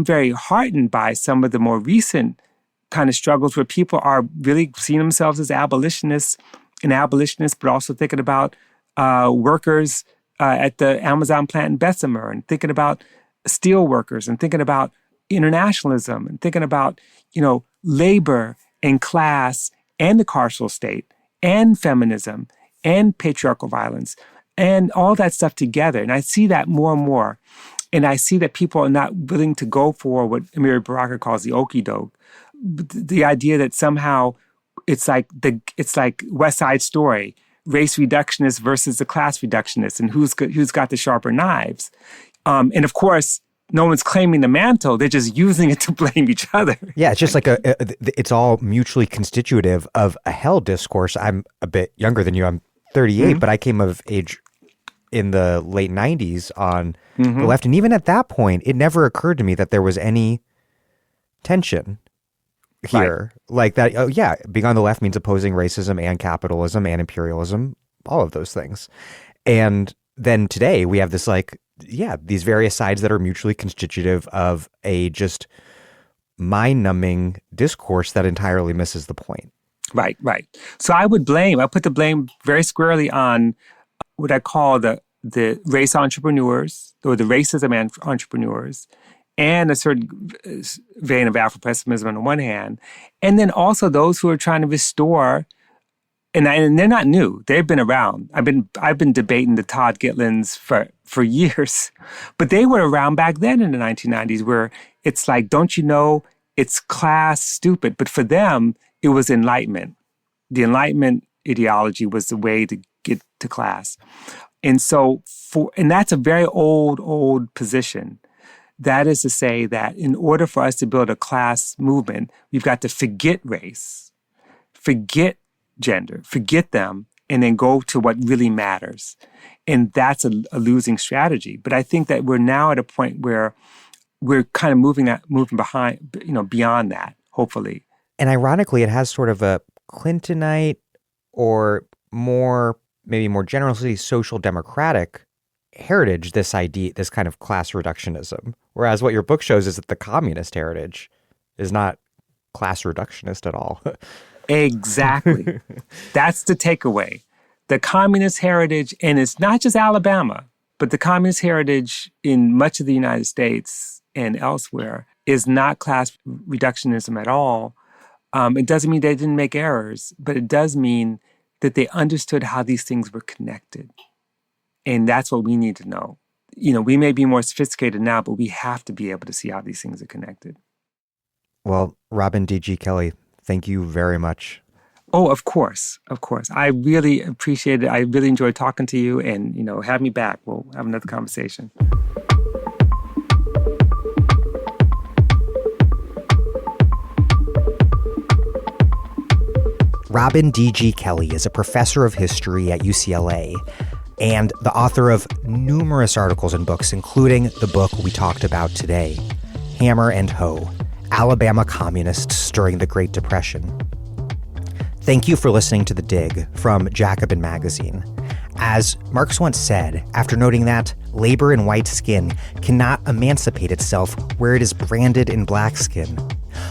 very heartened by some of the more recent kind of struggles where people are really seeing themselves as abolitionists, but also thinking about workers at the Amazon plant in Bessemer, and thinking about steel workers, and thinking about internationalism, and thinking about, labor and class and the carceral state and feminism and patriarchal violence and all that stuff together. And I see that more and more. And I see that people are not willing to go for what Amiri Baraka calls the okie doke. The idea that somehow it's like West Side Story, race reductionists versus the class reductionists, and who's got the sharper knives. And of course, no one's claiming the mantle. They're just using it to blame each other. Yeah, it's just like it's all mutually constitutive of a hell discourse. I'm a bit younger than you. I'm 38, but I came of age in the late 90s on the left. And even at that point, it never occurred to me that there was any tension here. Right. Like that, being on the left means opposing racism and capitalism and imperialism, all of those things. And then today we have this these various sides that are mutually constitutive of a just mind-numbing discourse that entirely misses the point. Right. So I put the blame very squarely on what I call the race entrepreneurs, or the racism entrepreneurs, and a certain vein of Afro-pessimism on the one hand, and then also those who are trying to restore, and they're not new. They've been around. I've been debating the Todd Gitlins for years, but they were around back then in the 1990s, where it's like, don't you know, it's class stupid. But for them, it was enlightenment. The Enlightenment ideology was the way to get to class. And so and that's a very old position. That is to say that in order for us to build a class movement, we've got to forget race, forget gender, forget them, and then go to what really matters. And that's a losing strategy. But I think that we're now at a point where we're kind of moving behind, beyond that, hopefully. And ironically, it has sort of a Clintonite, or maybe more generally social democratic heritage, this kind of class reductionism. Whereas what your book shows is that the communist heritage is not class reductionist at all. Exactly. That's the takeaway. The communist heritage, and it's not just Alabama, but the communist heritage in much of the United States and elsewhere is not class reductionism at all. It doesn't mean they didn't make errors, but it does mean that they understood how these things were connected. And that's what we need to know. We may be more sophisticated now, but we have to be able to see how these things are connected. Well, Robin D.G. Kelley, thank you very much. Oh, of course. I really appreciate it. I really enjoyed talking to you, and, have me back. We'll have another conversation. Robin D.G. Kelley is a professor of history at UCLA and the author of numerous articles and books, including the book we talked about today, Hammer and Hoe, Alabama Communists During the Great Depression. Thank you for listening to The Dig from Jacobin Magazine. As Marx once said, after noting that labor in white skin cannot emancipate itself where it is branded in black skin.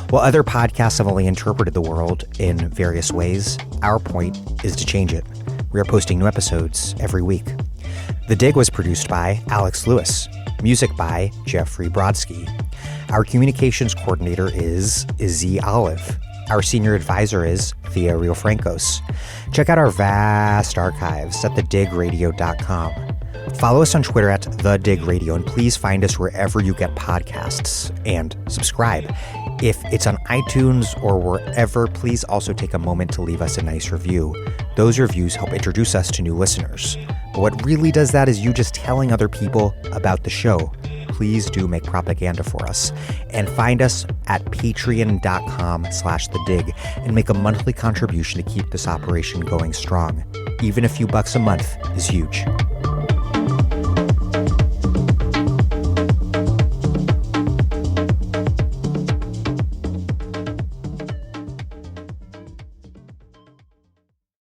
While other podcasts have only interpreted the world in various ways, our point is to change it. We are posting new episodes every week. The Dig was produced by Alex Lewis. Music by Jeffrey Brodsky. Our communications coordinator is Izzy Olive. Our senior advisor is Thea Riofrancos. Check out our vast archives at thedigradio.com. Follow us on Twitter at @TheDigRadio, and please find us wherever you get podcasts and subscribe. If it's on iTunes or wherever, please also take a moment to leave us a nice review. Those reviews help introduce us to new listeners. But what really does that is you just telling other people about the show. Please do make propaganda for us. And find us at patreon.com/thedig and make a monthly contribution to keep this operation going strong. Even a few bucks a month is huge.